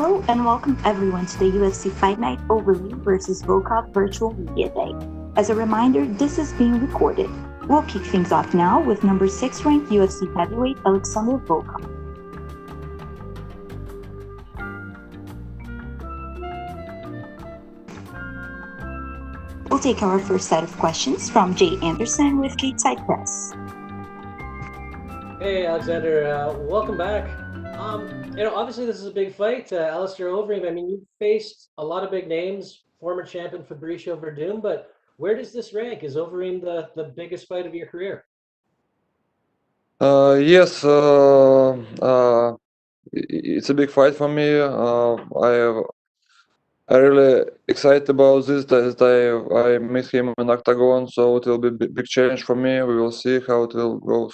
Hello and welcome everyone to the UFC Fight Night Overeem versus Volkov Virtual Media Day. As a reminder, this is being recorded. We'll kick things off now with number 6 ranked UFC heavyweight Alexandre Volkov. We'll take our first set of questions from Jay Anderson with Gateside Press. Hey, Alexander, welcome back. Obviously this is a big fight. Alistair Overeem, I mean, you faced a lot of big names, former champion Fabricio Verdum, but where does this rank? Is Overeem the biggest fight of your career? Yes, it's a big fight for me. I really excited about this. That I meet him in octagon, so it will be a big challenge for me. We will see how it will go.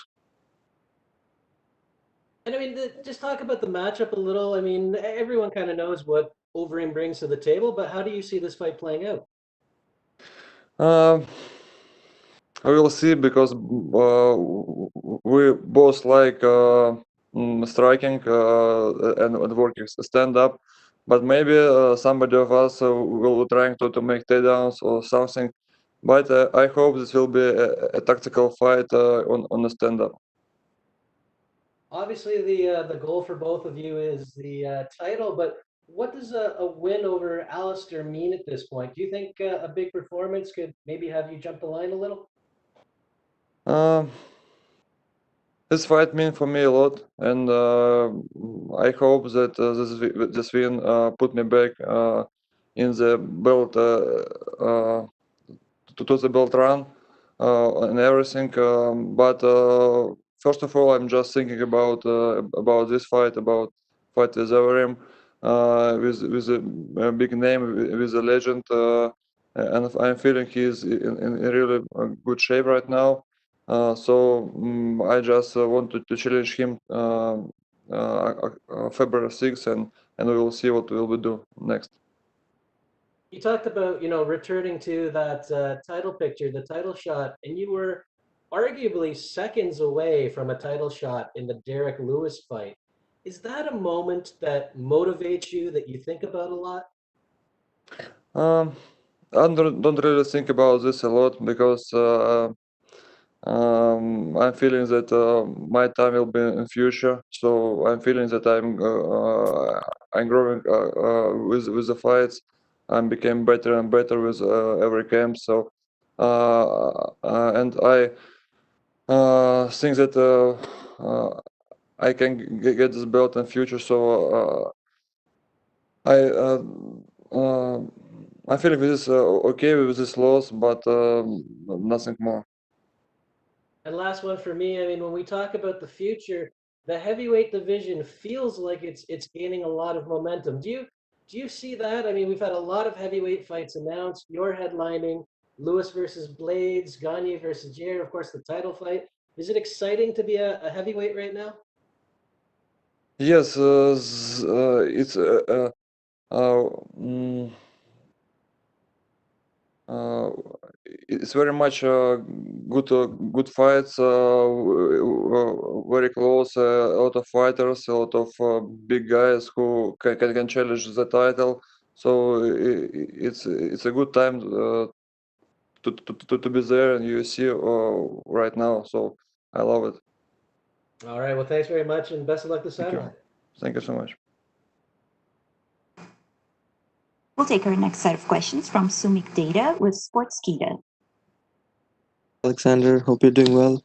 And I mean, just talk about the matchup a little. I mean, everyone kind of knows what Overeem brings to the table, but how do you see this fight playing out? Uh, we will see because we both like striking and working stand up. But maybe somebody of us will trying to make takedowns or something. But I hope this will be a tactical fight on the stand up. Obviously, the goal for both of you is the title, but what does a win over Alistair mean at this point? Do you think a big performance could maybe have you jump the line a little? This fight means for me a lot, and I hope that this win put me back in the belt to the belt run and everything. But first of all, I'm just thinking about this fight, about fight with Overeem, with a big name, with a legend, and I'm feeling he's in really good shape right now. So I just wanted to challenge him February 6th, and we will see what we will do next. You talked about, returning to that title picture, the title shot, and you were arguably seconds away from a title shot in the Derek Lewis fight. Is that a moment that motivates you, that you think about a lot? Um, I don't really think about this a lot because I'm feeling that my time will be in future. So I'm feeling that I'm growing with the fights. I'm became better and better with every camp. So and I think that I can get this belt in future. So I uh, I'm feeling with this okay with this loss, but nothing more. And last one for me, I mean, when we talk about the future, the heavyweight division feels like it's gaining a lot of momentum. Do you see that? I mean, we've had a lot of heavyweight fights announced. You're headlining Lewis versus Blades, Gagne versus Jair, of course, the title fight. Is it exciting to be a heavyweight right now? Yes, it's uh, mm, uh, it's very much good fights, very close, a lot of fighters, a lot of big guys who can challenge the title. So it's a good time to be there in UFC right now. So I love it. All right. Well, thanks very much, and best of luck this Thank you. Saturday. Thank you so much. We'll take our next set of questions from Sumik Data with Sports Guida. Alexander, hope you're doing well.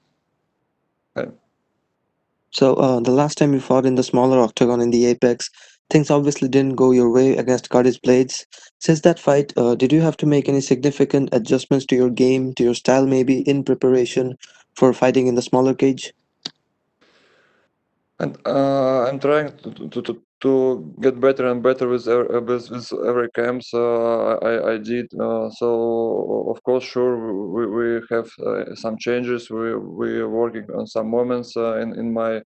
Hi. So, the last time you fought in the smaller octagon in the Apex, things obviously didn't go your way against Curtis Blades. Since that fight, did you have to make any significant adjustments to your game, to your style maybe, in preparation for fighting in the smaller cage? And I'm trying to get better and better with every camps I did. So of course, sure, we have some changes. We are working on some moments in my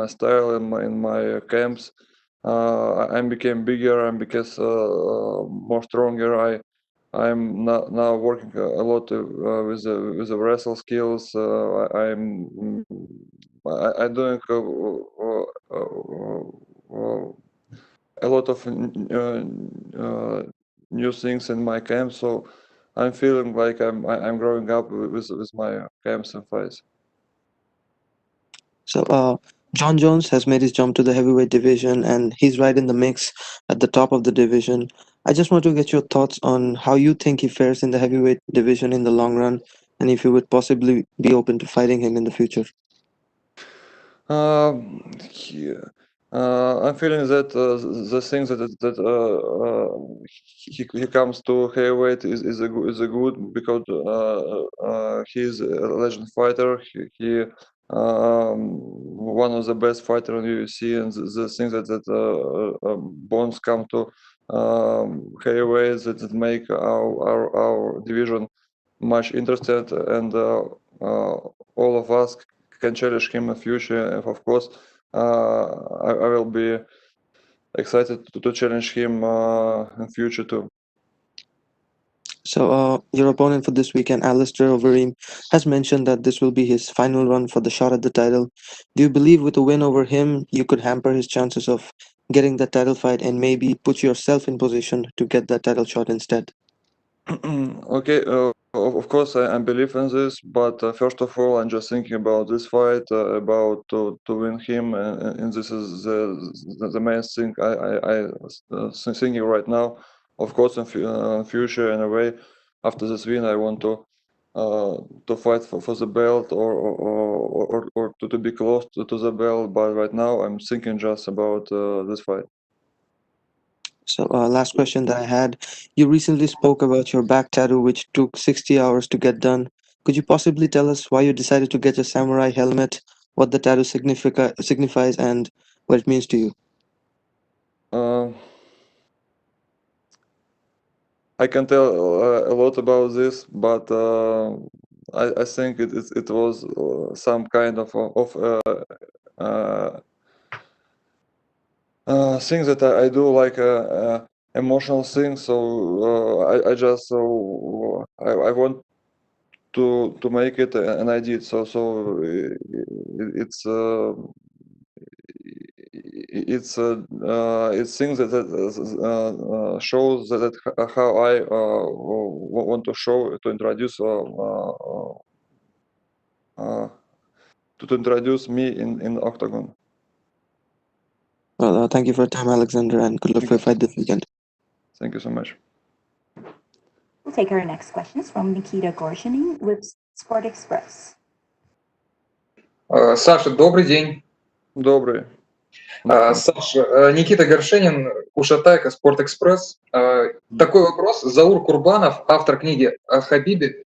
style in my camps. I became bigger and because more stronger. I'm now working a lot with the wrestle skills. I'm doing a lot of new things in my camp, so I'm feeling like I'm growing up with my camps and fights. So, John Jones has made his jump to the heavyweight division, and he's right in the mix at the top of the division. I just want to get your thoughts on how you think he fares in the heavyweight division in the long run, and if you would possibly be open to fighting him in the future. Yeah. I'm feeling that the thing he comes to heavyweight is a good because he's a legend fighter. He one of the best fighter in UFC, and the thing that Bones come to heavyweight that make our division much interested, and all of us can challenge him in future. And of course, I will be excited to challenge him in future too. So, your opponent for this weekend, Alistair Overeem, has mentioned that this will be his final run for the shot at the title. Do you believe with a win over him, you could hamper his chances of getting that title fight and maybe put yourself in position to get that title shot instead? Okay, of course I believe in this, but first of all, I'm just thinking about this fight, about to win him, and this is the main thing I thinking right now. Of course, in future, in a way, after this win, I want to fight for the belt or to be close to the belt. But right now, I'm thinking just about this fight. So, last question that I had. You recently spoke about your back tattoo, which took 60 hours to get done. Could you possibly tell us why you decided to get a samurai helmet, what the tattoo signifies, and what it means to you? I can tell a lot about this, but I think it was some kind of uh, thing that I do, like a emotional thing. So I just I want to make it, and I did. So it's things that shows that how I want to show to introduce to introduce me in octagon. Well, thank you for your time, Alexander, and good luck for your fight this weekend. Thank you so much. We'll take our next questions from Nikita Gorshinin with Sport Express. Саша, добрый день. Добрый. Саша, Никита Горшенин, Ушатайка, Спортэкспресс. Такой вопрос. Заур Курбанов, автор книги о Хабибе,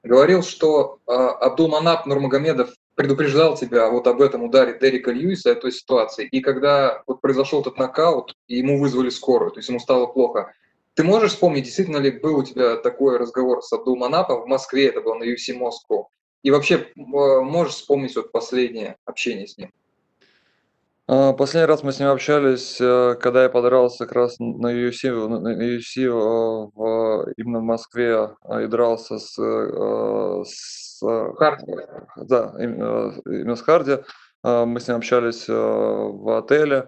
говорил, что Абдулманап Нурмагомедов предупреждал тебя вот об этом ударе Дерека Льюиса, о той ситуации. И когда вот произошел этот нокаут, ему вызвали скорую, то есть ему стало плохо. Ты можешь вспомнить, действительно ли был у тебя такой разговор с Абдулманапом в Москве, это было на UFC Moscow? И вообще можешь вспомнить вот последнее общение с ним? Последний раз мы с ним общались, когда я подрался как раз на UFC, именно в Москве, и дрался Харди. да, именно с Харди. Мы с ним общались в отеле.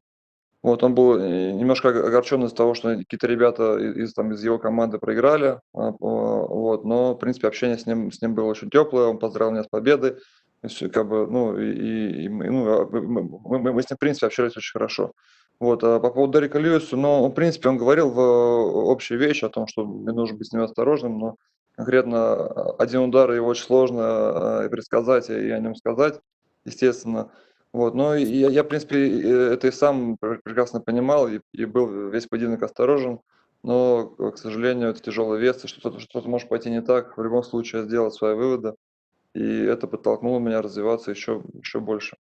Вот, он был немножко огорчен из-за того, что какие-то ребята из его команды проиграли. Вот, но, в принципе, общение с ним было очень теплое. Он поздравил меня с победой. Как бы, ну, мы с ним, в принципе, общались очень хорошо. Вот, по поводу Дерека Льюиса, ну, в принципе, он говорил в общие вещи о том, что мне нужно быть с ним осторожным, но конкретно один удар его очень сложно предсказать и о нем сказать, естественно. Вот, но я, в принципе, это и сам прекрасно понимал, и был весь поединок осторожен, но, к сожалению, это тяжелый вес, и что-то может пойти не так. В любом случае, я сделал свои выводы, и это подтолкнуло меня развиваться еще больше.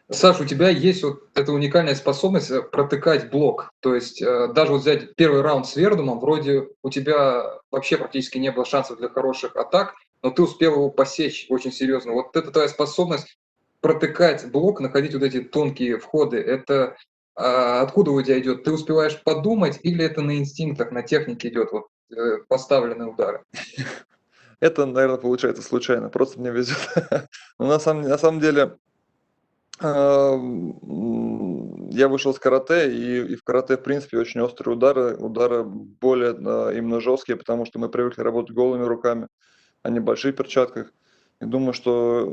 Саш, у тебя есть вот эта уникальная способность протыкать блок. То есть даже вот взять первый раунд с Вердумом, вроде у тебя вообще практически не было шансов для хороших атак, но ты успел его посечь очень серьезно. Вот это твоя способность протыкать блок, находить вот эти тонкие входы, это откуда у тебя идет? Ты успеваешь подумать или это на инстинктах, на технике идет вот поставленные удары? Это, наверное, получается случайно, просто мне везет. Но на самом деле Я вышел с карате, и в карате, в принципе, очень острые удары более именно жесткие, потому что мы привыкли работать голыми руками, а не в больших перчатках. И думаю, что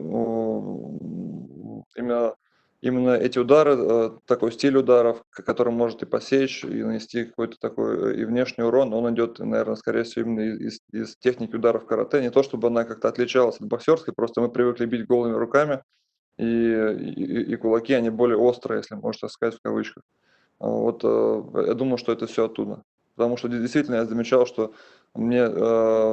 именно эти удары, такой стиль ударов, который может и посечь, и нанести какой-то такой и внешний урон, он идет, наверное, скорее всего, именно из техники ударов карате. Не то, чтобы она как-то отличалась от боксерской, просто мы привыкли бить голыми руками, и кулаки, они более острые, если можно так сказать, в кавычках. Вот я думаю, что это все оттуда. Потому что действительно я замечал, что мне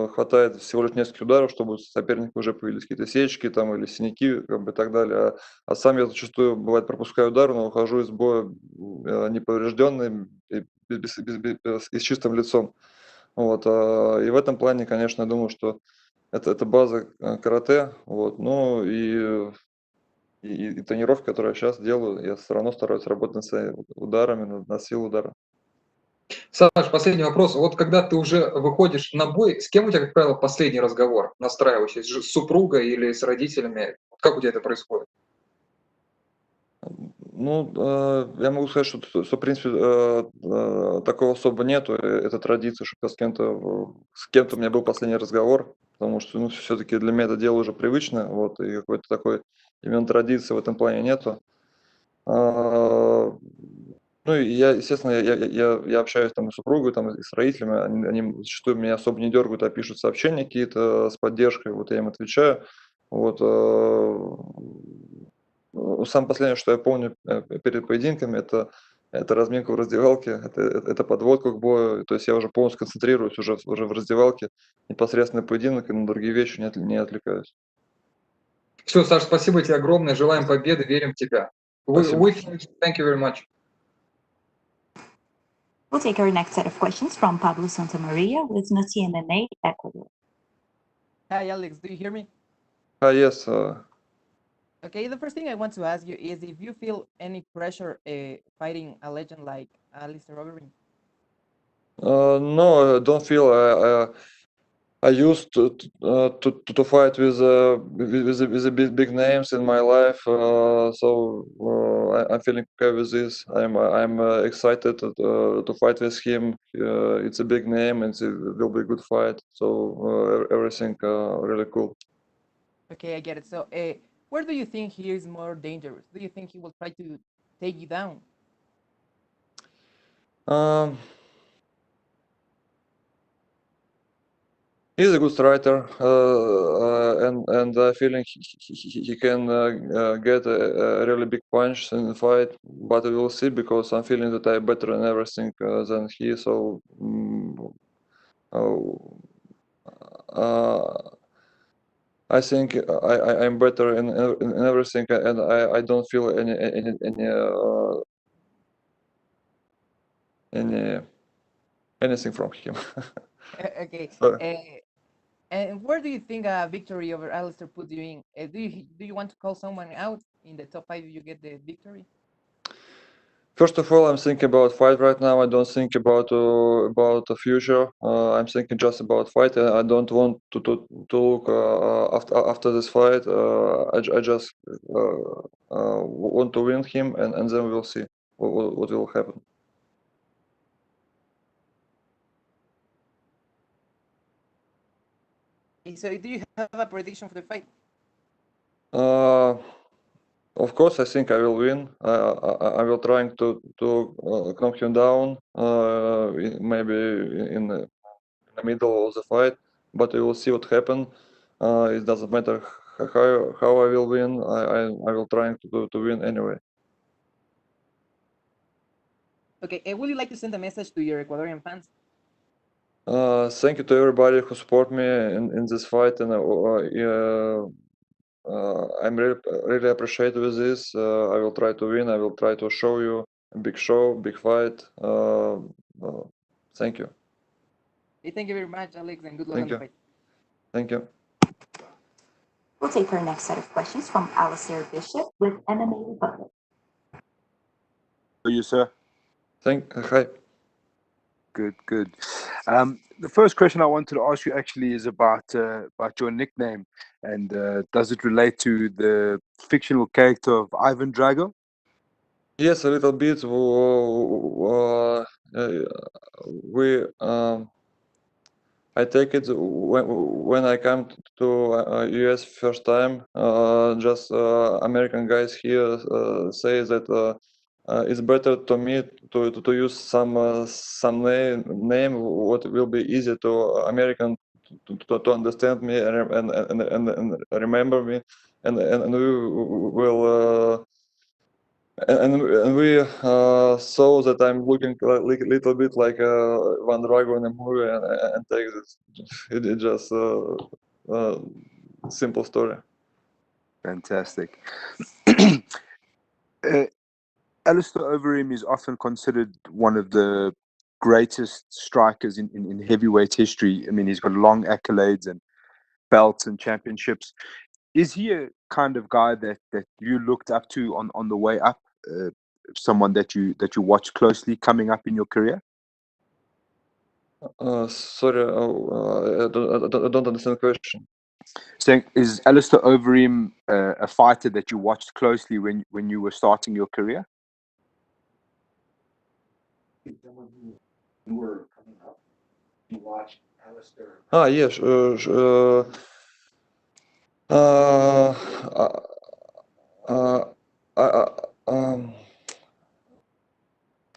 хватает всего лишь нескольких ударов, чтобы у соперника уже появились какие-то сечки там, или синяки, как бы, и так далее. А сам я зачастую, бывает, пропускаю удар, но ухожу из боя неповрежденный и и с чистым лицом. Вот, и в этом плане, конечно, я думаю, что это база карате. Вот, ну и тренировки, которые я сейчас делаю, я все равно стараюсь работать над своими ударами, над силой удара. Саш, последний вопрос. Вот когда ты уже выходишь на бой, с кем у тебя, как правило, последний разговор настраивающийся? С супругой или с родителями? Как у тебя это происходит? Ну, я могу сказать, что в принципе, такого особо нету. Это традиция, чтобы с кем-то у меня был последний разговор, потому что, ну, все-таки для меня это дело уже привычно, вот, и какой-то такой именно традиции в этом плане нету. А, Ну, и я, естественно, я общаюсь там и с супругой, там, и с родителями, они зачастую меня особо не дергают, а пишут сообщения какие-то с поддержкой, вот я им отвечаю. Вот, самое последнее, что я помню перед поединками, это разминка в раздевалке, это подводка к бою, то есть я уже полностью концентрируюсь уже в раздевалке, непосредственно поединок, и на другие вещи не отвлекаюсь. Все, Саш, спасибо тебе огромное. Желаем победы, верим в тебя. Спасибо. Thank you very much. We'll take our next set of questions from Pablo Santamaria with Noti MMA, Ecuador. Hi, Alex. Do you hear me? Yes, Okay, the first thing I want to ask you is if you feel any pressure fighting a legend like Alistair Overeem. no, I don't feel. I used to fight with the big names in my life, so I'm feeling okay with this. I'm excited to fight with him. It's a big name and it will be a good fight. So everything really cool. Okay, I get it. So, where do you think he is more dangerous? Do you think he will try to take you down? Um, He's a good striker, and I feeling he can get a really big punch in the fight, but we will see because I'm feeling that I'm better in everything than he. So uh, I think I'm better in everything, and I don't feel any anything from him. Okay. So, And where do you think a victory over Alistair puts you in? Do you want to call someone out in the top 5 if you get the victory? First of all, I'm thinking about fight right now. I don't think about the future. I'm thinking just about fight. I don't want to look after this fight. I just want to win him, and then we'll see what will happen. So, do you have a prediction for the fight? Of course, I think I will win. I will trying to knock him down, maybe in the middle of the fight, but we will see what happens. It doesn't matter how I will win. I will trying to win anyway. Okay, would you like to send a message to your Ecuadorian fans? Thank you to everybody who support me in this fight, and I'm really appreciative with this. I will try to win. I will try to show you a big show, big fight. Thank you. Hey, thank you very much, Alex, and good luck Thank on the you. fight. Thank you. We'll take our next set of questions from Alistair Bishop with MMA Republic. For you, sir. Hi. Good, good. The first question I wanted to ask you actually is about your nickname, and does it relate to the fictional character of Ivan Drago? Yes, a little bit. We I take it when I come to US first time. Just American guys here say that it's better to me to use some name what will be easy to American to understand me and remember me, and we will. And we saw that I'm looking like little bit like Van Drago in a movie, and take this. It just simple story. Fantastic. Alistair Overeem is often considered one of the greatest strikers in heavyweight history. I mean, he's got long accolades and belts and championships. Is he a kind of guy that you looked up to on the way up? Someone that you watched closely coming up in your career? Sorry, I don't understand the question. Saying, is Alistair Overeem a fighter that you watched closely when you were starting your career? You were coming up, you watched Alistair. Yes.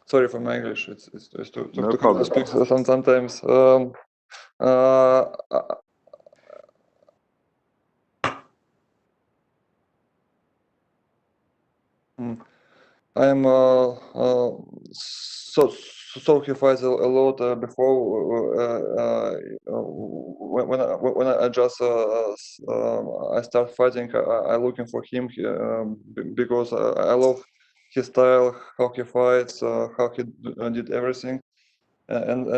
Sorry for my English. It's too No too problem. to speak sometimes. I am so he fights a lot before when I just I start fighting. I looking for him because I love his style, how he fights, how he did everything, and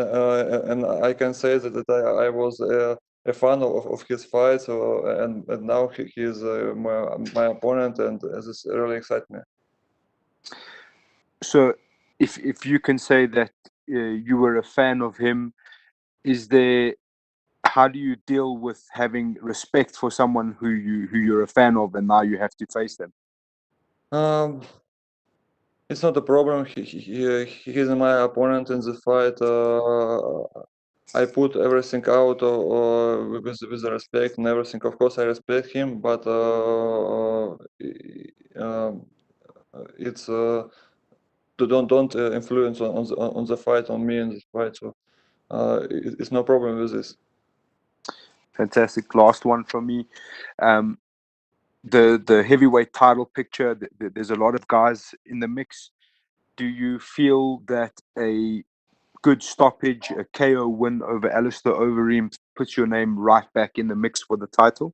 I can say that I was a fan of his fights, and now he is my opponent, and this really excites me. So, if you can say that you were a fan of him, is there? How do you deal with having respect for someone who you're a fan of, and now you have to face them? It's not a problem. He is my opponent in the fight. I put everything out with respect and everything. Of course, I respect him, but it's don't influence on the fight on me in this fight. So it's no problem with this. Fantastic. Last one from me. The heavyweight title picture. There's a lot of guys in the mix. Do you feel that a good stoppage, a KO win over Alistair Overeem puts your name right back in the mix for the title?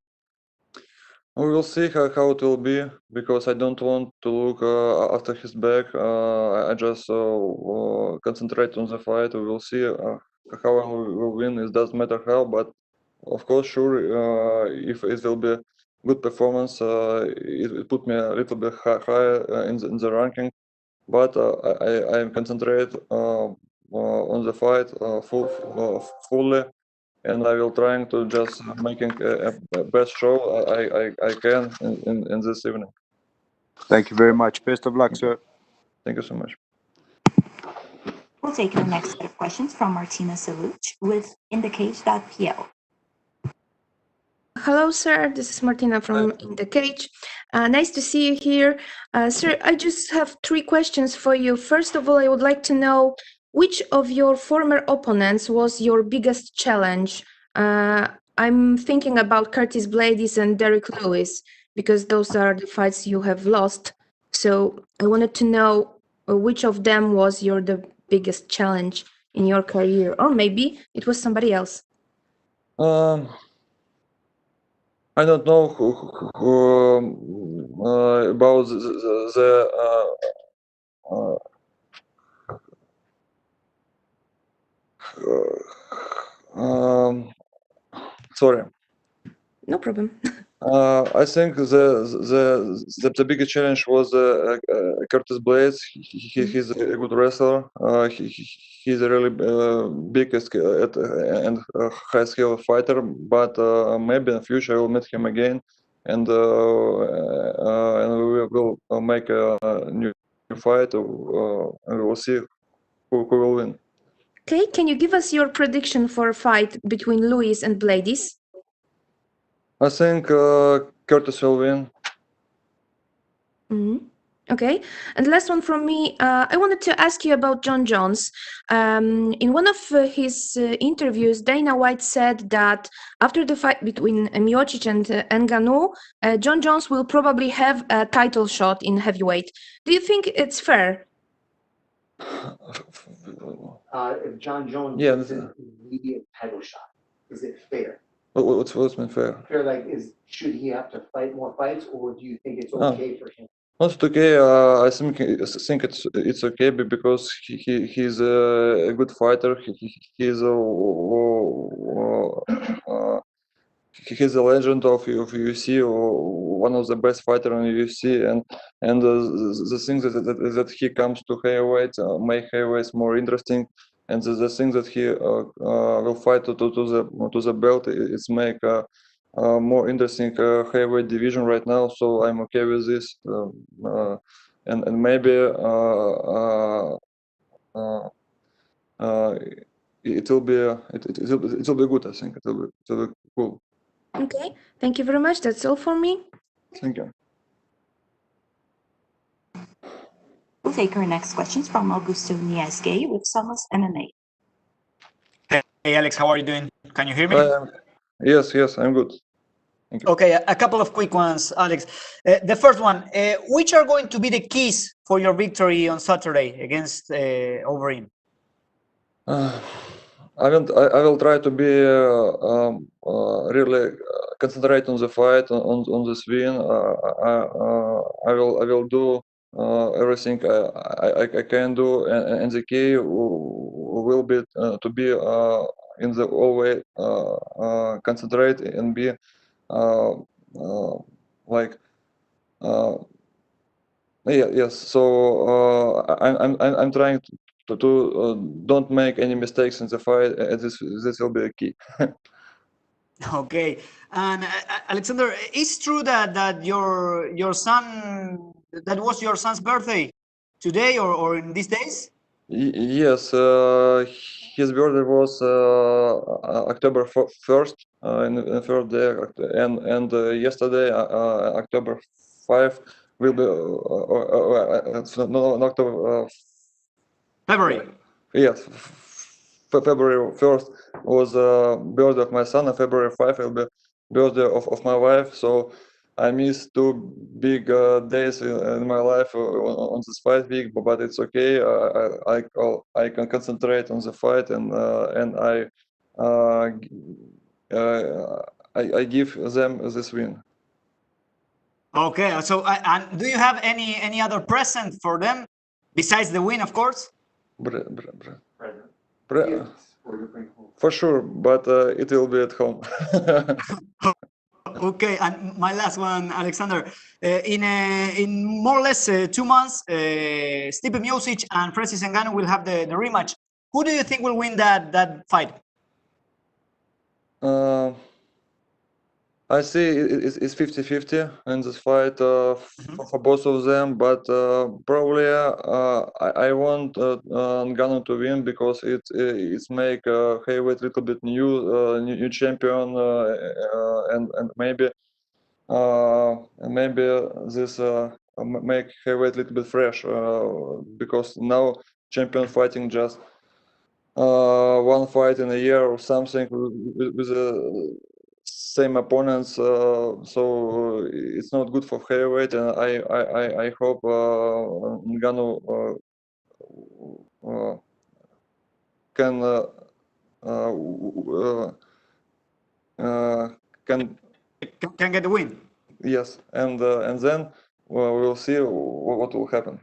We will see how it will be, because I don't want to look after his back. I just concentrate on the fight. We will see how I will win. It doesn't matter how, but of course, sure, if it will be good performance, it put me a little bit higher in the ranking. But I concentrate on the fight fully. And I will trying to just making a best show I can in this evening. Thank you very much. Best of luck, sir. Thank you so much. We'll take our next set of questions from Martina Saluch with InTheCage.pl. Hello, sir. This is Martina from In the Cage. Nice to see you here. Sir, I just have 3 questions for you. First of all, I would like to know which of your former opponents was your biggest challenge. I'm thinking about Curtis Blades and Derek Lewis, because those are the fights you have lost. So I wanted to know which of them was the biggest challenge in your career, or maybe it was somebody else. I don't know about sorry. No problem. I think the biggest challenge was Curtis Blades. He's a good wrestler. He's a really biggest and high skill fighter. But maybe in the future I will meet him again, and we will make a new fight, and we will see who will win. Okay, can you give us your prediction for a fight between Luis and Blades? I think Curtis will win. Okay, and last one from me. I wanted to ask you about John Jones. In one of his interviews, Dana White said that after the fight between Miocic and Ngannou, John Jones will probably have a title shot in heavyweight. Do you think it's fair? If John Jones Yeah, gets an immediate title shot, is it fair? What's mean fair? Fair, like, should he have to fight more fights, or do you think it's Oh. okay for him? It's okay. I think it's okay because he's a good fighter. He's a legend of UFC, or one of the best fighters in UFC, and the thing that he comes to heavyweight make heavyweights more interesting, and the thing that he will fight to the belt is make more interesting heavyweight division right now. So I'm okay with this, and maybe it will be good. I think it will be cool. Okay, thank you very much. That's all for me. Thank you. We'll take our next questions from Augusto Niesgue with Somos MMA. Hey Alex, how are you doing? Can you hear me? Yes, I'm good. Thank you. Okay, a couple of quick ones, Alex. The first one, which are going to be the keys for your victory on Saturday against Overeem? I will try to be really concentrate on the fight, on this win. I will do everything I can do, and the key will be to be in the always concentrate and be like yes. So I'm trying to don't make any mistakes in the fight. This will be a key. Okay, and Alexander, it's true that your son, that was your son's birthday today or in these days? Yes, his birthday was October 1st, in the first day, and yesterday, October 5, will be no, October. February. Yes, February 1st was birthday of my son, and February 5 will be birthday of my wife. So I missed 2 big days in my life on this fight week, but it's okay. I can concentrate on the fight, and I give them this win. Okay, so and do you have any other present for them besides the win, of course? For sure, but it will be at home. Okay, and my last one, Alexander. In more or less 2 months, Stipe Miocic and Francis Ngannou will have the rematch. Who do you think will win that fight? I see it's 50-50 in this fight for both of them, but probably I want Ngannou to win because it's make heavyweight a little bit new champion, and maybe this make heavyweight a little bit fresh, because now champion fighting just one fight in a year or something with the same opponents, so it's not good for heavyweight, and I hope Ngannou can get the win. Yes, and then we'll see what will happen.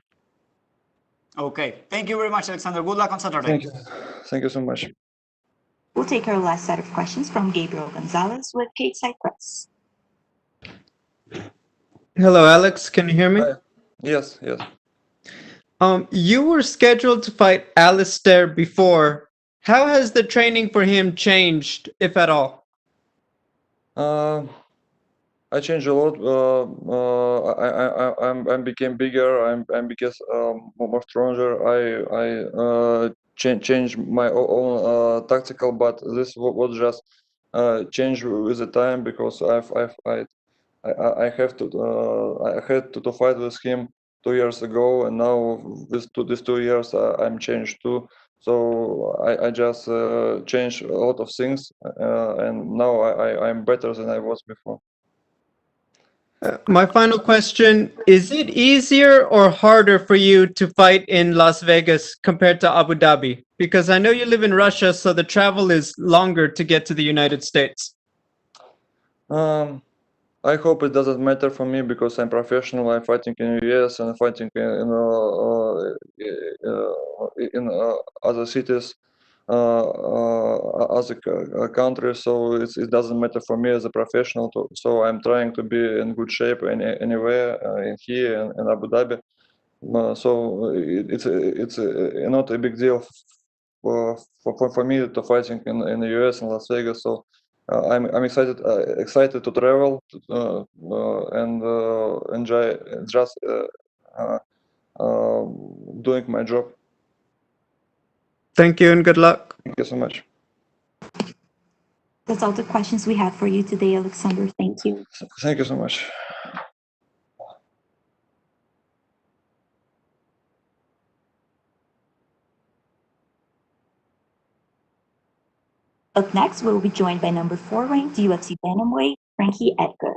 Okay, thank you very much, Alexander. Good luck on Saturday. Thank you so much. We'll take our last set of questions from Gabriel Gonzalez with Stateside Press. Hello, Alex. Can you hear me? Hi. Yes, yes. You were scheduled to fight Alistair before. How has the training for him changed, if at all? Uh, I changed a lot. I'm became bigger. I'm became more stronger. I changed my own tactical, but this was just change with the time because I have to I had to fight with him 2 years ago, and now with these 2 years I'm changed too. So I just changed a lot of things, and now I'm better than I was before. My final question, is it easier or harder for you to fight in Las Vegas compared to Abu Dhabi? Because I know you live in Russia, so the travel is longer to get to the United States. I hope it doesn't matter for me because I'm professional. I'm fighting in US and fighting in other cities, other countries. So it doesn't matter for me as a professional. So I'm trying to be in good shape anywhere in here in Abu Dhabi. So it's not a big deal for me to fighting in the US and Las Vegas. So I'm excited to travel and enjoy just doing my job. Thank you and good luck. Thank you so much. That's all the questions we have for you today, Alexander. Thank you. Thank you so much. Up next, we'll be joined by number 4 ranked UFC bantamweight, Frankie Edgar.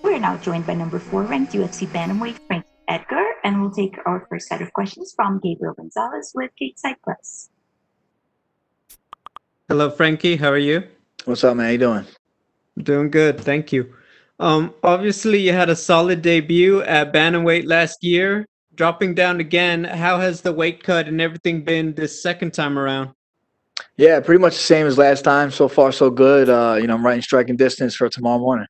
We're now joined by number 4 ranked UFC bantamweight, Frankie Edgar, and we'll take our first set of questions from Gabriel Gonzalez with Gateside Press. Hello, Frankie. How are you? What's up, man? How you doing? Doing good, thank you. Obviously, you had a solid debut at bantamweight last year. Dropping down again, how has the weight cut and everything been this second time around? Yeah, pretty much the same as last time. So far, so good. I'm right in striking distance for tomorrow morning.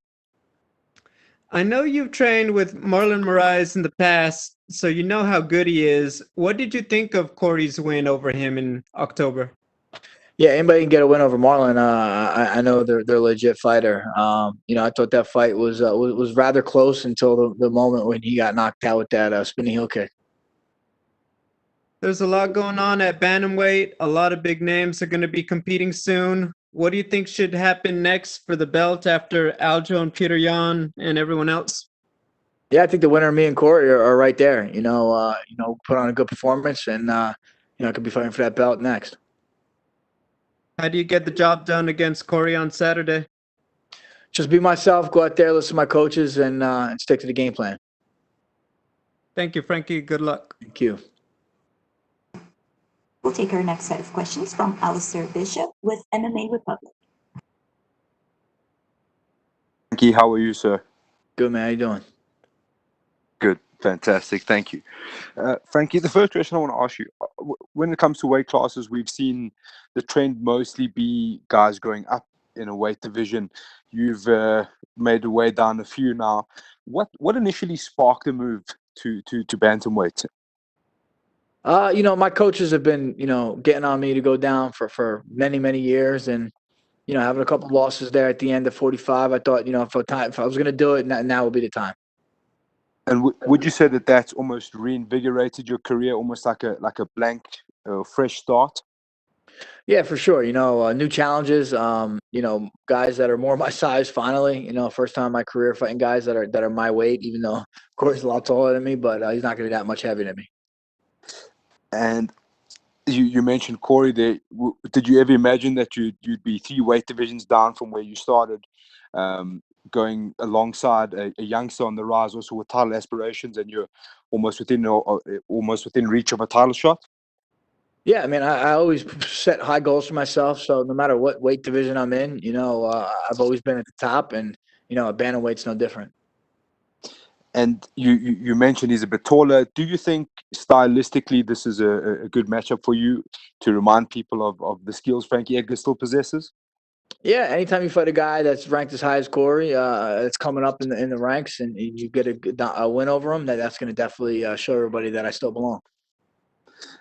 I know you've trained with Marlon Moraes in the past, so you know how good he is. What did you think of Cory's win over him in October? Yeah, anybody can get a win over Marlon. I know they're a legit fighter. I thought that fight was rather close until the moment when he got knocked out with that spinning heel kick. There's a lot going on at bantamweight. A lot of big names are going to be competing soon. What do you think should happen next for the belt after Aljo and Peter Yan and everyone else? Yeah, I think the winner, me and Cory, are right there. Put on a good performance, and I could be fighting for that belt next. How do you get the job done against Cory on Saturday? Just be myself, go out there, listen to my coaches, and stick to the game plan. Thank you, Frankie. Good luck. Thank you. We'll take our next set of questions from Alistair Bishop with MMA Republic. Frankie, how are you, sir? Good, man. How you doing? Good. Fantastic. Thank you. Frankie, the first question I want to ask you, when it comes to weight classes, we've seen the trend mostly be guys going up in a weight division. You've made your way down a few now. What initially sparked the move to bantamweight? My coaches have been, getting on me to go down for many, many years, and having a couple of losses there at the end of 45, I thought, if I was going to do it, now would be the time. And would you say that that's almost reinvigorated your career, almost like a blank, fresh start? Yeah, for sure. New challenges. Guys that are more my size. Finally, first time in my career fighting guys that are my weight. Even though Cory's a lot taller than me, but he's not going to be that much heavier than me. And you mentioned Corey there. Did you ever imagine that you'd be 3 weight divisions down from where you started, going alongside a youngster on the rise, also with title aspirations, and you're almost within reach of a title shot? Yeah, I mean, I always set high goals for myself. So no matter what weight division I'm in, I've always been at the top, and a bantamweight's no different. And you mentioned he's a bit taller. Do you think stylistically this is a good matchup for you to remind people of the skills Frankie Edgar still possesses? Yeah, anytime you fight a guy that's ranked as high as Corey, that's coming up in the ranks, and you get a win over him, that's going to definitely show everybody that I still belong.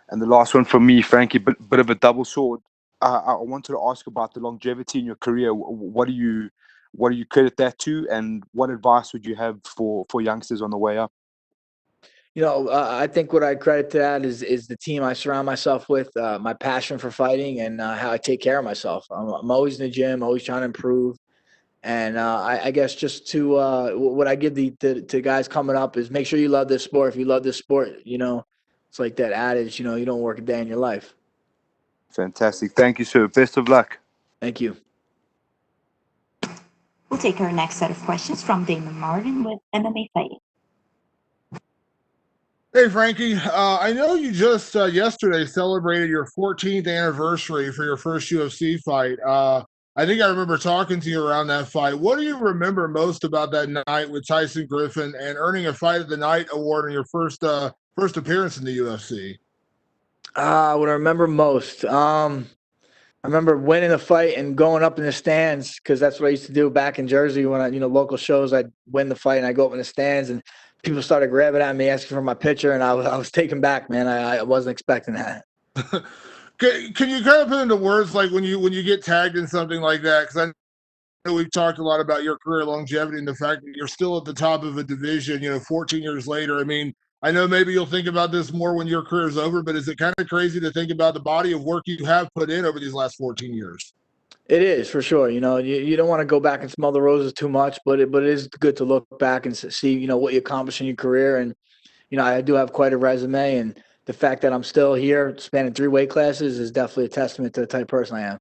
And the last one from me, Frankie, bit of a double sword. I wanted to ask about the longevity in your career. What do you credit that to, and what advice would you have for youngsters on the way up? I think what I credit to that is the team I surround myself with, my passion for fighting, and how I take care of myself. I'm always in the gym, always trying to improve. And I guess just to what I give to guys coming up is make sure you love this sport. If you love this sport, it's like that adage, you don't work a day in your life. Fantastic. Thank you, sir. Best of luck. Thank you. We'll take our next set of questions from Damon Martin with MMA Fighting. Hey, Frankie. I know you just yesterday celebrated your 14th anniversary for your first UFC fight. I think I remember talking to you around that fight. What do you remember most about that night with Tyson Griffin and earning a Fight of the Night award in your first appearance in the UFC? What I remember most, I remember winning a fight and going up in the stands, because that's what I used to do back in Jersey when local shows. I'd win the fight and I'd go up in the stands, and people started grabbing at me, asking for my picture, and I was taken back, man. I wasn't expecting that. Can you kind of put into words like when you get tagged in something like that? Because I know we've talked a lot about your career longevity and the fact that you're still at the top of a division, 14 years later. I mean, I know maybe you'll think about this more when your career is over, but is it kind of crazy to think about the body of work you have put in over these last 14 years? It is, for sure. You don't want to go back and smell the roses too much, but it is good to look back and see, what you accomplished in your career. And, I do have quite a resume, and the fact that I'm still here spanning 3 weight classes is definitely a testament to the type of person I am.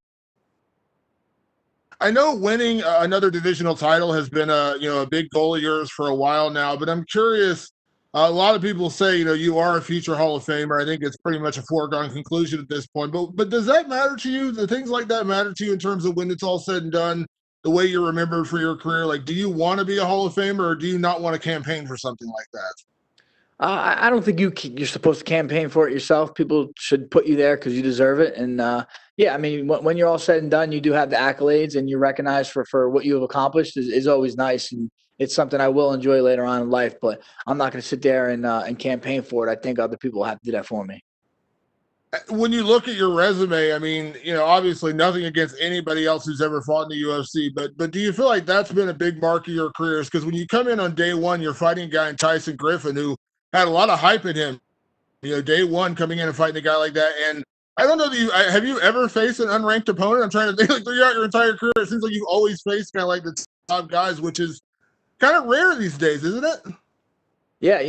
I know winning another divisional title has been a big goal of yours for a while now, but I'm curious. A lot of people say, you are a future Hall of Famer. I think it's pretty much a foregone conclusion at this point. But does that matter to you? Do things like that matter to you in terms of when it's all said and done, the way you're remembered for your career? Like, do you want to be a Hall of Famer, or do you not want to campaign for something like that? I don't think you're supposed to campaign for it yourself. People should put you there because you deserve it. And yeah, I mean, when you're all said and done, you do have the accolades, and you're recognized for what you have accomplished is always nice. And it's something I will enjoy later on in life, but I'm not going to sit there and campaign for it. I think other people have to do that for me. When you look at your resume, I mean, obviously nothing against anybody else who's ever fought in the UFC, but do you feel like that's been a big mark of your careers? Because when you come in on day one, you're fighting a guy in Tyson Griffin who had a lot of hype in him, day one coming in and fighting a guy like that. And I don't know that have you ever faced an unranked opponent? I'm trying to think, like, throughout your entire career, it seems like you've always faced kind of like the top guys, which is kind of rare these days, isn't it? Yeah,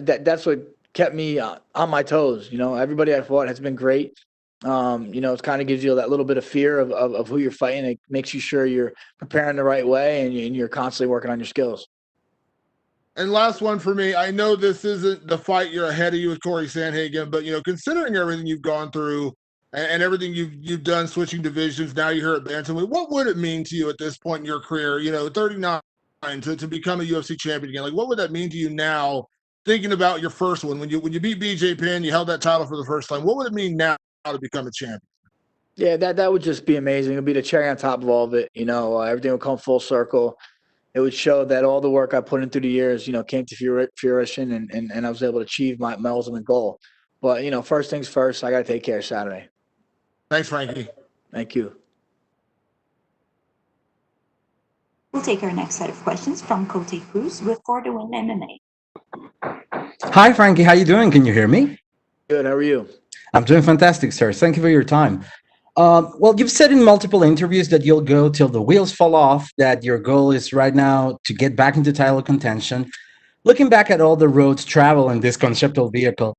that's what kept me on my toes. Everybody I fought has been great. It kind of gives you that little bit of fear of who you're fighting. It makes you sure you're preparing the right way, and you're constantly working on your skills. And last one for me, I know this isn't the fight you're ahead of you with Cory Sandhagen, but considering everything you've gone through and everything you've done, switching divisions, now you're here at bantamweight, what would it mean to you at this point in your career? 39 to become a UFC champion again. Like, what would that mean to you now? Thinking about your first one, when you beat BJ Penn, you held that title for the first time. What would it mean now to become a champion? Yeah, that would just be amazing. It would be the cherry on top of all of it. Everything would come full circle. It would show that all the work I put in through the years, came to fruition, and I was able to achieve my ultimate goal. But, first things first, I got to take care of Saturday. Thanks, Frankie. Thank you. We'll take our next set of questions from Cote Cruz with For the Win MMA. Hi, Frankie. How you doing? Can you hear me? Good. How are you? I'm doing fantastic, sir. Thank you for your time. Well, you've said in multiple interviews that you'll go till the wheels fall off, that your goal is right now to get back into title contention. Looking back at all the roads traveled in this conceptual vehicle,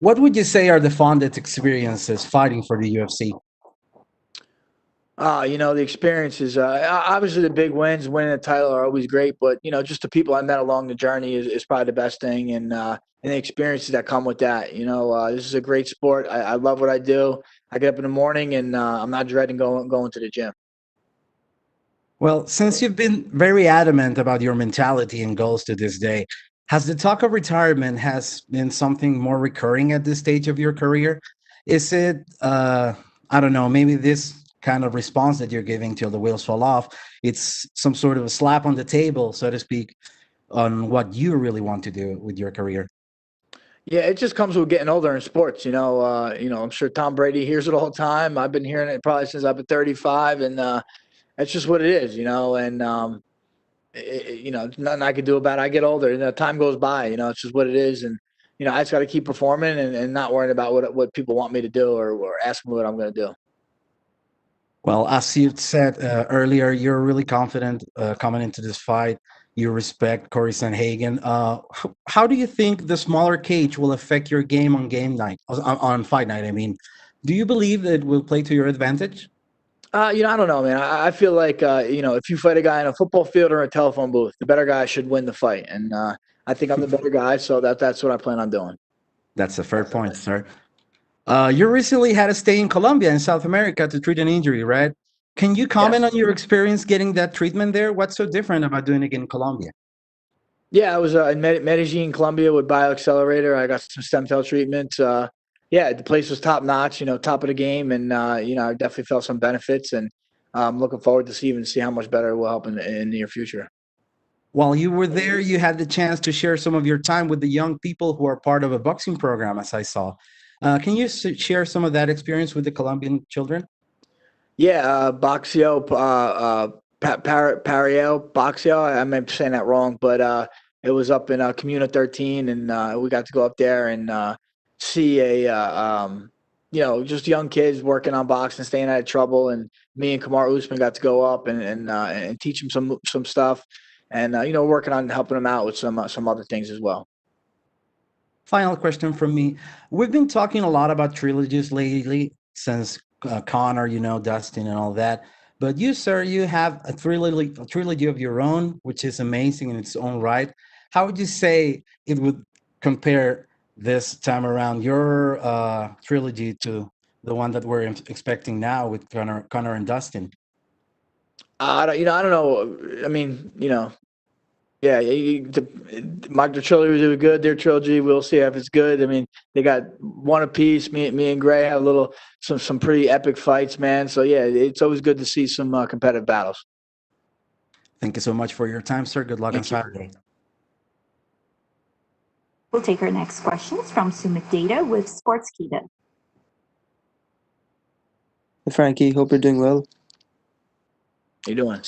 What would you say are the fondest experiences fighting for the UFC? The experiences, obviously the big wins, winning a title are always great, but, just the people I met along the journey is probably the best thing. And the experiences that come with that. This is a great sport. I love what I do. I get up in the morning and I'm not dreading going to the gym. Well, since you've been very adamant about your mentality and goals to this day, has the talk of retirement has been something more recurring at this stage of your career? Is it, I don't know, maybe this kind of response that you're giving till the wheels fall off, it's some sort of a slap on the table, so to speak, on what you really want to do with your career? Yeah, it just comes with getting older in sports. I'm sure Tom Brady hears it all the time. I've been hearing it probably since I've been 35, and that's just what it is. And nothing I can do about it. I get older, and time goes by. It's just what it is, and I just got to keep performing and not worrying about what people want me to do or ask me what I'm going to do. Well, as you said earlier, you're really confident coming into this fight. You respect Cory Sandhagen. How do you think the smaller cage will affect your game on game night, on fight night? I mean, do you believe that it will play to your advantage? I don't know, man. I feel like, if you fight a guy in a football field or a telephone booth, the better guy should win the fight. And I think I'm the better guy, so that's what I plan on doing. That's a fair point, sir. You recently had to stay in Colombia in South America to treat an injury, right? Can you comment on your experience getting that treatment there? What's so different about doing it in Colombia? Yeah, I was in Medellin, Colombia with BioAccelerator. I got some stem cell treatment. Yeah, the place was top notch, top of the game. And, I definitely felt some benefits. And I'm looking forward to see how much better it will help in the near future. While you were there, you had the chance to share some of your time with the young people who are part of a boxing program, as I saw. Can you share some of that experience with the Colombian children? Yeah, Boxio, Pariel, Boxio. I may be saying that wrong, but it was up in Comuna 13, and we got to go up there and see just young kids working on boxing, staying out of trouble. And me and Kamar Usman got to go up and teach them some stuff, and working on helping them out with some other things as well. Final question from me. We've been talking a lot about trilogies lately since Connor, Dustin and all that. But you, sir, you have a trilogy of your own, which is amazing in its own right. How would you say it would compare this time around, your trilogy, to the one that we're expecting now with Connor and Dustin? I don't know. I mean, yeah, my trilogy was good. Their trilogy, we'll see if it's good. I mean, they got one apiece. Me and Gray had some pretty epic fights, man. So yeah, it's always good to see some competitive battles. Thank you so much for your time, sir. Good luck on Saturday. We'll take our next questions from Sumit Data with Sports Guida. Hey, Frankie, hope you're doing well. How you doing?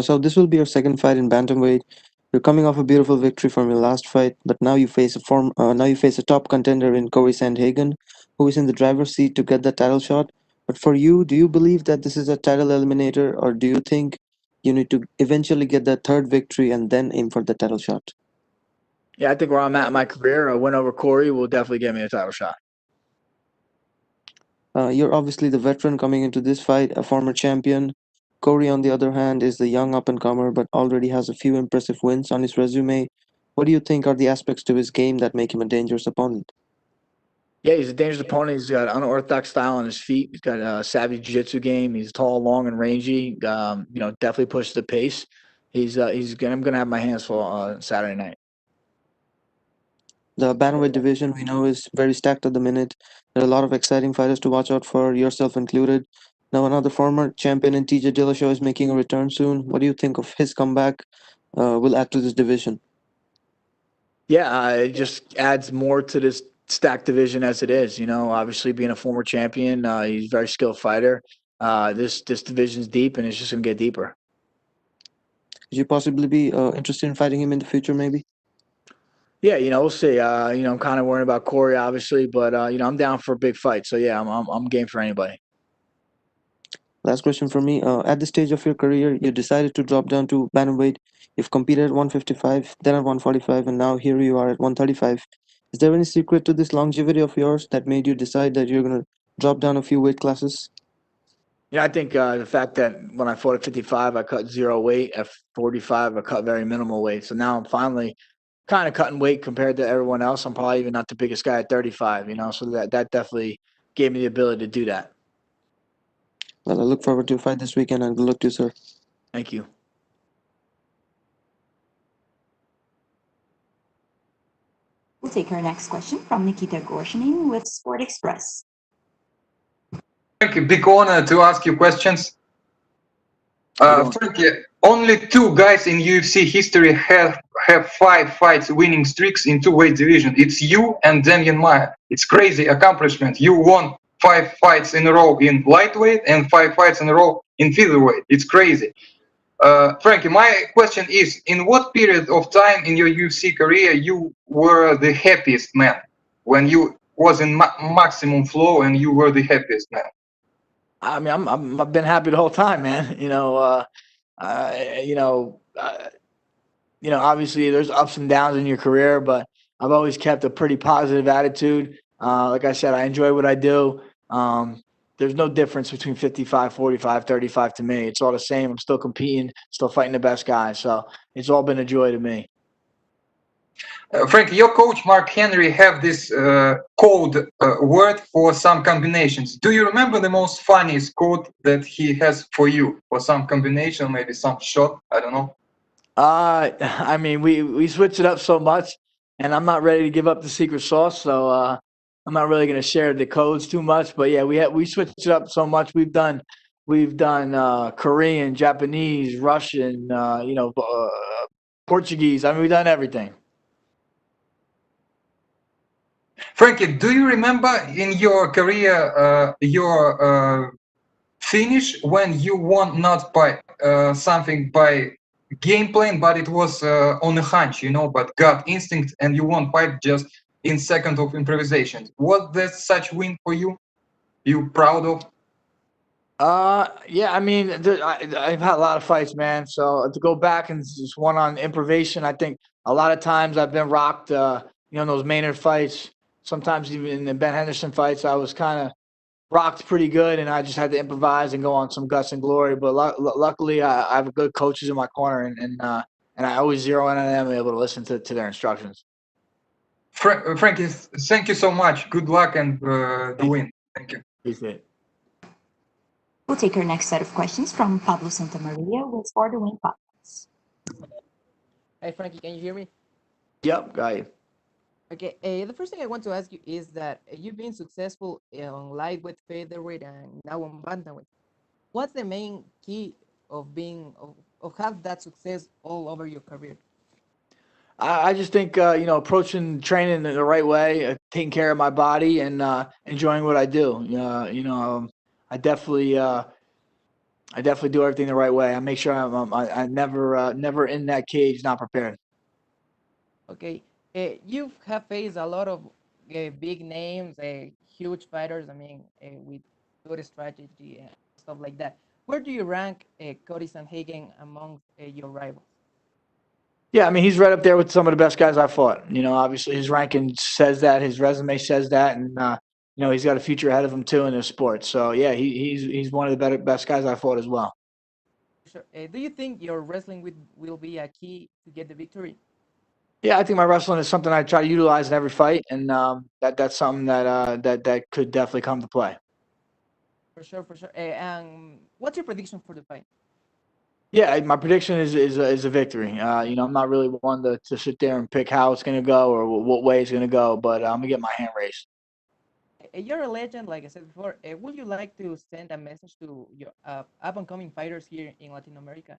So this will be your second fight in bantamweight. You're coming off a beautiful victory from your last fight, but now you face a top contender in Cory Sandhagen, who is in the driver's seat to get the title shot. But for you, do you believe that this is a title eliminator, or do you think you need to eventually get that third victory and then aim for the title shot? Yeah, I think where I'm at in my career, a win over Cory will definitely get me a title shot. You're obviously the veteran coming into this fight, a former champion. Cory, on the other hand, is the young up-and-comer but already has a few impressive wins on his resume. What do you think are the aspects to his game that make him a dangerous opponent? Yeah, he's a dangerous opponent. He's got unorthodox style on his feet. He's got a savvy jiu-jitsu game. He's tall, long, and rangy. Definitely pushes the pace. I'm gonna have my hands full on Saturday night. The bantamweight division we know is very stacked at the minute. There are a lot of exciting fighters to watch out for, yourself included. Now another former champion in TJ Dillashaw is making a return soon. What do you think of his comeback will add to this division? Yeah, it just adds more to this stacked division as it is. Obviously being a former champion, he's a very skilled fighter. This division's deep, and it's just gonna get deeper. Could you possibly be interested in fighting him in the future, maybe? Yeah, we'll see. I'm kind of worried about Cory, obviously, but I'm down for a big fight. So yeah, I'm game for anybody. Last question from me. At this stage of your career, you decided to drop down to bantamweight. You've competed at 155, then at 145, and now here you are at 135. Is there any secret to this longevity of yours that made you decide that you're going to drop down a few weight classes? Yeah, I think the fact that when I fought at 55, I cut 0 weight. At 45, I cut very minimal weight. So now I'm finally kind of cutting weight compared to everyone else. I'm probably even not the biggest guy at 35, so that definitely gave me the ability to do that. Well, I look forward to a fight this weekend, and good luck to you, sir. Thank you. We'll take our next question from Nikita Gorshanin with Sport Express. Frankie, big honor to ask you questions. Frankie, only 2 guys in UFC history have 5 fights winning streaks in 2 weight division. It's you and Demian Maia. It's crazy accomplishment. You won 5 fights in a row in lightweight and 5 fights in a row in featherweight. It's crazy. Frankie, my question is, in what period of time in your UFC career you were the happiest man? When you was in maximum flow and you were the happiest man? I mean, I've been happy the whole time, man. Obviously there's ups and downs in your career, but I've always kept a pretty positive attitude. Like I said, I enjoy what I do. There's no difference between 55, 45, 35 to me. It's all the same. I'm still competing, still fighting the best guys. So it's all been a joy to me. Frankie, your coach Mark Henry have this code word for some combinations. Do you remember the most funniest code that he has for you for some combination, maybe some shot? I don't know. I mean, we switch it up so much, and I'm not ready to give up the secret sauce, so I'm not really going to share the codes too much. But yeah, we switched it up so much. We've done Korean, Japanese, Russian, Portuguese. I mean, we've done everything. Frankie, do you remember in your career your finish when you won not by something by game plan, but it was on a hunch, but gut instinct, and you won fight just in second of improvisation? Was that such win for you? You proud of? Yeah, I mean, I've had a lot of fights, man. So to go back and just one on improvisation, I think a lot of times I've been rocked. Those Maynard fights. Sometimes even in the Ben Henderson fights, I was kind of rocked pretty good, and I just had to improvise and go on some guts and glory. But luckily, I have good coaches in my corner, and I always zero in on them and able to listen to their instructions. Frankie, thank you so much. Good luck and the win. Thank you. Appreciate it. We'll take our next set of questions from Pablo Santamaria with For the Win Podcast. Hey, Frankie, can you hear me? Yep, got you. Okay, the first thing I want to ask you is that you've been successful on lightweight, featherweight, and now on bantamweight. What's the main key of have that success all over your career? I just think approaching training the right way, taking care of my body, and enjoying what I do. I definitely do everything the right way. I make sure I'm never in that cage not prepared. Okay. You have faced a lot of big names, huge fighters. I mean, with good strategy and stuff like that. Where do you rank Cory Sandhagen among your rivals? Yeah, I mean, he's right up there with some of the best guys I fought. Obviously his ranking says that, his resume says that, and he's got a future ahead of him too in this sport. So yeah, he's one of the best guys I fought as well. Sure. Do you think your wrestling will be a key to get the victory? Yeah, I think my wrestling is something I try to utilize in every fight, and that's something that could definitely come to play. For sure. And what's your prediction for the fight? Yeah, my prediction is a victory. I'm not really one to sit there and pick how it's going to go or what way it's going to go, but I'm going to get my hand raised. You're a legend, like I said before. Would you like to send a message to your up-and-coming fighters here in Latin America?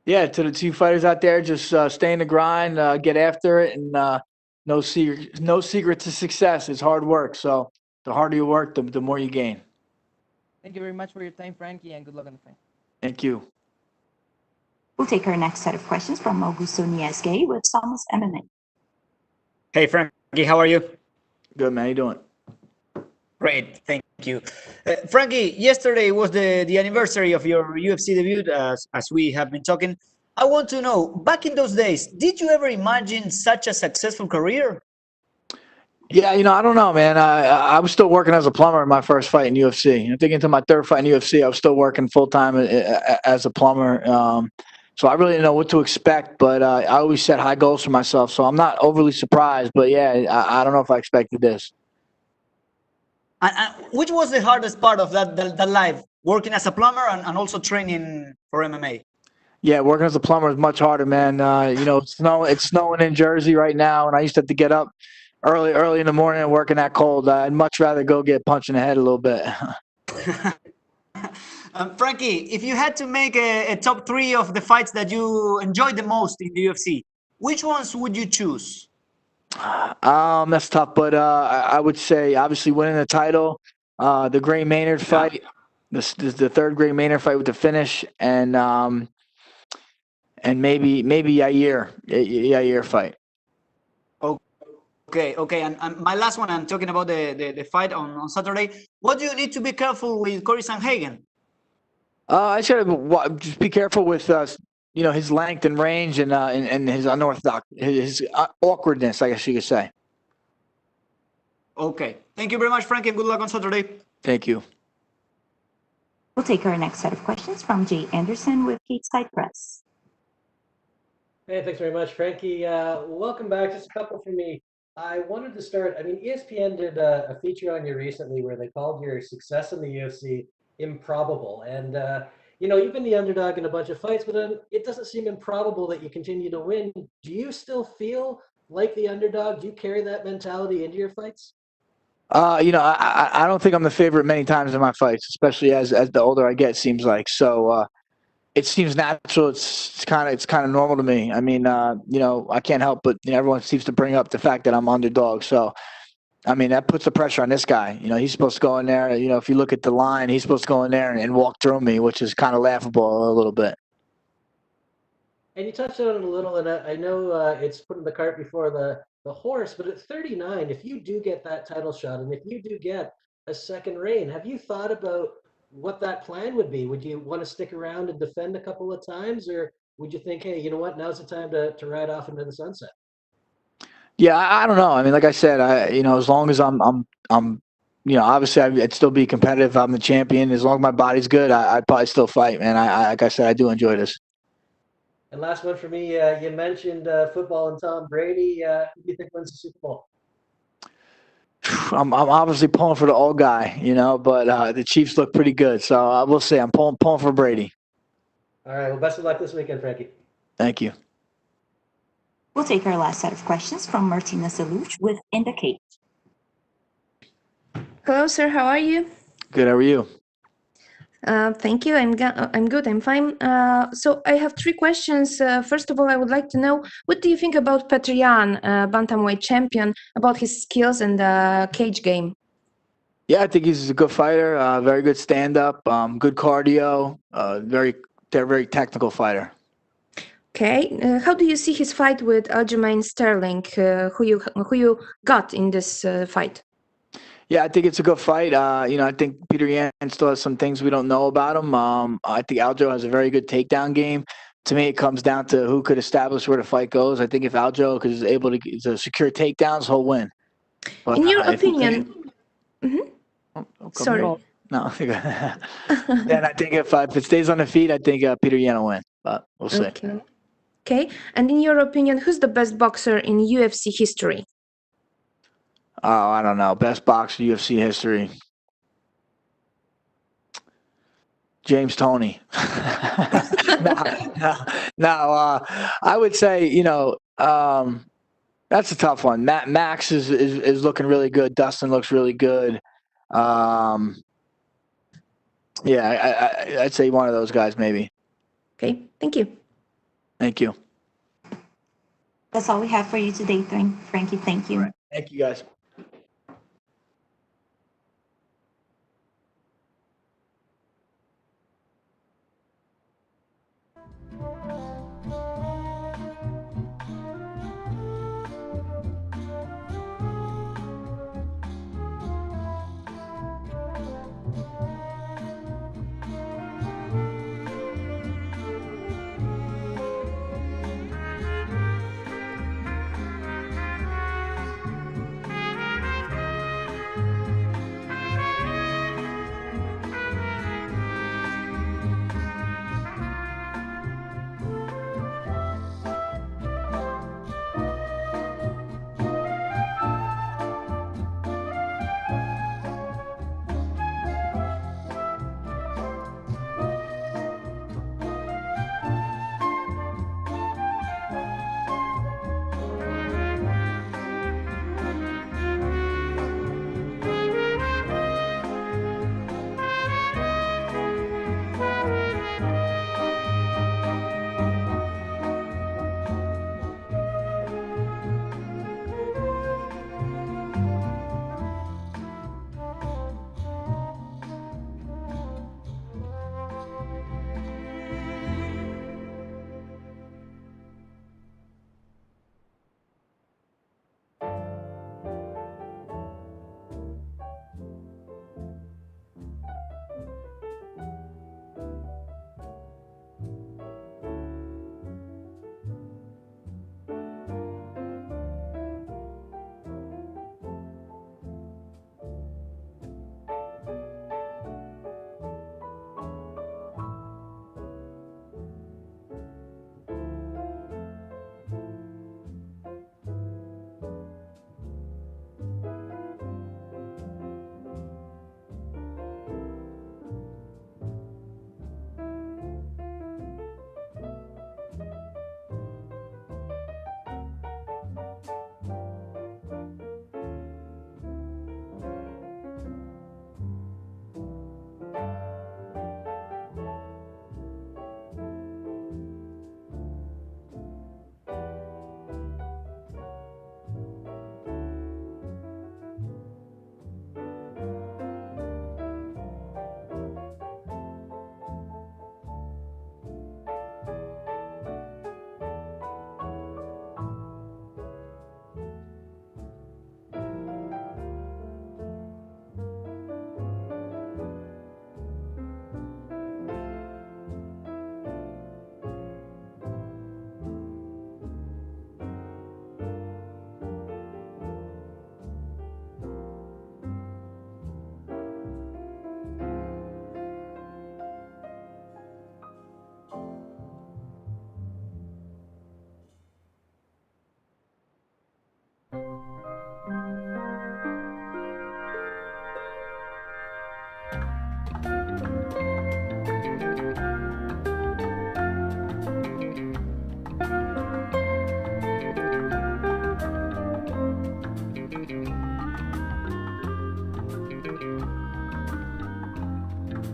Yeah, to the two fighters out there, just stay in the grind, get after it, and no secret to success. It's hard work. So the harder you work, the more you gain. Thank you very much for your time, Frankie, and good luck on the fight. Thank you. We'll take our next set of questions from Augusto Niesgue with Thomas MMA. Hey, Frankie, how are you? Good, man. How you doing? Great, thank you. Frankie, yesterday was the anniversary of your UFC debut, as we have been talking. I want to know, back in those days, did you ever imagine such a successful career? Yeah, I don't know, man. I was still working as a plumber in my first fight in UFC. I think into my third fight in UFC, I was still working full time as a plumber. So I really didn't know what to expect, but I always set high goals for myself. So I'm not overly surprised, but yeah, I don't know if I expected this. And which was the hardest part of that life, working as a plumber and also training for MMA? Yeah, working as a plumber is much harder, man. It's snowing in Jersey right now, and I used to have to get up early in the morning and working that cold. I'd much rather go get punched in the head a little bit. Frankie, if you had to make a top 3 of the fights that you enjoyed the most in the UFC, which ones would you choose? That's tough, but I would say obviously winning the title, the Gray Maynard fight, the third Gray Maynard fight with the finish, and maybe Yair fight. Okay, and my last one, I'm talking about the fight on Saturday. What do you need to be careful with Cory Sandhagen? I should just be careful with his length and range and his unorthodox, his awkwardness, I guess you could say. Okay, thank you very much, Frankie, and good luck on Saturday. Thank you. We'll take our next set of questions from Jay Anderson with Stateside Press. Hey, thanks very much, Frankie. Welcome back. Just a couple from me. I wanted to start. I mean, ESPN did a feature on you recently where they called your success in the UFC improbable. And, you've been the underdog in a bunch of fights, but it doesn't seem improbable that you continue to win. Do you still feel like the underdog? Do you carry that mentality into your fights? I don't think I'm the favorite many times in my fights, especially as the older I get, seems like. So it seems natural. It's kind of normal to me. I mean, I can't help but everyone seems to bring up the fact that I'm underdog. So, I mean, that puts the pressure on this guy. He's supposed to go in there. If you look at the line, he's supposed to go in there and walk through me, which is kind of laughable a little bit. And you touched on it a little, and I know it's putting the cart before the horse, but at 39, if you do get that title shot and if you do get a second reign, have you thought about what that plan would be? Would you want to stick around and defend a couple of times, or would you think, hey, you know what, now's the time to ride off into the sunset? Yeah, I don't know. I mean, like I said, as long as I'm obviously I'd still be competitive. I'm the champion. As long as my body's good, I'd probably still fight, man. Like I said, I do enjoy this. And last one for me, you mentioned football and Tom Brady. Who do you think wins the Super Bowl? I'm obviously pulling for the old guy, but the Chiefs look pretty good. So we'll see. I'm pulling for Brady. All right. Well, best of luck this weekend, Frankie. Thank you. We'll take our last set of questions from Martina Saluch with Indicate. Hello, sir. How are you? Good. How are you? Thank you. I'm good. I'm fine. So I have 3 questions. First of all, I would like to know, what do you think about Petr Yan, bantamweight champion, about his skills and the cage game? Yeah, I think he's a good fighter. Very good stand-up. Good cardio. Very technical fighter. Okay. How do you see his fight with Aljamain Sterling, who you got in this fight? Yeah, I think it's a good fight. I think Petr Yan still has some things we don't know about him. I think Aljo has a very good takedown game. To me, it comes down to who could establish where the fight goes. I think if Aljo is able to secure takedowns, he'll win. But, in your opinion... Sorry. No. Then I think if it stays on the feet, I think Petr Yan will win. But we'll see. Okay. And in your opinion, who's the best boxer in UFC history? Oh, I don't know. Best boxer UFC history. James Toney. No. I would say, that's a tough one. Max is looking really good. Dustin looks really good. Yeah, I'd say one of those guys maybe. Okay, thank you. Thank you. That's all we have for you today, Frankie. Thank you. All right. Thank you, guys.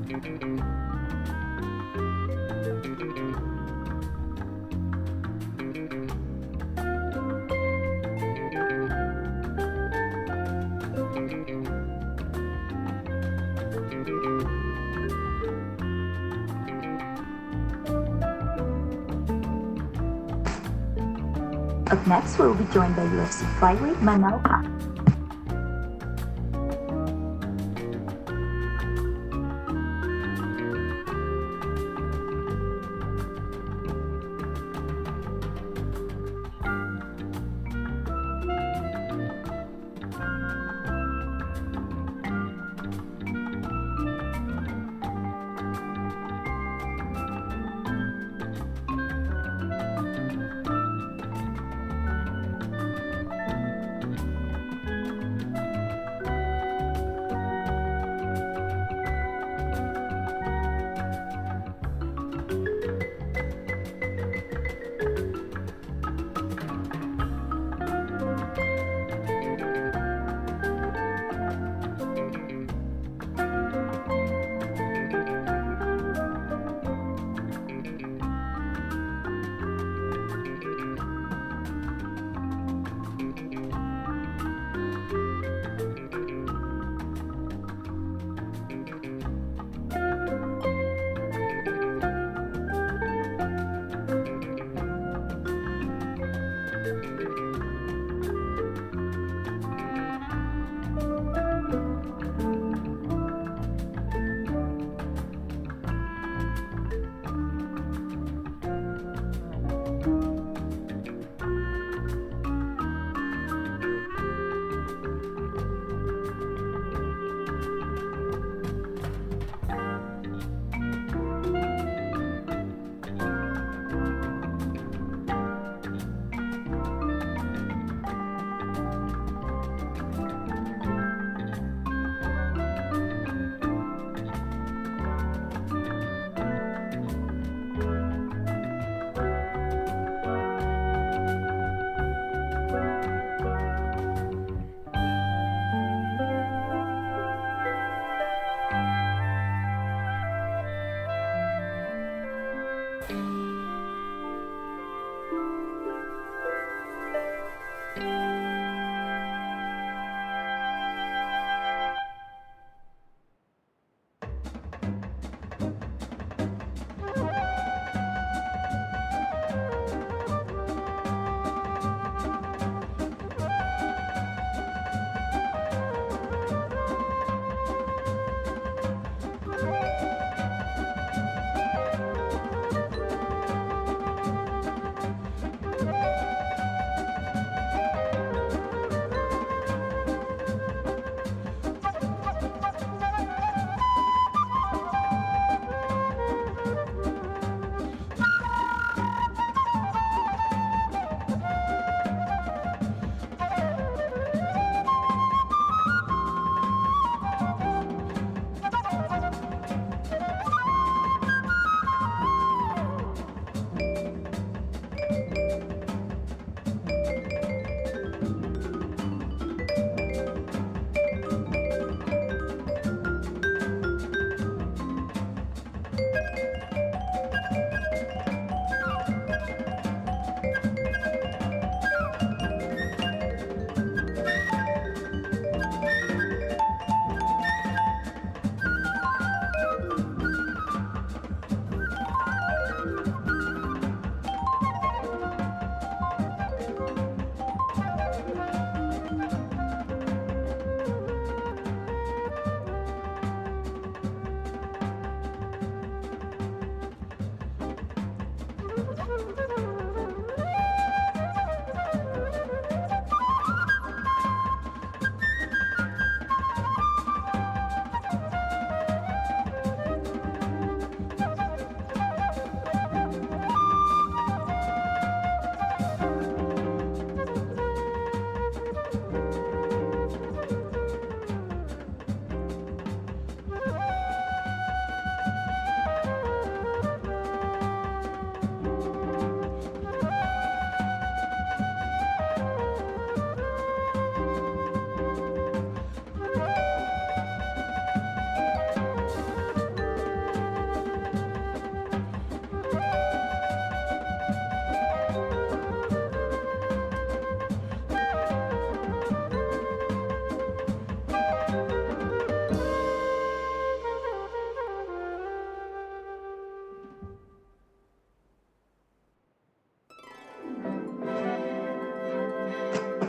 Up next, we'll be joined by UFC flyweight Manel Kape.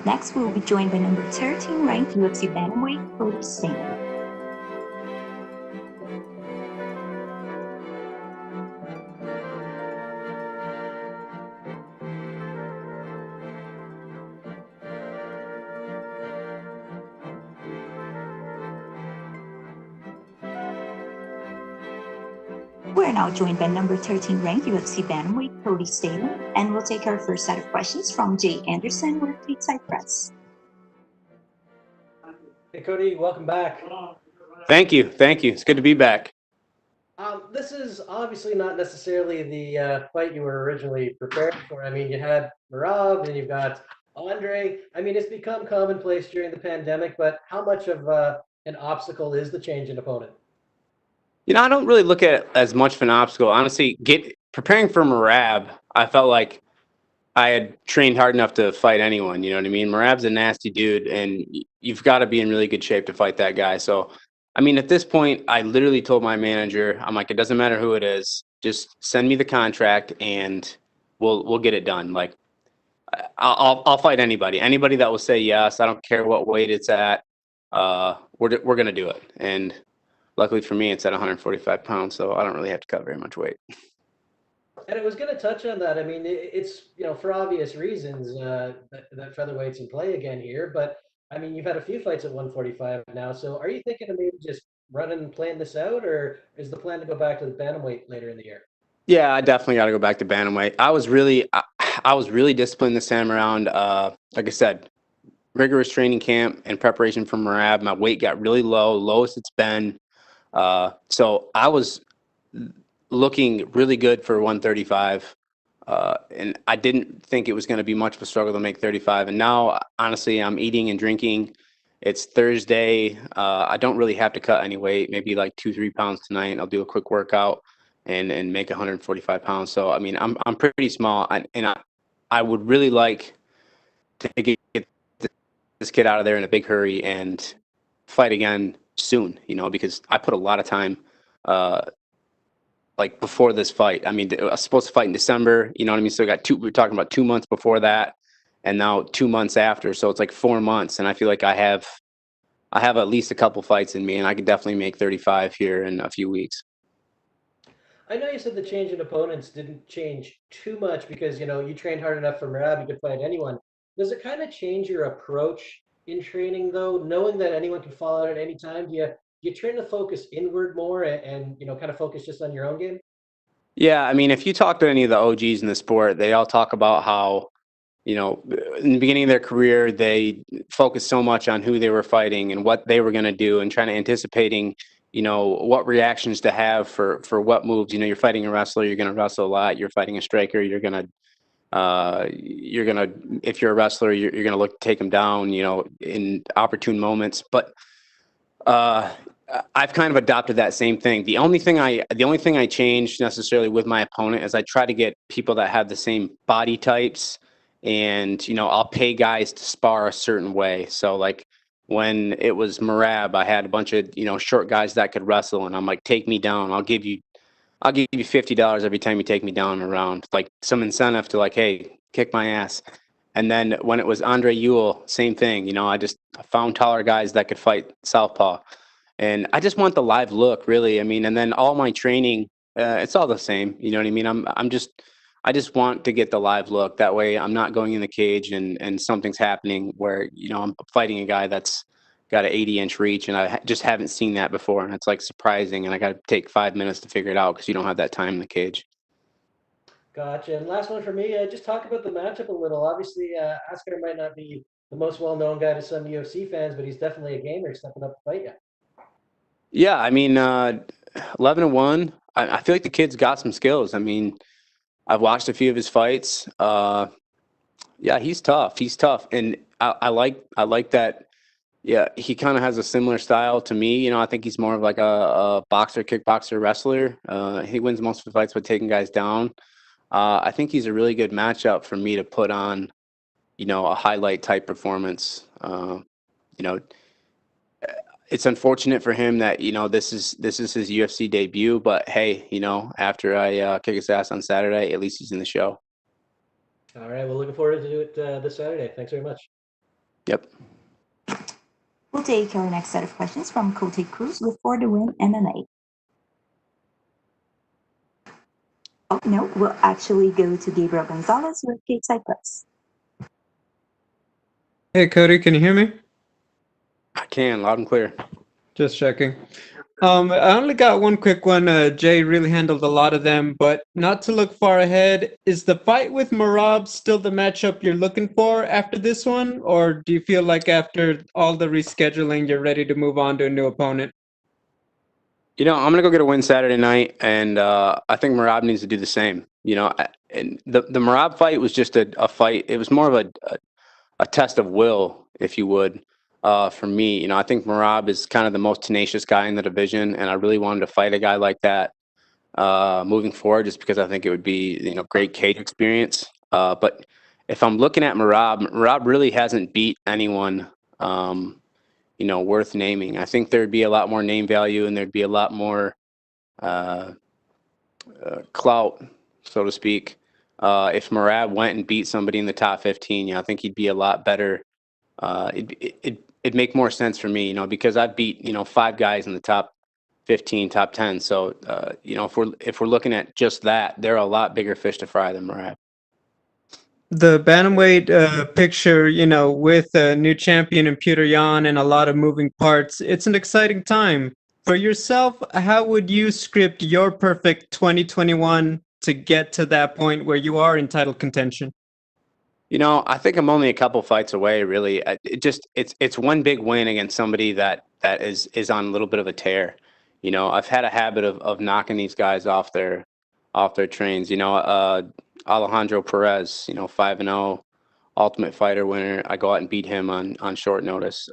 next, we will be joined by number 13 ranked UFC bantamweight Cody Stamann. We're now joined by number 13 ranked UFC bantamweight Cody Stamann, and we'll take our first set of questions from Jay Anderson with Stateside Press. Hey, Cody, welcome back. Thank you. It's good to be back. This is obviously not necessarily the fight you were originally prepared for. I mean, you had Merab and you've got Andre. I mean, it's become commonplace during the pandemic, but how much of an obstacle is the change in opponent? I don't really look at it as much of an obstacle. Honestly, preparing for Merab, I felt like I had trained hard enough to fight anyone. You know what I mean? Merab's a nasty dude, and you've got to be in really good shape to fight that guy. So, I mean, at this point, I literally told my manager, I'm like, it doesn't matter who it is, just send me the contract, and we'll get it done. Like, I'll fight anybody that will say yes. I don't care what weight it's at. We're gonna do it, and luckily for me, it's at 145 pounds, so I don't really have to cut very much weight. And I was going to touch on that. I mean, it's, for obvious reasons that featherweight's in play again here. But, I mean, you've had a few fights at 145 now. So are you thinking of maybe just running and playing this out? Or is the plan to go back to the bantamweight later in the year? Yeah, I definitely got to go back to bantamweight. I was really disciplined this time around. Like I said, rigorous training camp and preparation for Merab. My weight got really low, lowest it's been. So I was looking really good for 135. And I didn't think it was going to be much of a struggle to make 35. And now, honestly, I'm eating and drinking. It's Thursday. I don't really have to cut any weight, maybe like 2-3 pounds tonight. I'll do a quick workout and make 145 pounds. So, I mean, I'm pretty small. I would really like to get this kid out of there in a big hurry and fight again soon, because I put a lot of time like before this fight. I mean, I was supposed to fight in December, you know what I mean? So we're talking about 2 months before that and now 2 months after. So it's like 4 months. And I feel like I have at least a couple fights in me, and I could definitely make 35 here in a few weeks. I know you said the change in opponents didn't change too much because, you trained hard enough for Merab, you could fight anyone. Does it kind of change your approach in training, though, knowing that anyone can fall out at any time? Do you train to focus inward more and kind of focus just on your own game? Yeah, I mean, if you talk to any of the OGs in the sport, they all talk about how, in the beginning of their career, they focused so much on who they were fighting and what they were going to do and trying to anticipating, what reactions to have for what moves. You're fighting a wrestler, you're going to wrestle a lot. You're fighting a striker, if you're a wrestler, you're going to look to take them down, in opportune moments. But I've kind of adopted that same thing. The only thing I changed necessarily with my opponent is I try to get people that have the same body types, and I'll pay guys to spar a certain way. So like when it was Merab, I had a bunch of short guys that could wrestle, and I'm like, take me down. I'll give you $50 every time you take me down a round, like some incentive to like, hey, kick my ass. And then when it was Andre Ewell, same thing. I found taller guys that could fight southpaw. And I just want the live look, really. I mean, and then all my training, it's all the same. You know what I mean? I just want to get the live look. That way I'm not going in the cage and something's happening where, I'm fighting a guy that's got an 80-inch reach, and I just haven't seen that before. And it's like surprising, and I got to take 5 minutes to figure it out because you don't have that time in the cage. Gotcha. And last one for me, just talk about the matchup a little. Obviously, Askar might not be the most well-known guy to some UFC fans, but he's definitely a gamer stepping up to fight you. Yeah, I mean, 11-1. I feel like the kid's got some skills. I mean, I've watched a few of his fights. Yeah, he's tough. And I like that. Yeah, he kind of has a similar style to me. I think he's more of like a boxer, kickboxer, wrestler. He wins most of the fights by taking guys down. I think he's a really good matchup for me to put on, a highlight type performance. It's unfortunate for him that, this is his UFC debut, but hey, after I kick his ass on Saturday, at least he's in the show. All right. Well, looking forward to it this Saturday. Thanks very much. Yep. We'll take our next set of questions from Cote Cruz with For the Win MMA. Oh, no, we'll actually go to Gabriel Gonzalez with Gate Cypress. Hey, Cody, can you hear me? I can, loud and clear. Just checking. I only got one quick one. Jay really handled a lot of them, but not to look far ahead. Is the fight with Merab still the matchup you're looking for after this one? Or do you feel like after all the rescheduling, you're ready to move on to a new opponent? You know, I'm gonna go get a win Saturday night, and I think Merab needs to do the same. You know, and the Merab fight was just a fight. It was more of a test of will, if you would, for me. You know, I think Merab is kind of the most tenacious guy in the division, and I really wanted to fight a guy like that moving forward, just because I think it would be, you know, great cage experience. But if I'm looking at Merab really hasn't beat anyone. You know, worth naming. I think there'd be a lot more name value and there'd be a lot more clout, so to speak, if Merab went and beat somebody in the top 15. You know, I think he'd be a lot better. It'd make more sense for me, you know, because I've beat, you know, 5 guys in the top 15, top 10. So, you know, if we're looking at just that, they're a lot bigger fish to fry than Merab. The bantamweight picture, you know, with a new champion in Peter Yan and a lot of moving parts, it's an exciting time. For yourself, how would you script your perfect 2021 to get to that point where you are in title contention? You know, I think I'm only a couple fights away, really. It's one big win against somebody that is on a little bit of a tear. You know, I've had a habit of knocking these guys off their trains. You know, Alejandro Perez, you know, 5-0, Ultimate Fighter winner. I go out and beat him on short notice.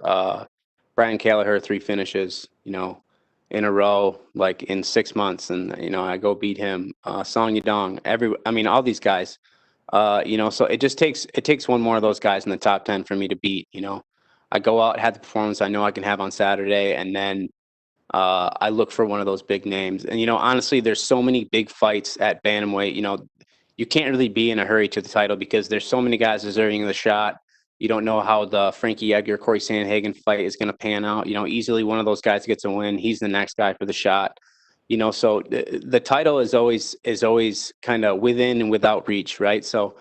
Brian Kelleher, 3 finishes, you know, in a row, like in 6 months, and you know, I go beat him. Song Yadong, I mean, all these guys. You know, so it takes one more of those guys in the top 10 for me to beat. You know, I go out, have the performance I know I can have on Saturday, and then I look for one of those big names. And you know, honestly, there's so many big fights at bantamweight. You know, you can't really be in a hurry to the title because there's so many guys deserving of the shot. You don't know how the Frankie Edgar, Cory Sandhagen fight is going to pan out. You know, easily one of those guys gets a win. He's the next guy for the shot. You know, so the title is always kind of within and without reach, right? So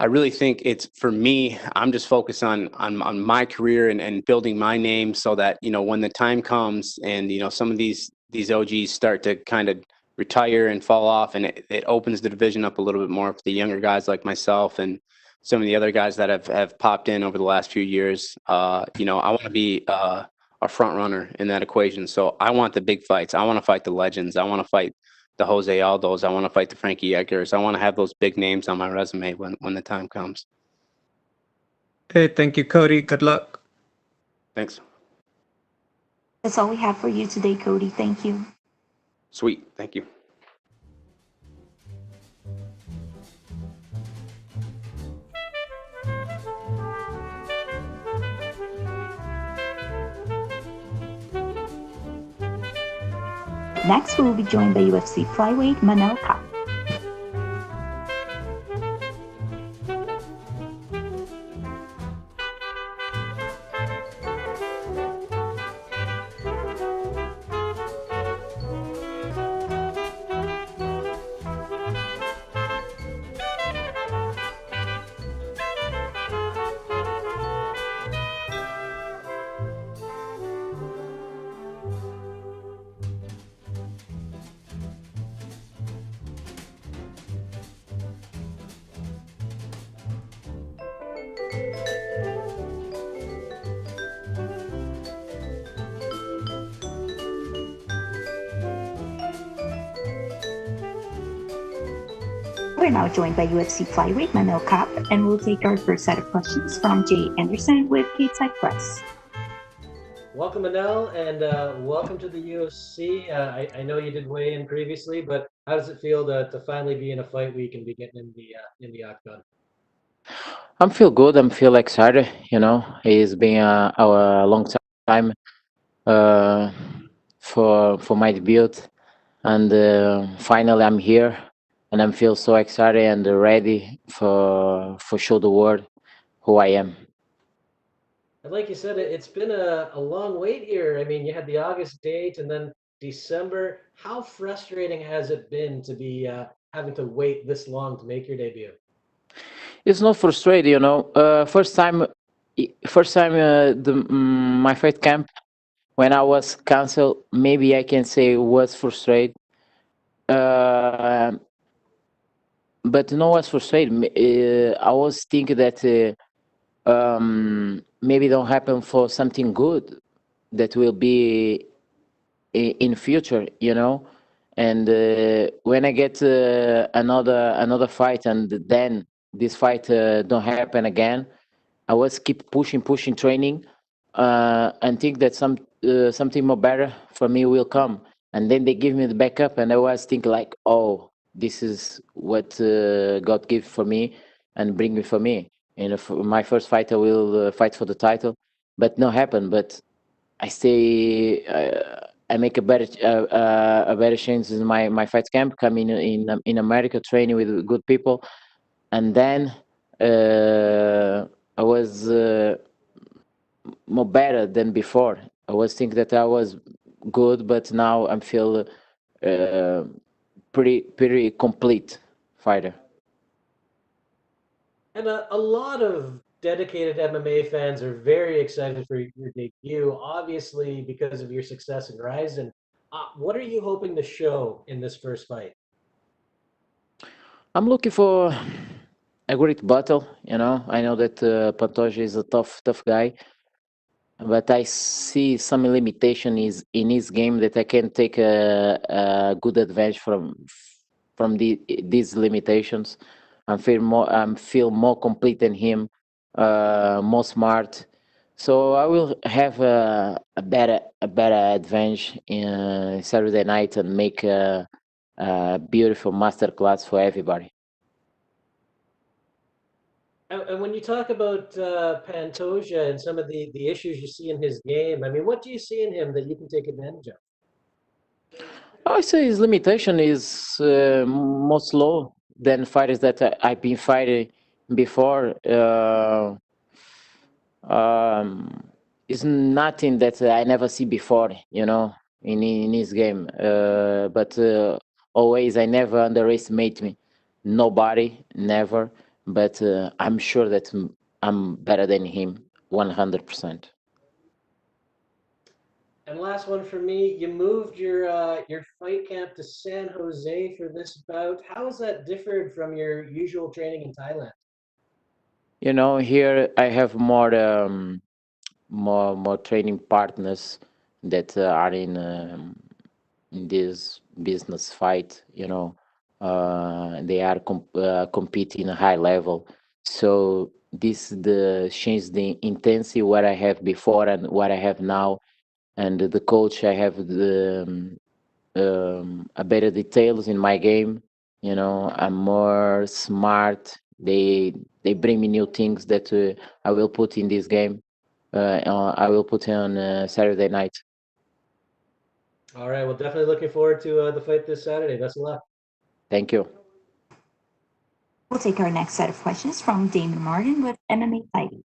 I really think it's, for me, I'm just focused on my career and building my name so that, you know, when the time comes and, you know, some of these OGs start to kind of retire and fall off, and it opens the division up a little bit more for the younger guys like myself and some of the other guys that have popped in over the last few years. You know, I want to be a front runner in that equation. So I want the big fights. I want to fight the legends. I want to fight the Jose Aldos. I want to fight the Frankie Edgars. I want to have those big names on my resume when the time comes. Hey, thank you, Cody. Good luck. Thanks. That's all we have for you today, Cody. Thank you. Sweet. Thank you. Next, we will be joined by UFC flyweight Manel Kape. We're now joined by UFC flyweight Manel Kape, and we'll take our first set of questions from Jay Anderson with Gateside Press. Welcome, Manel, and welcome to the UFC. I know you did weigh in previously, but how does it feel to finally be in a fight week and be getting in the octagon? I'm feel good. I'm feel excited. You know, it's been a long time for my debut, and finally I'm here, and I feel so excited and ready for show the world who I am. And like you said, it's been a long wait here. I mean, you had the August date and then December. How frustrating has it been to be having to wait this long to make your debut? It's not frustrating, you know. First time, my fight camp when I was canceled, maybe I can say was frustrated. Uh, but no was frustrated. I was thinking that maybe don't happen for something good that will be in future, you know. And when I get another fight, and then this fight don't happen again, I was keep pushing training, and think that something more better for me will come. And then they give me the backup, and I was thinking like, oh, this is what God gave for me and bring me for me. And for my first fight, I will fight for the title, but no happen. But I stay. I make a better chance in my fight camp, coming in America, training with good people, and then I was more better than before. I was thinking that I was good, but now I'm feel uh, pretty complete fighter. And a lot of dedicated MMA fans are very excited for your debut, obviously because of your success in Ryzen. What are you hoping to show in this first fight? I'm looking for a great battle. You know, I know that Pantoja is a tough guy, but I see some limitation is in his game that I can take a good advantage from these limitations. I'm feel more complete than him, more smart. So I will have a better advantage in Saturday night and make a beautiful masterclass for everybody. And when you talk about Pantoja and some of the issues you see in his game, I mean, what do you see in him that you can take advantage of? I say his limitation is more slow than fighters that I've been fighting before. It's nothing that I never see before, you know, in his game. But always, I never underestimate me. Nobody, never. But I'm sure that I'm better than him, 100%. And last one for me, you moved your fight camp to San Jose for this bout. How is that differed from your usual training in Thailand? You know, here I have more training partners that are in this business fight. You know, they are competing a high level. So this the change the intensity what I have before and what I have now, and the coach I have a better details in my game. You know, I'm more smart. They bring me new things that I will put in this game. I will put on Saturday night. All right, well, definitely looking forward to the fight this Saturday. Best of luck. Thank you. We'll take our next set of questions from Damon Martin with MMA Fighting.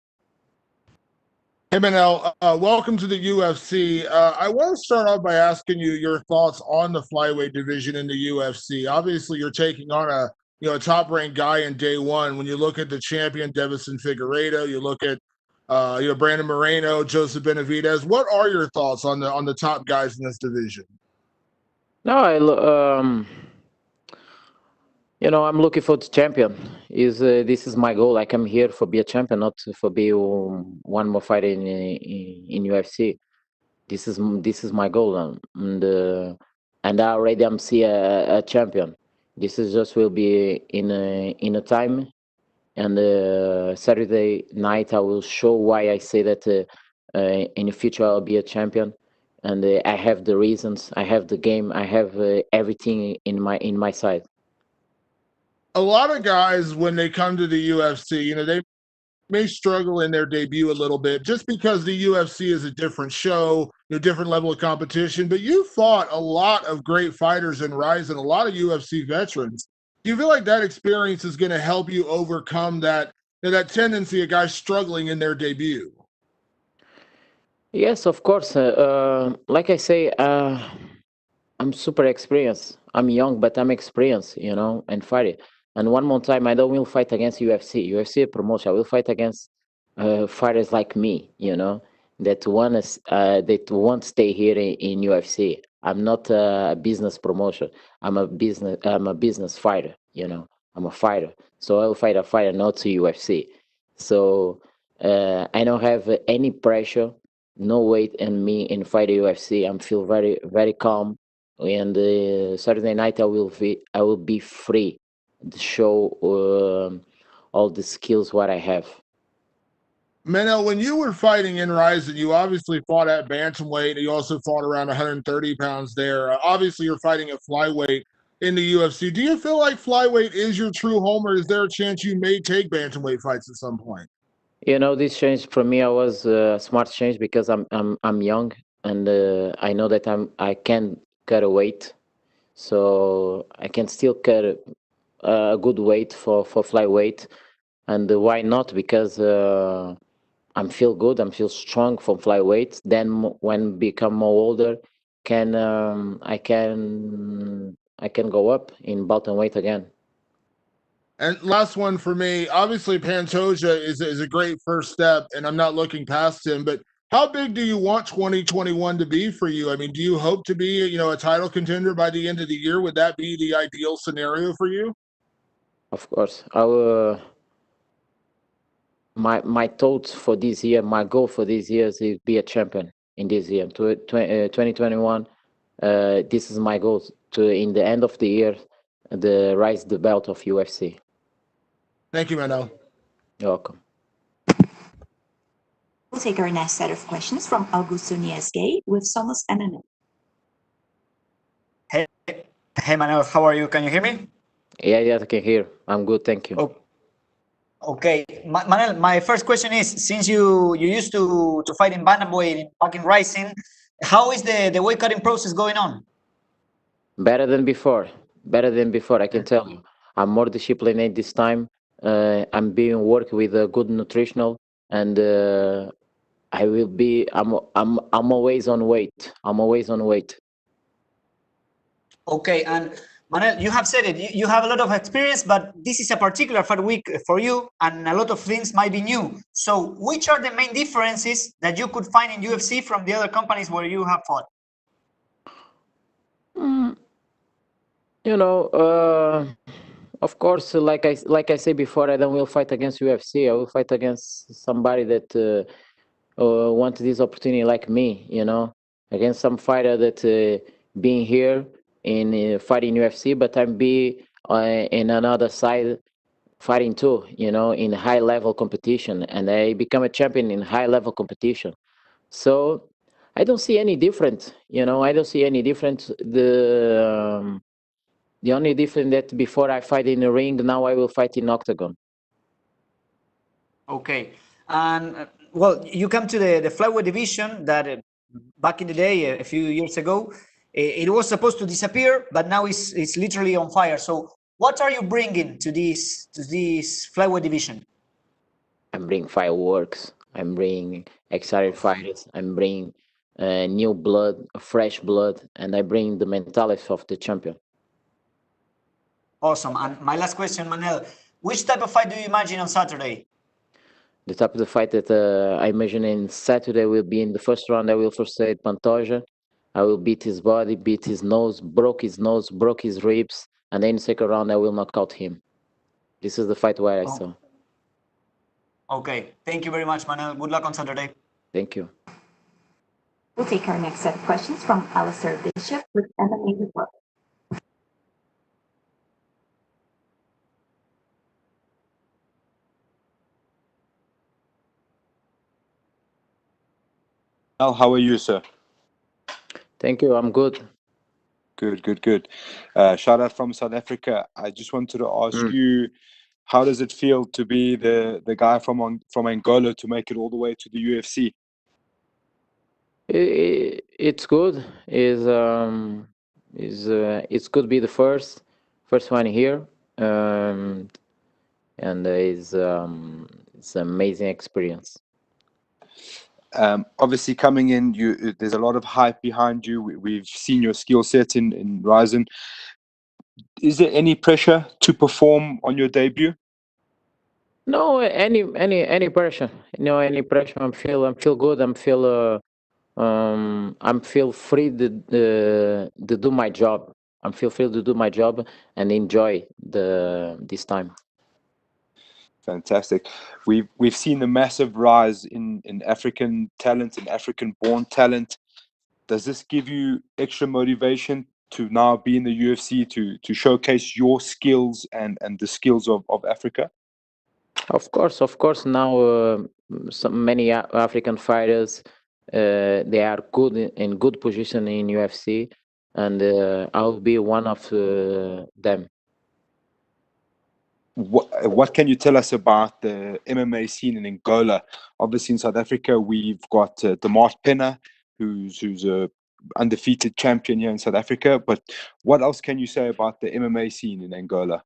Hey, Manel, welcome to the UFC. I want to start off by asking you your thoughts on the flyweight division in the UFC. Obviously, you're taking on a top-ranked guy in day one. When you look at the champion, Deiveson Figueiredo, you look at Brandon Moreno, Joseph Benavidez. What are your thoughts on the top guys in this division? No, you know, I'm looking for the champion. This is my goal. I come here for be a champion, not for be one more fighter in UFC. This is my goal, and I already am see a champion. This is just will be in a time, and Saturday night I will show why I say that in the future I'll be a champion, and I have the reasons, I have the game, I have everything in my side. A lot of guys, when they come to the UFC, they may struggle in their debut a little bit just because the UFC is a different show, different level of competition. But you fought a lot of great fighters in Rise and a lot of UFC veterans. Do you feel like that experience is going to help you overcome that tendency of guys struggling in their debut? Yes, of course. Like I say, I'm super experienced. I'm young, but I'm experienced, you know, and fight. And one more time, I don't will fight against UFC. UFC promotion. I will fight against fighters like me, you know, that won't stay here in UFC. I'm not a business promotion. I'm a business fighter, you know. I'm a fighter. So I will fight a fighter, not to UFC. So I don't have any pressure, no weight in me in fight UFC. I'm feel very very calm, and Saturday night I will be free to show all the skills what I have. Manel, when you were fighting in Ryzen, you obviously fought at bantamweight. You also fought around 130 pounds there. Obviously, you're fighting at flyweight in the UFC. Do you feel like flyweight is your true home, or is there a chance you may take bantamweight fights at some point? You know, this change for me, I was a smart change because I'm young, and I know that I can cut a weight, so I can still cut a good weight for flyweight, and why not? Because I'm feel good, I'm feel strong from flyweight. Then when become more older, can I can go up in bantamweight again. And last one for me, obviously Pantoja is a great first step, and I'm not looking past him, but how big do you want 2021 to be for you? I mean, do you hope to be, you know, a title contender by the end of the year? Would that be the ideal scenario for you? Of course, my thoughts for this year, my goal for this year is be a champion in this year, 2021. This is my goal to in the end of the year, the rise the belt of UFC. Thank you, Manel. You're welcome. We'll take our next set of questions from Augusto Niesgay with Somos MMA. Hey, Manel, how are you? Can you hear me? Yeah, I can hear. I'm good, thank you. Okay, Manel, my first question is, since you used to fight in bantamweight back in Rising, how is the weight cutting process going on? Better than before. Better than before, I can tell you. I'm more disciplined this time. I'm being worked with a good nutritional, and I will be. I'm always on weight. I'm always on weight. Okay, and Manel, you have said it. You have a lot of experience, but this is a particular fight week for you, and a lot of things might be new. So, which are the main differences that you could find in UFC from the other companies where you have fought? You know, of course, like I said before, I don't will fight against UFC. I will fight against somebody that want this opportunity like me. You know, against some fighter that being here in fighting UFC, but I'm be in another side fighting too. You know, in high level competition, and I become a champion in high level competition. So I don't see any different. You know, I don't see any different. The only difference that before I fight in the ring, now I will fight in octagon. Okay, and well, you come to the flyweight division that back in the day, a few years ago, it was supposed to disappear, but now it's literally on fire. So, what are you bringing to this flyweight division? I'm bringing fireworks. I'm bringing excited fighters. I'm bringing new blood, fresh blood, and I bring the mentality of the champion. Awesome. And my last question, Manel, which type of fight do you imagine on Saturday? The type of the fight that I imagine in Saturday will be in the first round. I will frustrate Pantoja. I will beat his body, beat his nose, broke his ribs, and then in the second round I will knock out him. This is the fight where I saw. Okay. Thank you very much, Manel. Good luck on Saturday. Thank you. We'll take our next set of questions from Alistair Bishop with MMA Report. How are you, sir? Thank you. I'm good. Good. Shout out from South Africa. I just wanted to ask you, how does it feel to be the guy from Angola to make it all the way to the UFC? It's good. It's good to be the first one here, and it's an amazing experience. Obviously, coming in, there's a lot of hype behind you. We've seen your skill set in Ryzen. Is there any pressure to perform on your debut? No, any pressure. No, any pressure. I'm feel good. I'm feel free to do my job. I'm feel free to do my job and enjoy this time. Fantastic. We've seen a massive rise in African talent and African-born talent. Does this give you extra motivation to now be in the UFC to showcase your skills and the skills of Africa? Of course. Now, many African fighters, they are good in good position in UFC, and I'll be one of them. What can you tell us about the MMA scene in Angola? Obviously, in South Africa, we've got Demart Penna, who's a undefeated champion here in South Africa. But what else can you say about the MMA scene in Angola?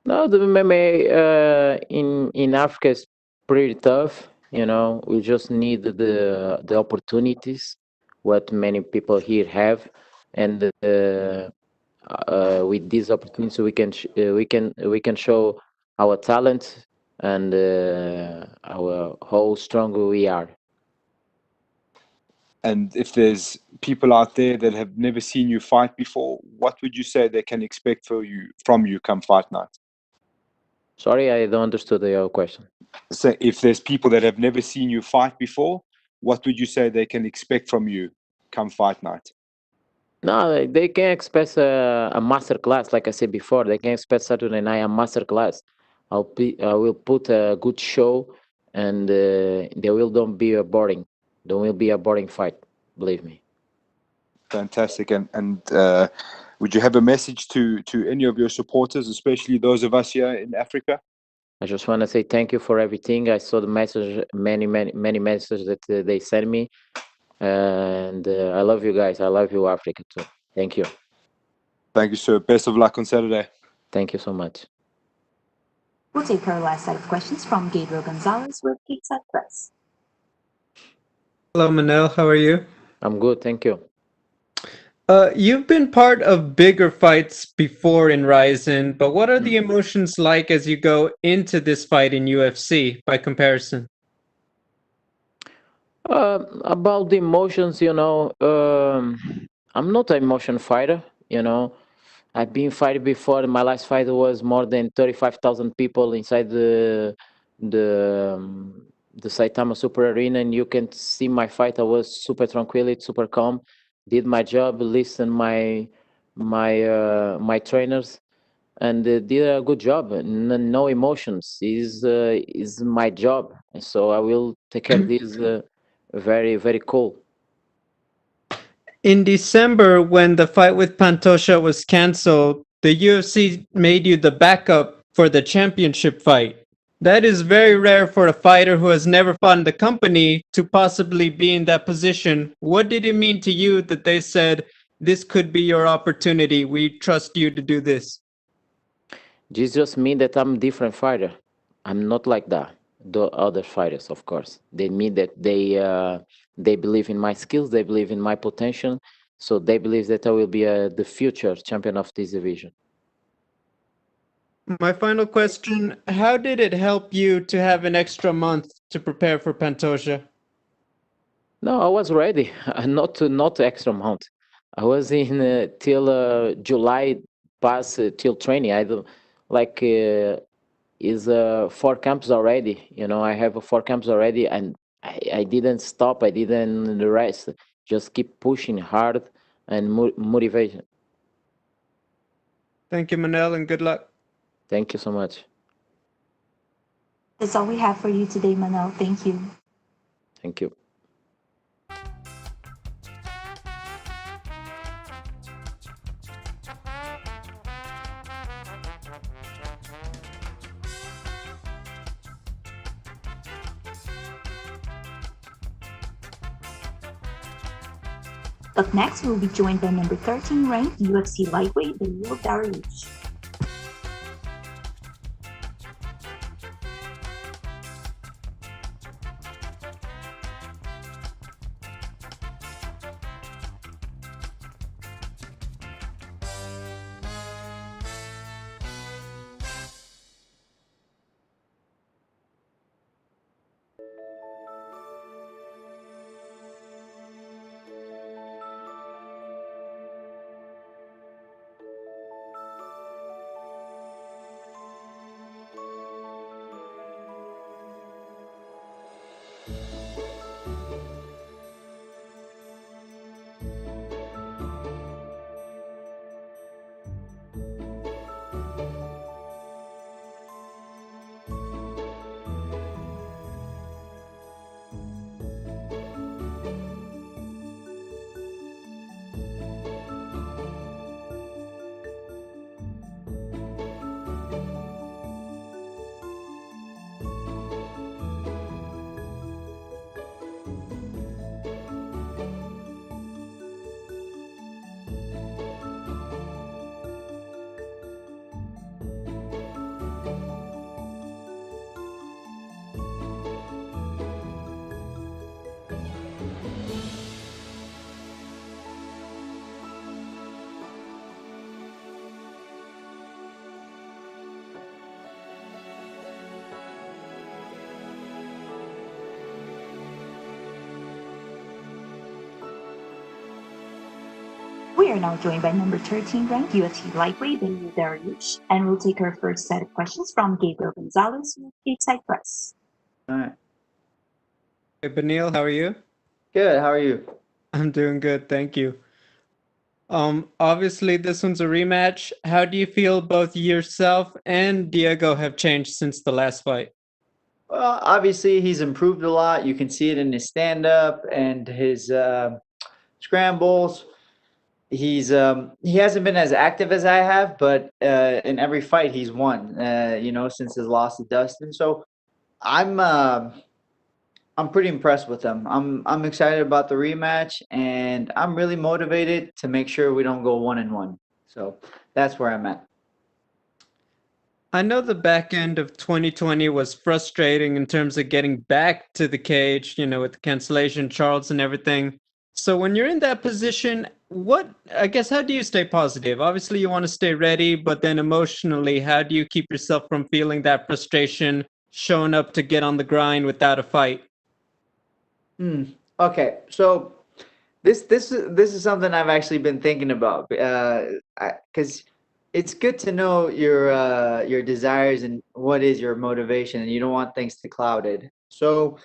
No, the MMA in Africa is pretty tough. You know, we just need the opportunities what many people here have, and with these opportunities we can show our talent and how strong we are. And if there's people out there that have never seen you fight before, what would you say they can expect from you come fight night? Sorry, I don't understood your question. So if there's people that have never seen you fight before, what would you say they can expect from you come fight night? No, they can expect a master class, like I said before. They can expect Saturday night a master class. I will put a good show, and there will don't be a boring. There will be a boring fight. Believe me. Fantastic. And would you have a message to any of your supporters, especially those of us here in Africa? I just want to say thank you for everything. I saw the message, many messages that they sent me. And I love you guys. I love you, Africa, too. Thank you. Thank you, sir. Best of luck on Saturday. Thank you so much. We'll take our last set of questions from Gabriel Gonzalez with Stateside Press. Hello, Manel. How are you? I'm good. Thank you. You've been part of bigger fights before in Ryzen, but what are the emotions like as you go into this fight in UFC by comparison? About the emotions, you know, I'm not an emotion fighter, you know. I've been fighting before. My last fight was more than 35,000 people inside the Saitama Super Arena, and you can see my fight. I was super tranquil, super calm, did my job, listened my trainers, and did a good job. No emotions. Is my job, so I will take care of this. Very, very cool. In December, when the fight with Pantoja was canceled, the UFC made you the backup for the championship fight. That is very rare for a fighter who has never fought in the company to possibly be in that position. What did it mean to you that they said, this could be your opportunity, we trust you to do this? This just means that I'm a different fighter. I'm not like that. The other fighters, of course, they mean that they believe in my skills, they believe in my potential, so they believe that I will be the future champion of this division. My final question, how did it help you to have an extra month to prepare for Pantoja? No, I was ready. Not extra month. I was in till July past till training. I do like is 4 camps already. You know, I have 4 camps already, and I didn't stop. I didn't rest. Just keep pushing hard and motivation. Thank you, Manel, and good luck. Thank you so much. That's all we have for you today, Manel. Thank you. Thank you. Up next, we'll be joined by number 13 ranked UFC lightweight Beneil Dariush. We are now joined by number 13 ranked UFC lightweight Beneil Dariush, and we'll take our first set of questions from Gabriel Gonzalez with Stateside Press. All right. Hey, Beneil, how are you? Good. How are you? I'm doing good, thank you. Obviously this one's a rematch. How do you feel both yourself and Diego have changed since the last fight? Well, obviously he's improved a lot. You can see it in his stand-up and his scrambles. He hasn't been as active as I have, but in every fight he's won. Since his loss to Dustin. So I'm pretty impressed with him. I'm excited about the rematch, and I'm really motivated to make sure we don't go 1-1. So that's where I'm at. I know the back end of 2020 was frustrating in terms of getting back to the cage, with the cancellation, Charles, and everything. So when you're in that position, how do you stay positive? Obviously you want to stay ready, but then emotionally, how do you keep yourself from feeling that frustration, showing up to get on the grind without a fight? Okay, so this is something I've actually been thinking about, because it's good to know your desires and what is your motivation, and you don't want things to cloud it. So,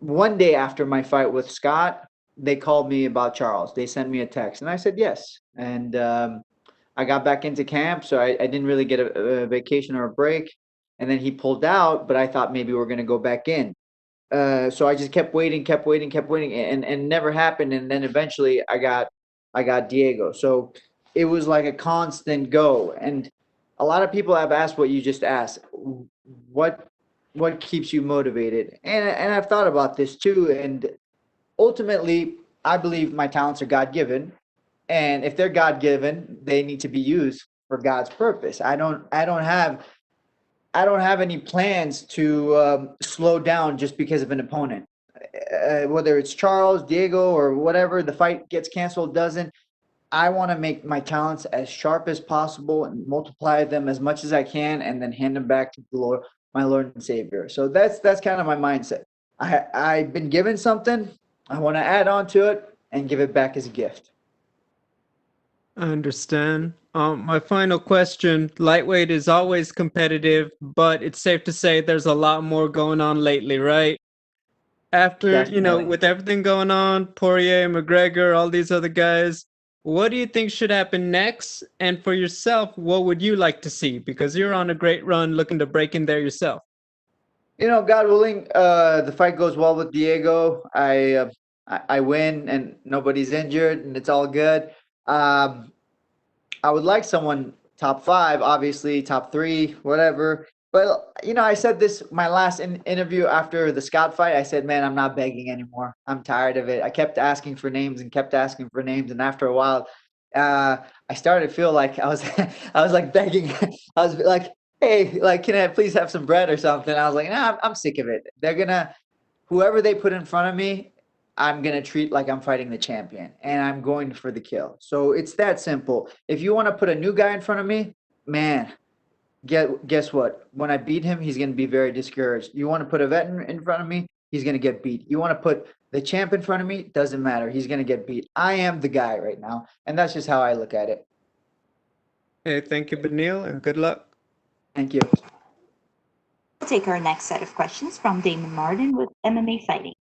one day after my fight with Scott, they called me about Charles. They sent me a text, and I said yes. And I got back into camp, so I didn't really get a vacation or a break. And then he pulled out, but I thought maybe we're gonna go back in. So I just kept waiting, and it never happened. And then eventually I got Diego. So it was like a constant go. And a lot of people have asked what you just asked. What keeps you motivated? And I've thought about this too. And ultimately, I believe my talents are God-given. And if they're God-given, they need to be used for God's purpose. I don't have any plans to slow down just because of an opponent. Whether it's Charles, Diego, or whatever, the fight gets canceled, doesn't. I want to make my talents as sharp as possible and multiply them as much as I can, and then hand them back to the Lord, my Lord and Savior. So that's kind of my mindset. I've been given something. I want to add on to it and give it back as a gift. I understand. My final question, lightweight is always competitive, but it's safe to say there's a lot more going on lately, right? After, Definitely. with everything going on, Poirier, McGregor, all these other guys, what do you think should happen next? And for yourself, what would you like to see? Because you're on a great run looking to break in there yourself. God willing, the fight goes well with Diego. I win and nobody's injured and it's all good. I would like someone top 5, obviously top 3, whatever. But I said this my last interview after the Scott fight. I said, man, I'm not begging anymore. I'm tired of it. I kept asking for names, and after a while, I started to feel like I was like begging. I was like, hey, like, can I please have some bread or something? I was like, nah, I'm sick of it. Whoever they put in front of me, I'm going to treat like I'm fighting the champion, and I'm going for the kill. So it's that simple. If you want to put a new guy in front of me, man, guess what? When I beat him, he's going to be very discouraged. You want to put a veteran in front of me, he's going to get beat. You want to put the champ in front of me, doesn't matter. He's going to get beat. I am the guy right now, and that's just how I look at it. Hey, thank you, Beneil, and good luck. Thank you. We'll take our next set of questions from Damon Martin with MMA Fighting.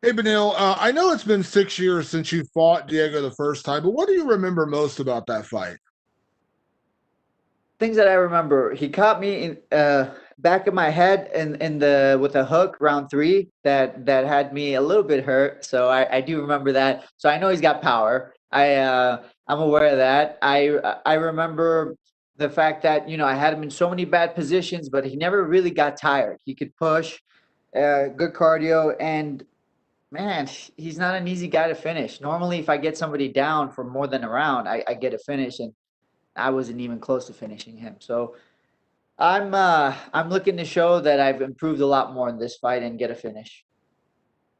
Hey, Beneil, I know it's been 6 years since you fought Diego the first time, but what do you remember most about that fight? Things that I remember, he caught me in back of my head with a hook round 3 that had me a little bit hurt. So I do remember that. So I know he's got power. I'm aware of that. I remember the fact that I had him in so many bad positions, but he never really got tired. He could push, good cardio, and man, he's not an easy guy to finish. Normally, if I get somebody down for more than a round, I get a finish, and I wasn't even close to finishing him. So I'm looking to show that I've improved a lot more in this fight and get a finish.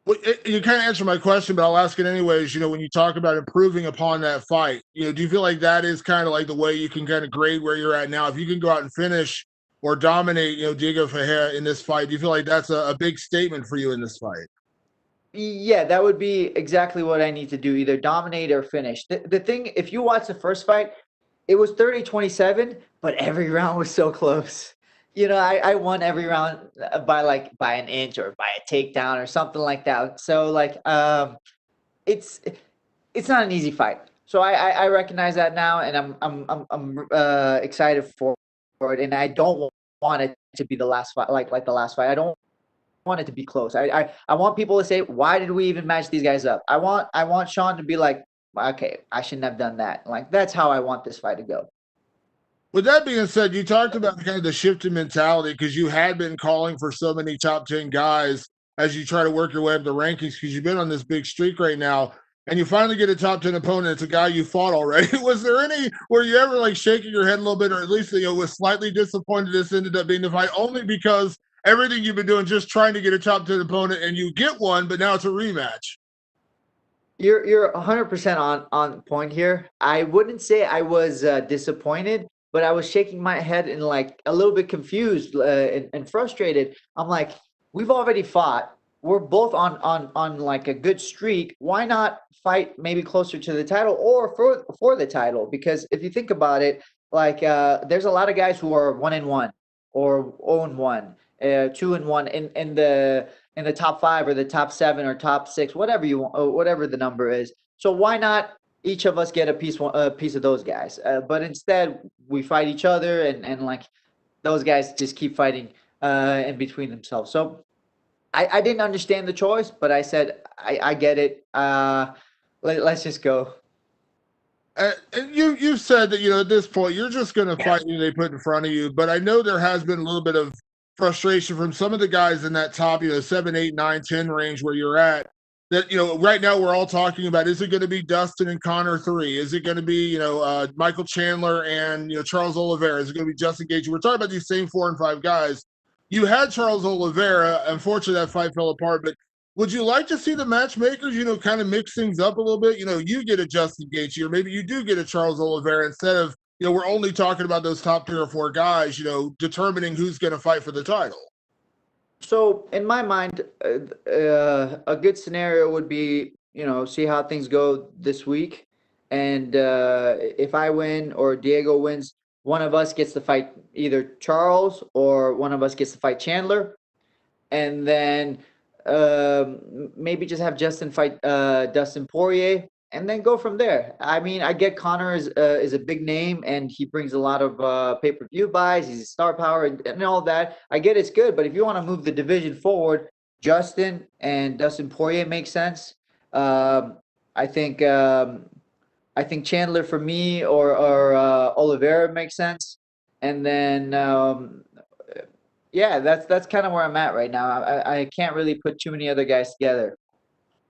Well, you kind of answered my question, but I'll ask it anyways. When you talk about improving upon that fight, do you feel like that is kind of like the way you can kind of grade where you're at now? If you can go out and finish or dominate, Diego Ferreira in this fight, do you feel like that's a big statement for you in this fight? Yeah, that would be exactly what I need to do, either dominate or finish. The thing, if you watch the first fight, it was 30-27, but every round was so close. You know, I won every round by an inch or by a takedown or something like that. So like it's it's not an easy fight. So I recognize that now, and I'm excited for it, and I don't want it to be the last fight, like the last fight. I don't want it to be close. I want people to say, why did we even match these guys up? I want Sean to be like, okay, I shouldn't have done that. Like that's how I want this fight to go. With that being said, you talked about kind of the shift in mentality because you had been calling for so many top 10 guys as you try to work your way up the rankings because you've been on this big streak right now. And you finally get a top 10 opponent. It's a guy you fought already. Was there any, were you ever like shaking your head a little bit, or at least, you know, was slightly disappointed this ended up being the fight only because everything you've been doing, just trying to get a top 10 opponent and you get one, but now it's a rematch? You're 100% on point here. I wouldn't say I was disappointed, but I was shaking my head and like a little bit confused and frustrated. I'm like, we've already fought. We're both on like a good streak. Why not fight maybe closer to the title or for the title? Because if you think about it, like there's a lot of guys who are 1-1 or 0-1, 2-1 in the top 5 or the top 7 or top 6, whatever you want, whatever the number is. So why not each of us get a piece of those guys? But instead, we fight each other, and like those guys just keep fighting in between themselves. So I didn't understand the choice, but I said I get it. Let's just go. And you've said that, you know, at this point you're just going to fight who they put in front of you. But I know there has been a little bit of frustration from some of the guys in that top, you know, 7, 8, 9, 10 range where you're at. That, you know, right now we're all talking about, is it going to be Dustin and Connor 3? Is it going to be, you know, Michael Chandler and, you know, Charles Oliveira? Is it going to be Justin Gaethje? We're talking about these same 4 and 5 guys. You had Charles Oliveira. Unfortunately, that fight fell apart. But would you like to see the matchmakers, you know, kind of mix things up a little bit? You know, you get a Justin Gaethje, or maybe you do get a Charles Oliveira instead of, you know, we're only talking about those top 3 or 4 guys, you know, determining who's going to fight for the title. So in my mind, a good scenario would be, you know, see how things go this week, and if I win or Diego wins, one of us gets to fight either Charles or one of us gets to fight Chandler, and then maybe just have Justin fight Dustin Poirier, and then go from there. I mean, I get Connor is a big name, and he brings a lot of pay-per-view buys. He's a star power and all that. I get it's good, but if you want to move the division forward, Justin and Dustin Poirier makes sense. I think Chandler for me or Oliveira makes sense, and then yeah, that's kind of where I'm at right now. I can't really put too many other guys together.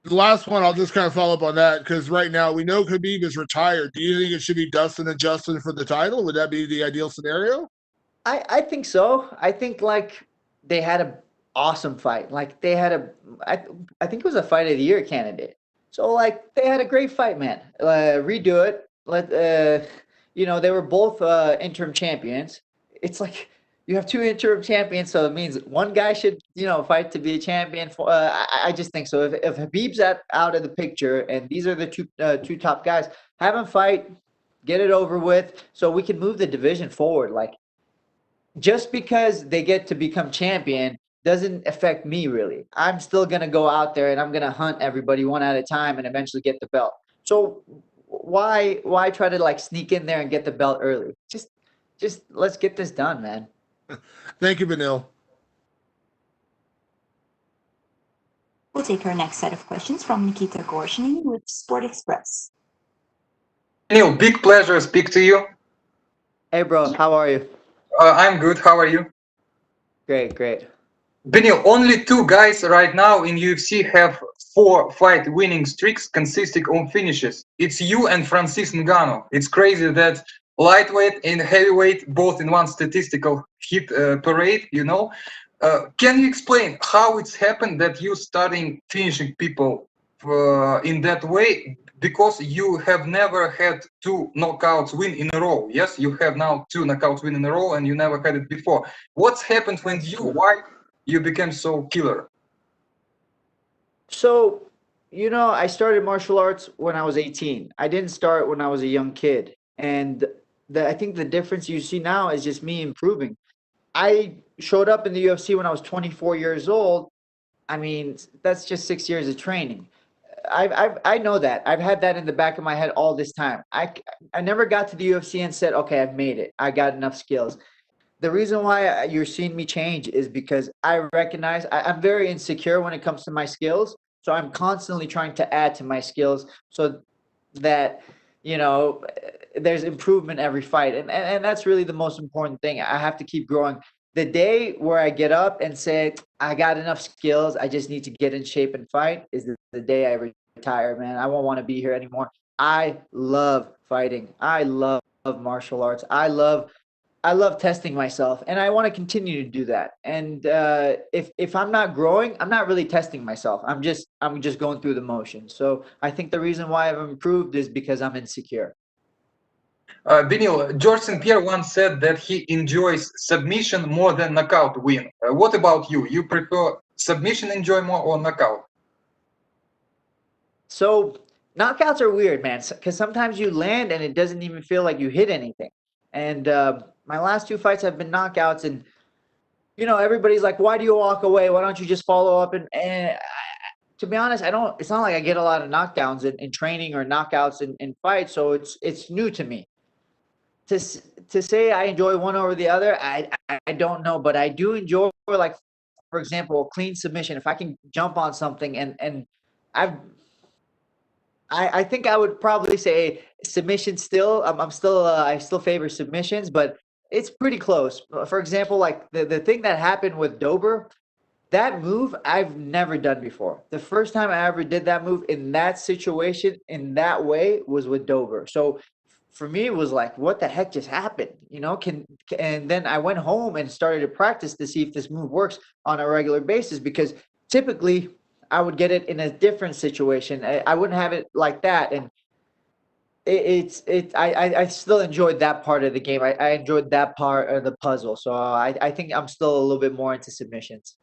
The last one, I'll just kind of follow up on that because right now we know Khabib is retired. Do you think it should be Dustin and Justin for the title? Would that be the ideal scenario? I think so. I think like they had an awesome fight. Like they had I think it was a fight of the year candidate. So like they had a great fight, man. Redo it. You know, they were both interim champions. It's like you have 2 interim champions, so it means one guy should, you know, fight to be a champion. For I just think so. If Habib's out of the picture, and these are the two top guys, have him fight, get it over with, so we can move the division forward. Like just because they get to become champion doesn't affect me really. I'm still gonna go out there and I'm gonna hunt everybody one at a time and eventually get the belt. So why try to like sneak in there and get the belt early? Just let's get this done, man. Thank you, Beneil. We'll take our next set of questions from Nikita Gorshny with Sport Express. Neil, big pleasure to speak to you. Hey, bro, how are you? I'm good. How are you? Great. Beneil, only 2 guys right now in UFC have 4 fight winning streaks consisting of finishes. It's you and Francis Ngannou. It's crazy that lightweight and heavyweight both in one statistical hit parade, you know. Can you explain how it's happened that you starting finishing people in that way? Because you have never had 2 knockouts win in a row. Yes, you have now 2 knockouts win in a row, and you never had it before. What's happened when why you became so killer? So, I started martial arts when I was 18. I didn't start when I was a young kid. And I think the difference you see now is just me improving. I showed up in the UFC when I was 24 years old. I mean, that's just 6 years of training. I know that. I've had that in the back of my head all this time. I never got to the UFC and said, okay, I've made it. I got enough skills. The reason why you're seeing me change is because I recognize I'm very insecure when it comes to my skills. So I'm constantly trying to add to my skills so that, there's improvement every fight. And that's really the most important thing. I have to keep growing. The day where I get up and say, I got enough skills, I just need to get in shape and fight is the day I retire, man. I won't want to be here anymore. I love fighting. I love martial arts. I love testing myself, and I want to continue to do that. And if I'm not growing, I'm not really testing myself. I'm just going through the motion. So I think the reason why I've improved is because I'm insecure. Beneil, George St. Pierre once said that he enjoys submission more than knockout win. What about you? You prefer submission enjoy more or knockout? So knockouts are weird, man, because sometimes you land and it doesn't even feel like you hit anything. And my last two fights have been knockouts, and everybody's like, "Why do you walk away? Why don't you just follow up?" And to be honest, I don't. It's not like I get a lot of knockdowns in training or knockouts in fights, so it's new to me. To say I enjoy one over the other, I don't know, but I do enjoy, like, for example, a clean submission. If I can jump on something and I've I think I would probably say submission still. I'm still I still favor submissions, but it's pretty close. For example, like the thing that happened with Dober, that move I've never done before. The first time I ever did that move in that situation in that way was with Dober. So for me, it was like, what the heck just happened? And then I went home and started to practice to see if this move works on a regular basis, because typically I would get it in a different situation. I wouldn't have it like that. And I still enjoyed that part of the game. I enjoyed that part of the puzzle. So I think I'm still a little bit more into submissions.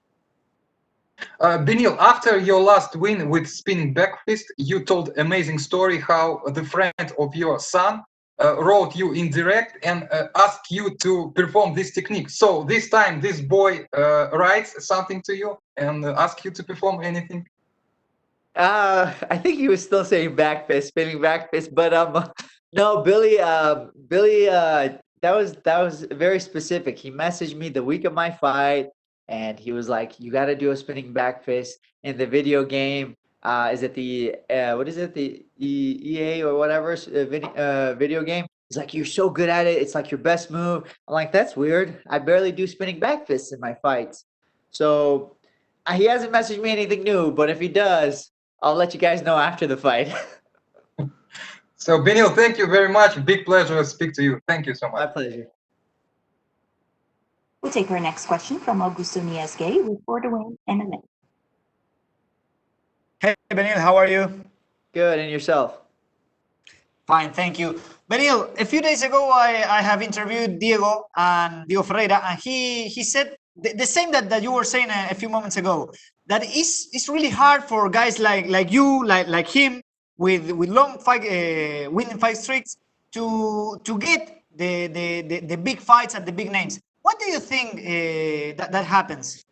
Beneil, after your last win with spinning back fist, you told amazing story how the friend of your son wrote you in direct and asked you to perform this technique. So this time this boy writes something to you and asks you to perform anything? I think he was still saying back fist, spinning back fist, but no, Billy, that was very specific. He messaged me the week of my fight, and he was like, "You got to do a spinning back fist in the video game." Is it the what is it, the EA or whatever video game? He's like, "You're so good at it. It's like your best move." I'm like, "That's weird. I barely do spinning back fists in my fights." So he hasn't messaged me anything new, but if he does, I'll let you guys know after the fight. So Beneil, thank you very much. Big pleasure to speak to you. Thank you so much. My pleasure. We'll take our next question from Augusto Niesgue with Border Win MMA. Hey, Beneil, how are you? Good, and yourself? Fine, thank you. Beneil, a few days ago, I have interviewed Diego Ferreira, and he said the same that you were saying a few moments ago, that it's really hard for guys like you, like him, with long fight winning fight streaks to get the big fights at the big names. What do you think that happens?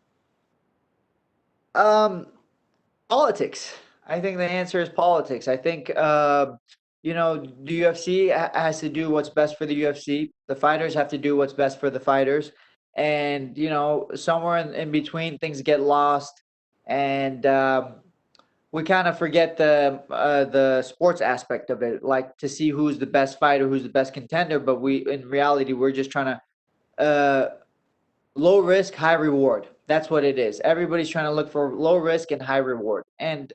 Politics. I think the answer is politics. I think the UFC has to do what's best for the UFC. The fighters have to do what's best for the fighters. And, somewhere in between, things get lost. And we kind of forget the sports aspect of it, like to see who's the best fighter, who's the best contender. But in reality, we're just trying to low risk, high reward. That's what it is. Everybody's trying to look for low risk and high reward. And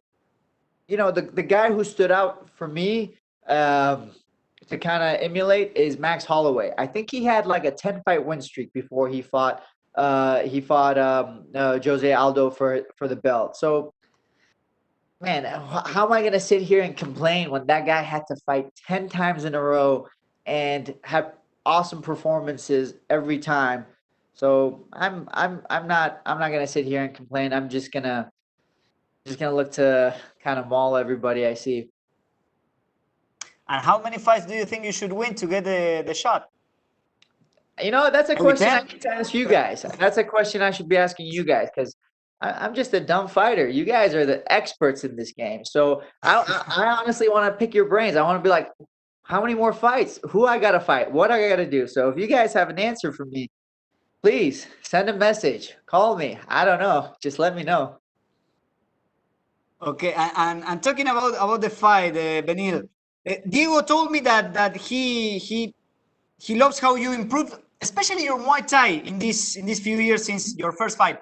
the guy who stood out for me to kind of emulate is Max Holloway. I think he had like a 10-fight win streak before he fought Jose Aldo for the belt. So, man, how am I going to sit here and complain when that guy had to fight 10 times in a row and have awesome performances every time? So I'm not going to sit here and complain. I'm just going to just gonna look to kind of maul everybody I see. And how many fights do you think you should win to get the shot? You know, that's a Maybe question I 10? need to ask you guys. That's a question I should be asking you guys because I'm just a dumb fighter. You guys are the experts in this game. So I honestly want to pick your brains. I want to be like, how many more fights? Who I got to fight? What I got to do? So if you guys have an answer for me, please send a message. Call me. I don't know. Just let me know. Okay, and talking about the fight, Beneil, Diego told me that he loves how you improved, especially your Muay Thai in these few years since your first fight.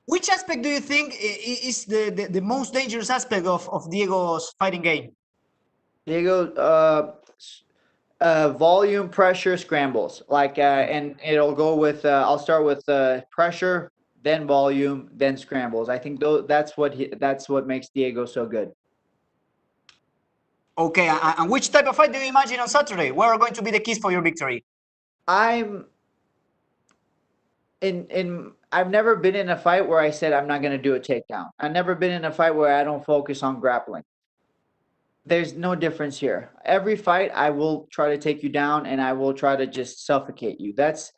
Which aspect do you think is the most dangerous aspect of Diego's fighting game? Diego, volume, pressure, scrambles. Like, and it'll go with. I'll start with pressure, then volume, then scrambles. I think that's what makes Diego so good. Okay, and which type of fight do you imagine on Saturday? What are going to be the keys for your victory? I've never been in a fight where I said I'm not going to do a takedown. I've never been in a fight where I don't focus on grappling. There's no difference here. Every fight I will try to take you down and I will try to just suffocate you. That's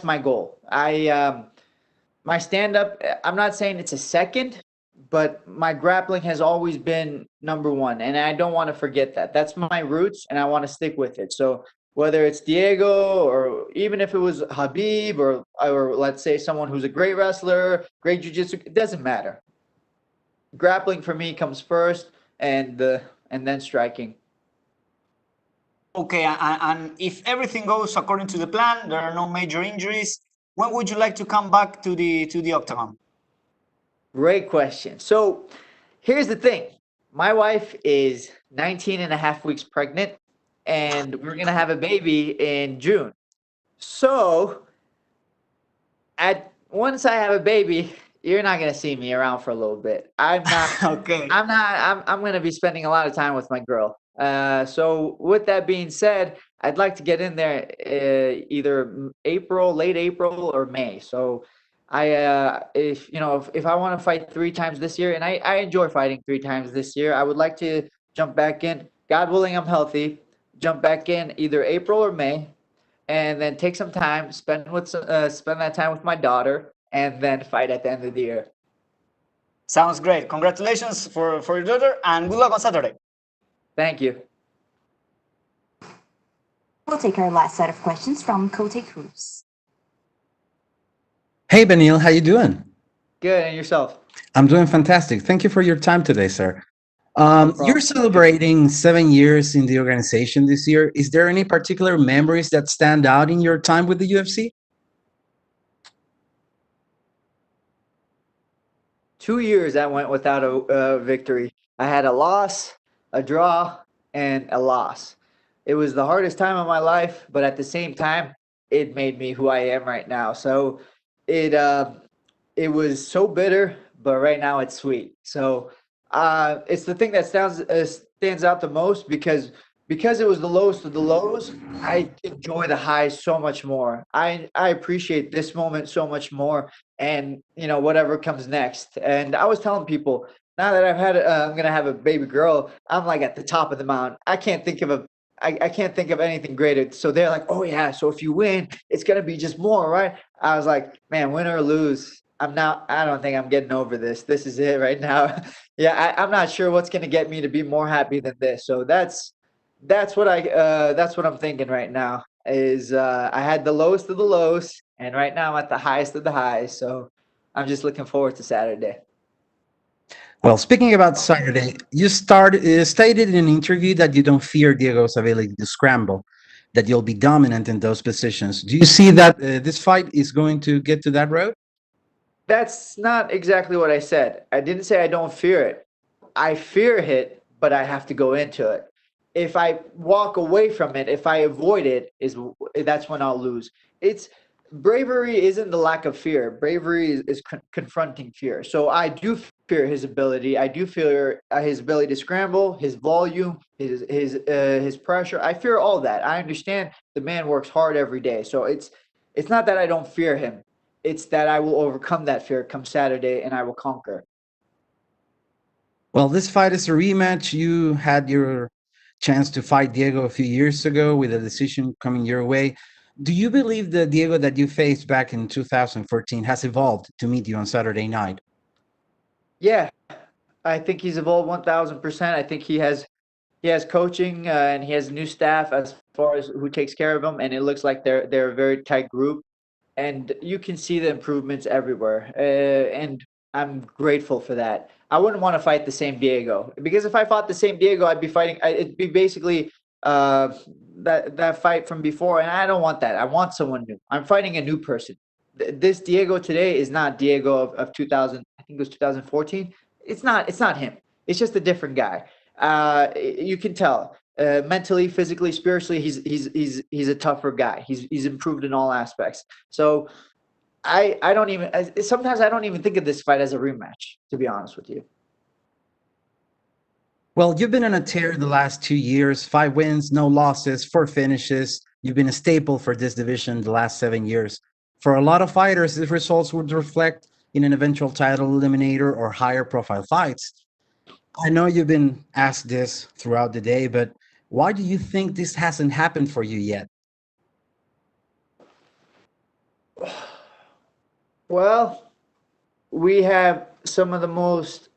my goal. My stand up, I'm not saying it's a second, but my grappling has always been number one and I don't want to forget that. That's my roots and I want to stick with it. So whether it's Diego or even if it was Habib or let's say someone who's a great wrestler, great jiu-jitsu, it doesn't matter. Grappling for me comes first and then striking. Okay, and if everything goes according to the plan, there are no major injuries, when would you like to come back to the octagon? Great question. So here's the thing. My wife is 19 and a half weeks pregnant and we're going to have a baby in June. So once I have a baby, you're not going to see me around for a little bit. I'm not okay. I'm going to be spending a lot of time with my girl. So with that being said, I'd like to get in there either late April or May. So if I want to fight 3 times this year, and I enjoy fighting 3 times this year, I would like to jump back in. God willing, I'm healthy. Jump back in either April or May, and then take some time, spend that time with my daughter, and then fight at the end of the year. Sounds great. Congratulations for your daughter, and good luck on Saturday. Thank you. We'll take our last set of questions from Cote Cruz. Hey, Beneil, how you doing? Good, and yourself? I'm doing fantastic. Thank you for your time today, sir. No You're celebrating 7 years in the organization this year. Is there any particular memories that stand out in your time with the UFC? 2 years I went without a victory. I had a loss, a draw, and a loss. It was the hardest time of my life, but at the same time, it made me who I am right now. So it was so bitter, but right now it's sweet. So it's the thing that stands out the most because it was the lowest of the lows. I enjoy the highs so much more. I appreciate this moment so much more, and whatever comes next. And I was telling people, now that I'm gonna have a baby girl, I'm like at the top of the mountain. I can't think of anything greater. So they're like, oh yeah, so if you win, it's gonna be just more, right? I was like, man, win or lose, I don't think I'm getting over this. This is it right now. Yeah, I'm not sure what's gonna get me to be more happy than this. So that's what I'm thinking right now. Is I had the lowest of the lows, and right now I'm at the highest of the highs. So I'm just looking forward to Saturday. Well, speaking about Saturday, you stated in an interview that you don't fear Diego's ability to scramble, that you'll be dominant in those positions. Do you see that this fight is going to get to that road? That's not exactly what I said. I didn't say I don't fear it. I fear it, but I have to go into it. If I walk away from it, if I avoid it, that's when I'll lose. Bravery isn't the lack of fear. Bravery is confronting fear. So I do fear his ability. I do fear his ability to scramble, his volume, his pressure. I fear all that. I understand the man works hard every day. So it's not that I don't fear him. It's that I will overcome that fear come Saturday and I will conquer. Well, this fight is a rematch. You had your chance to fight Diego a few years ago with a decision coming your way. Do you believe the Diego that you faced back in 2014 has evolved to meet you on Saturday night? Yeah, I think he's evolved 1000%. I think he has coaching and he has new staff as far as who takes care of him, and it looks like they're a very tight group, and you can see the improvements everywhere. And I'm grateful for that. I wouldn't want to fight the same Diego because if I fought the same Diego, I'd be fighting. It'd be basically uh, that fight from before, and I don't want that. I want someone new. I'm fighting a new person. This Diego today is not Diego of 2000. I think it was 2014. It's not. It's not him. It's just a different guy. You can tell mentally, physically, spiritually, he's a tougher guy. He's improved in all aspects. So I don't even sometimes I don't even think of this fight as a rematch, to be honest with you. Well, you've been on a tear the last 2 years, 5 wins, no losses, 4 finishes. You've been a staple for this division the last 7 years. For a lot of fighters, these results would reflect in an eventual title eliminator or higher profile fights. I know you've been asked this throughout the day, but why do you think this hasn't happened for you yet? Well, we have some of the most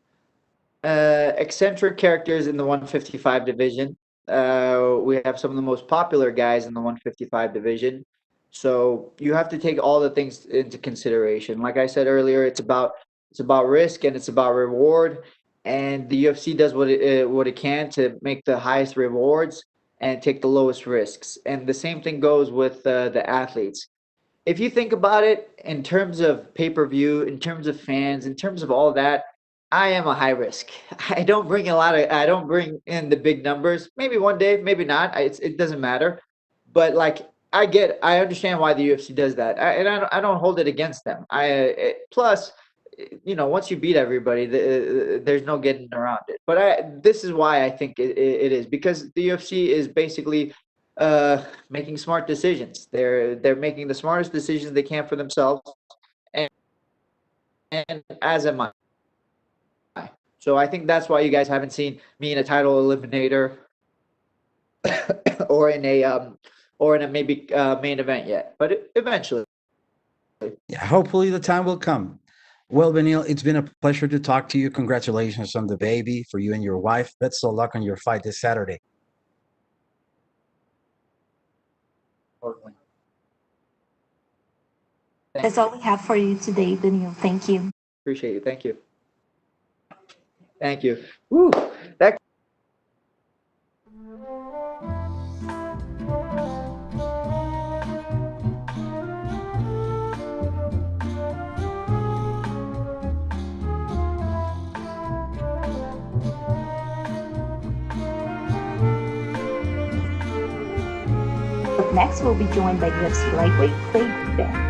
eccentric characters in the 155 division. We have some of the most popular guys in the 155 division. So you have to take all the things into consideration. Like I said earlier, it's about risk and it's about reward. And the UFC does what it can to make the highest rewards and take the lowest risks. And the same thing goes with the athletes. If you think about it in terms of pay-per-view, in terms of fans, in terms of all that, I am a high risk. I don't bring in the big numbers. Maybe one day, maybe not. It doesn't matter. But like I understand why the UFC does that. I don't hold it against them. Plus, once you beat everybody, there's no getting around it. But this is why I think it is, because the UFC is basically making smart decisions. They're making the smartest decisions they can for themselves, and as am I. So I think that's why you guys haven't seen me in a title eliminator or in a maybe main event yet. But eventually. Yeah, hopefully the time will come. Well, Beneil, it's been a pleasure to talk to you. Congratulations on the baby for you and your wife. Best of luck on your fight this Saturday. That's all we have for you today, Beneil. Thank you. Appreciate you. Thank you. Thank you. Woo! That. Up next, we'll be joined by UFC lightweight Guida.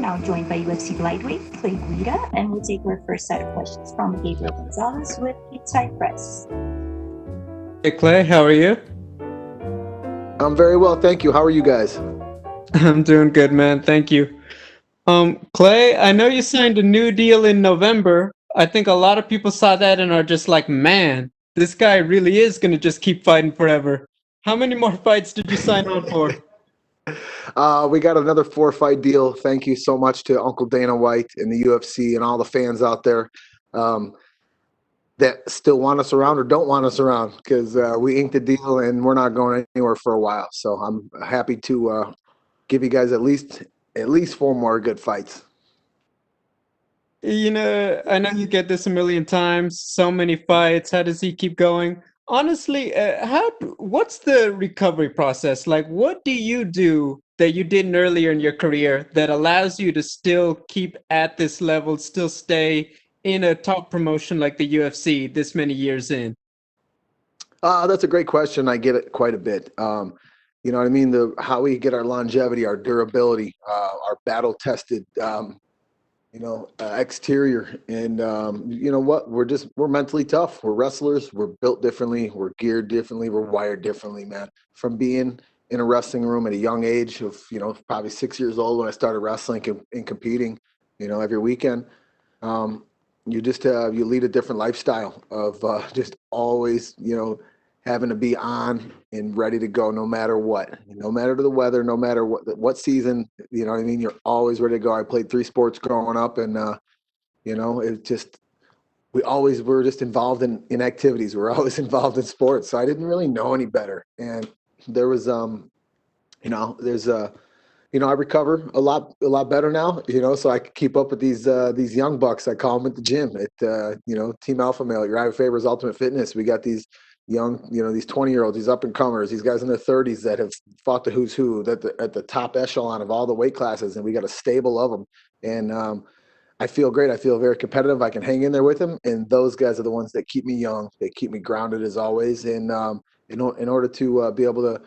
now joined by UFC lightweight Clay Guida, and we'll take our first set of questions from Gabriel Gonzalez with Inside Press. Hey Clay, how are you? I'm very well, thank you. How are you guys? I'm doing good, man. Thank you. Clay, I know you signed a new deal in November. I think a lot of people saw that and are just like, man, this guy really is going to just keep fighting forever. How many more fights did you sign on for? We got another 4-fight deal. Thank you so much to Uncle Dana White and the UFC and all the fans out there that still want us around or don't want us around, because we inked the deal and we're not going anywhere for a while. So I'm happy to give you guys at least 4 more good fights. You know, I know you get this a million times. So many fights. How does he keep going? Honestly, what's the recovery process? Like, what do you do that you didn't earlier in your career that allows you to still keep at this level, still stay in a top promotion like the UFC this many years in? That's a great question. I get it quite a bit. You know what I mean? How we get our longevity, our durability, our battle-tested, exterior. And you know what? We're mentally tough. We're wrestlers. We're built differently. We're geared differently. We're wired differently, man. From being in a wrestling room at a young age of, probably 6 years old when I started wrestling and competing, every weekend. You lead a different lifestyle of just always, having to be on and ready to go no matter what, no matter the weather, no matter what season, you know what I mean? You're always ready to go. I played 3 sports growing up, and, we always were just involved in activities. We're always involved in sports. So I didn't really know any better. And there was, I recover a lot better now, so I can keep up with these young bucks. I call them at the gym at, Team Alpha Male, Uriah Faber's Ultimate Fitness. We got these young, these 20-year-olds, these up-and-comers, these guys in their 30s that have fought the who's who at the top echelon of all the weight classes, and we got a stable of them. And I feel great. I feel very competitive. I can hang in there with them, and those guys are the ones that keep me young. They keep me grounded as always. And in order to be able to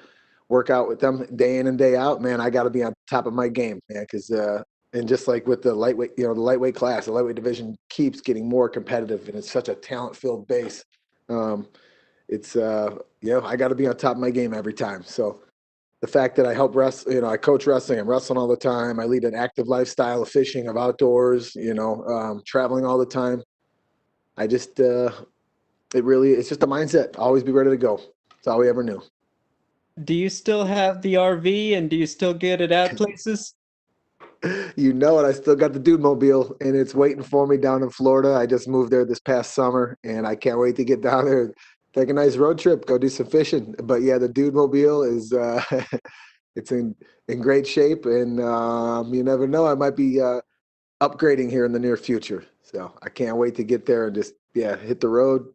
work out with them day in and day out, man, I got to be on top of my game, man, because and just like with the lightweight, the lightweight class, the lightweight division keeps getting more competitive, and it's such a talent-filled base. I got to be on top of my game every time. So the fact that I help wrestle, I coach wrestling, I'm wrestling all the time. I lead an active lifestyle of fishing, of outdoors, traveling all the time. I just, it's just a mindset. Always be ready to go. That's all we ever knew. Do you still have the RV, and do you still get it out places? You know it. I still got the Dude Mobile, and it's waiting for me down in Florida. I just moved there this past summer, and I can't wait to get down there, take a nice road trip, go do some fishing. But yeah, the Dude Mobile is it's in great shape, and you never know, I might be upgrading here in the near future. So I can't wait to get there and just hit the road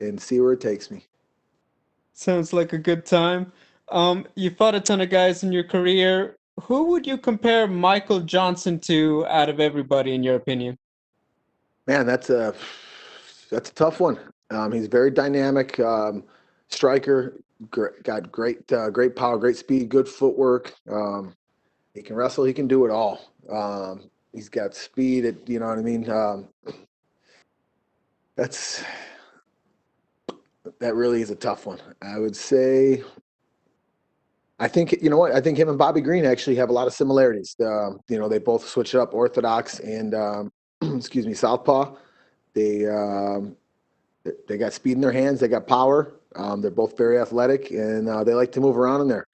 and see where it takes me. Sounds like a good time. You fought a ton of guys in your career. Who would you compare Michael Johnson to out of everybody, in your opinion? Man, that's a tough one. He's very dynamic, striker, got great power, great speed, good footwork. He can wrestle. He can do it all. He's got speed. You know what I mean? That really is a tough one. I would say, I think him and Bobby Green actually have a lot of similarities. They both switch up orthodox and southpaw. They got speed in their hands. They got power. They're both very athletic, and they like to move around in there.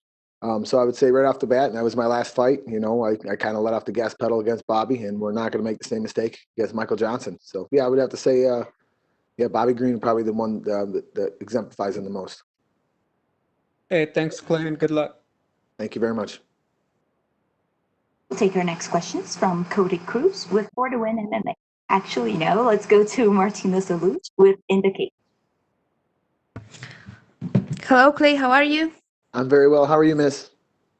So I would say right off the bat, and that was my last fight, I kind of let off the gas pedal against Bobby, and we're not going to make the same mistake against Michael Johnson. So yeah, I would have to say, Bobby Green probably the one that exemplifies him the most. Hey, thanks, Clay, and good luck. Thank you very much. We'll take our next questions from Cody Cruz with For to Win MMA. Actually, no, let's go to Martina Saluch with Indicate. Hello, Clay. How are you? I'm very well. How are you, miss?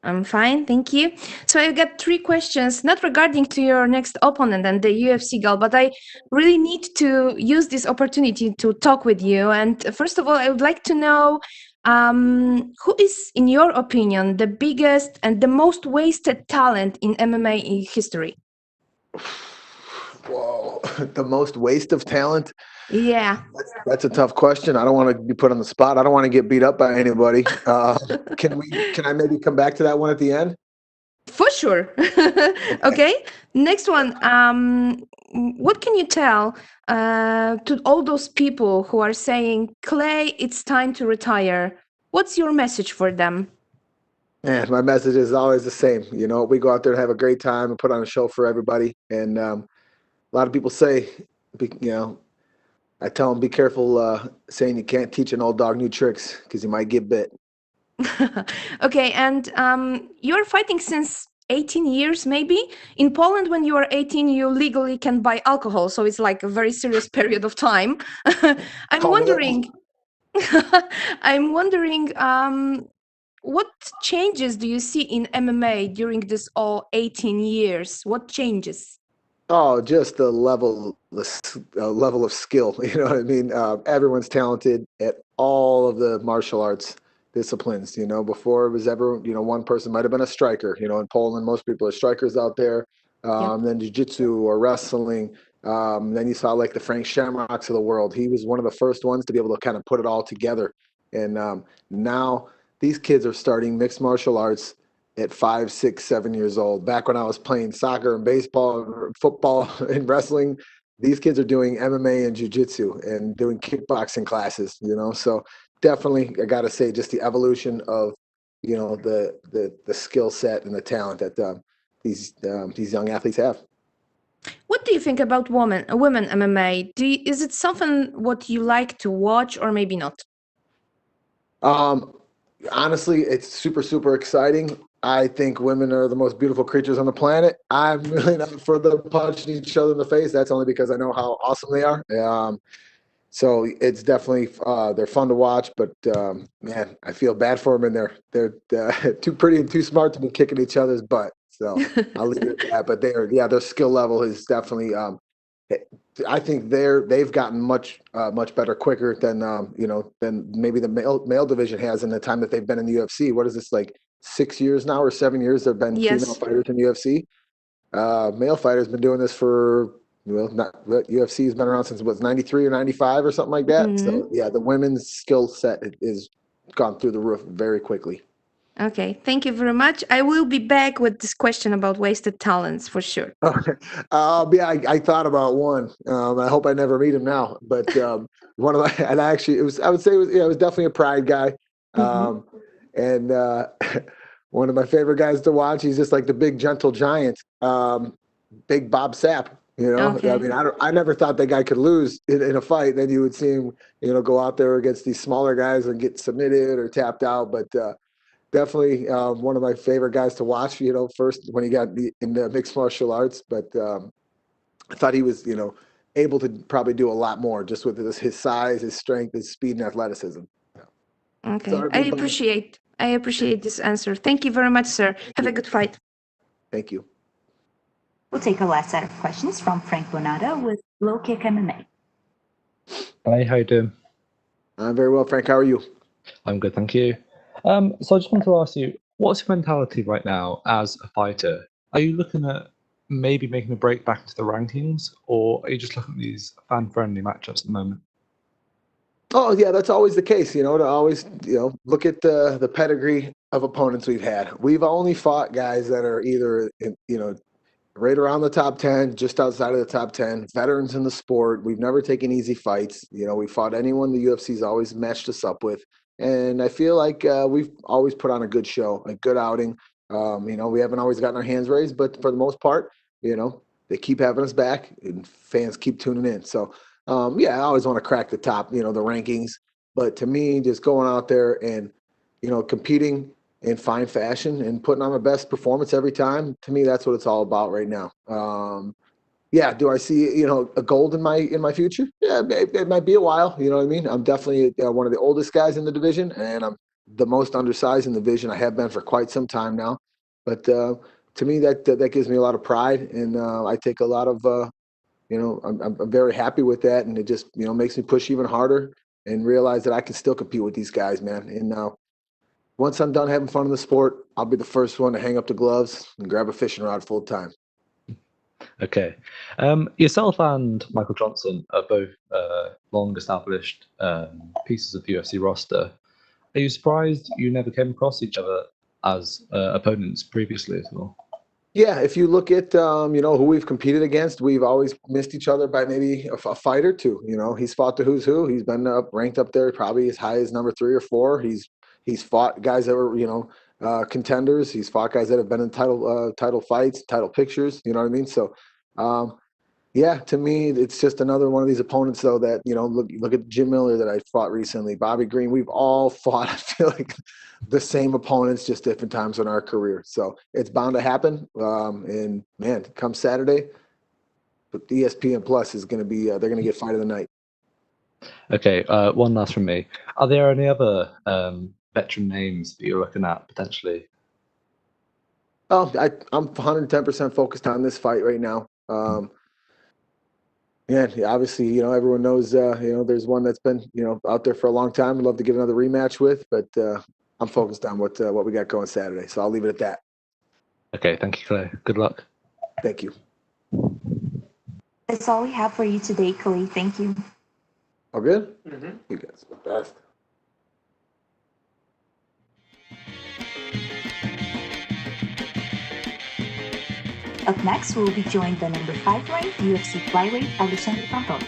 I'm fine, thank you. So I've got 3 questions, not regarding to your next opponent and the UFC gal, but I really need to use this opportunity to talk with you. And first of all, I would like to know who is, in your opinion, the biggest and the most wasted talent in MMA history? Whoa, the most waste of talent. Yeah. That's a tough question. I don't want to be put on the spot. I don't want to get beat up by anybody. Can I maybe come back to that one at the end? For sure. Okay. Next one. What can you tell to all those people who are saying, Clay, it's time to retire? What's your message for them? Man, my message is always the same. You know, we go out there and have a great time and put on a show for everybody. And a lot of people say, you know, I tell them be careful saying you can't teach an old dog new tricks because you might get bit. Okay, and you're fighting since 18 years, maybe? In Poland, when you are 18, you legally can buy alcohol, so it's like a very serious period of time. I'm wondering, I'm wondering, what changes do you see in MMA during this all 18 years? What changes? Oh, just the level of skill. You know what I mean? Everyone's talented at all of the martial arts disciplines. You know, before it was ever, you know, one person might have been a striker. You know, in Poland, most people are strikers out there. Then jiu-jitsu or wrestling. Then you saw like the Frank Shamrocks of the world. He was one of the first ones to be able to kind of put it all together. And now these kids are starting mixed martial arts at 5, 6, 7 years old. Back when I was playing soccer and baseball, and football and wrestling, these kids are doing MMA and jiu-jitsu and doing kickboxing classes, you know? So definitely, I got to say, just the evolution of, you know, the skill set and the talent that these young athletes have. What do you think about women MMA? Is it something what you like to watch or maybe not? Honestly, it's super, super exciting. I think women are the most beautiful creatures on the planet. I'm really not for the punching each other in the face. That's only because I know how awesome they are. So it's definitely they're fun to watch, but man, I feel bad for them, and they're too pretty and too smart to be kicking each other's butt. So I'll leave it at that. But their skill level is definitely. I think they've gotten much better quicker than than maybe the male division has in the time that they've been in the UFC. What is this, like 6 years now or 7 years? There've been female fighters in UFC. Male fighters been doing this for UFC's been around since what's 93 or 95 or something like that. So yeah, the women's skill set is gone through the roof very quickly. Okay, thank you very much. I will be back with this question about wasted talents for sure. I thought about one. I hope I never meet him now. But one of my, and actually, I would say it was definitely a pride guy. And one of my favorite guys to watch. He's just like the big gentle giant, big Bob Sapp. You know, Okay. I mean, I never thought that guy could lose in a fight. Then you would see him, you know, go out there against these smaller guys and get submitted or tapped out. But definitely one of my favorite guys to watch, you know, first when he got in the mixed martial arts. But I thought he was, you know, able to probably do a lot more just with his size, his strength, his speed and athleticism. Okay, Sorry, I appreciate this answer. Thank you very much, sir. Have a good fight. Thank you. We'll take our last set of questions from Frank Bonata with Low Kick MMA. Hi, how you doing? I'm very well, Frank. How are you? I'm good, thank you. So I just want to ask you, what's your mentality right now as a fighter? Are you looking at maybe making a break back into the rankings, or are you just looking at these fan-friendly matchups at the moment? Oh yeah, that's always the case. You know, to always, you know, look at the pedigree of opponents we've had. We've only fought guys that are either, you know, right around the top 10, just outside of the top 10, veterans in the sport. We've never taken easy fights. You know, we fought anyone the UFC's always matched us up with. And I feel like we've always put on a good show, a good outing. You know, we haven't always gotten our hands raised, but for the most part, you know, they keep having us back and fans keep tuning in. So, yeah, I always want to crack the top, you know, the rankings. But to me, just going out there and, you know, competing in fine fashion and putting on my best performance every time, to me, that's what it's all about right now. Yeah, do I see, you know, a gold in my future? Yeah, it might be a while. You know what I mean? I'm definitely one of the oldest guys in the division, and I'm the most undersized in the division. I have been for quite some time now. But to me, that gives me a lot of pride, and I take a lot of, you know, I'm very happy with that, and it just, you know, makes me push even harder and realize that I can still compete with these guys, man. And once I'm done having fun in the sport, I'll be the first one to hang up the gloves and grab a fishing rod full time. Okay. Yourself and Michael Johnson are both long-established pieces of the UFC roster. Are you surprised you never came across each other as opponents previously at all? Yeah, if you look at who we've competed against, we've always missed each other by maybe a fight or two. He's fought the who's who. He's been ranked up there probably as high as number 3 or 4. He's fought guys that were contenders. He's fought guys that have been in title fights, title pictures. You know what I mean? So, yeah, to me, it's just another one of these opponents, though, that, look at Jim Miller that I fought recently, Bobby Green. We've all fought, I feel like, the same opponents, just different times in our career. So it's bound to happen. And, man, come Saturday, but ESPN Plus is going to be they're going to get fight of the night. Okay, one last from me. Are there any other veteran names that you're looking at potentially? Oh, I'm 110% focused on this fight right now. Yeah, obviously, everyone knows, there's one that's been, out there for a long time. I'd love to get another rematch with, but I'm focused on what we got going Saturday. So I'll leave it at that. Okay, thank you, Clay. Good luck. Thank you. That's all we have for you today, Cody. Thank you. All good? Mm-hmm. You guys are the best. Up next, we'll be joined by number 5 ranked UFC flyweight Alexandre Pantoja.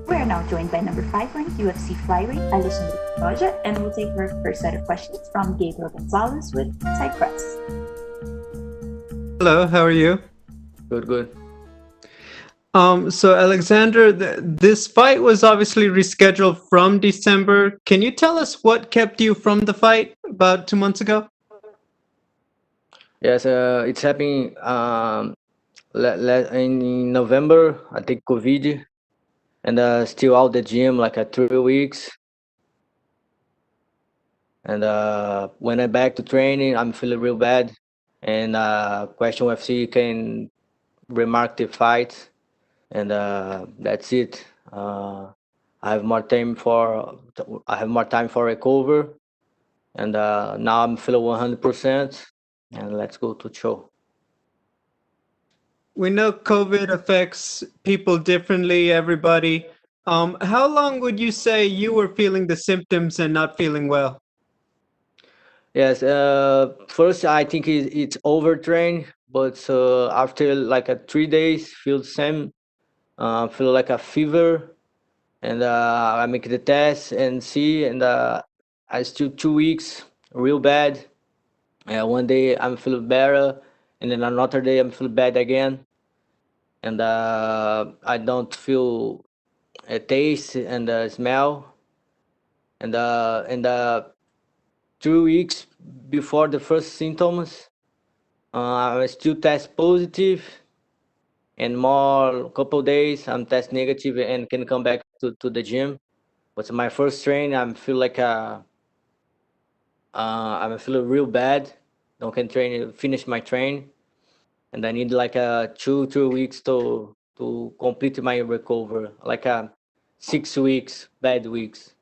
We are now joined by number 5 ranked UFC flyweight Alexandre Pantoja, and we'll take our first set of questions from Gabriel Gonzalez with Side Press. Hello, how are you? Good. So Alexander, this fight was obviously rescheduled from December. Can you tell us what kept you from the fight about 2 months ago? Yes, it's happening in November. I think COVID, and still out the gym like 3 weeks. And when I'm back to training, I'm feeling real bad. And Question UFC can remark the fight, and that's it. I have more time for recover, and now I'm feeling 100%. And let's go to show. We know COVID affects people differently, everybody. How long would you say you were feeling the symptoms and not feeling well? Yes, first I think it's overtrained, but after like 3 days, feel same, feel like a fever, and I make the test and see, and I still 2 weeks real bad. One day I'm feeling better, and then another day I'm feeling bad again, and I don't feel a taste and smell, and 2 weeks before the first symptoms, I still test positive, and more couple days I'm test negative and can come back to the gym. But my first train, I'm feel like I'm feeling real bad. Don't can finish my train, and I need like 2 weeks to complete my recovery, like 6 weeks bad weeks.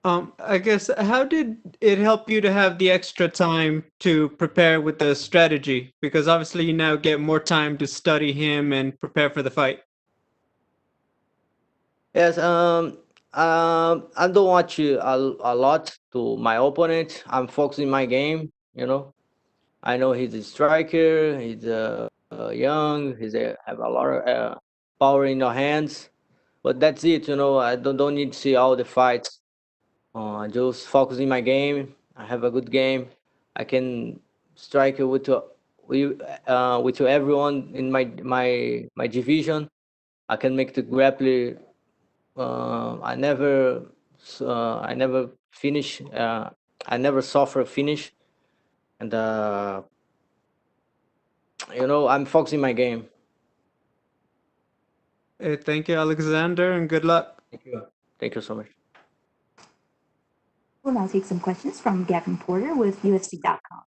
I guess, how did it help you to have the extra time to prepare with the strategy? Because obviously you now get more time to study him and prepare for the fight. Yes, I don't watch a lot to my opponent. I'm focusing my game, you know. I know he's a striker, he's young, have a lot of power in your hands. But that's it, you know. I don't need to see all the fights. I just focus in my game. I have a good game. I can strike with everyone in my division. I can make the grappler. I never finish. I never suffer a finish, and you know I'm focusing my game. Thank you, Alexander, and good luck. Thank you. Thank you so much. We'll now take some questions from Gavin Porter with UFC.com.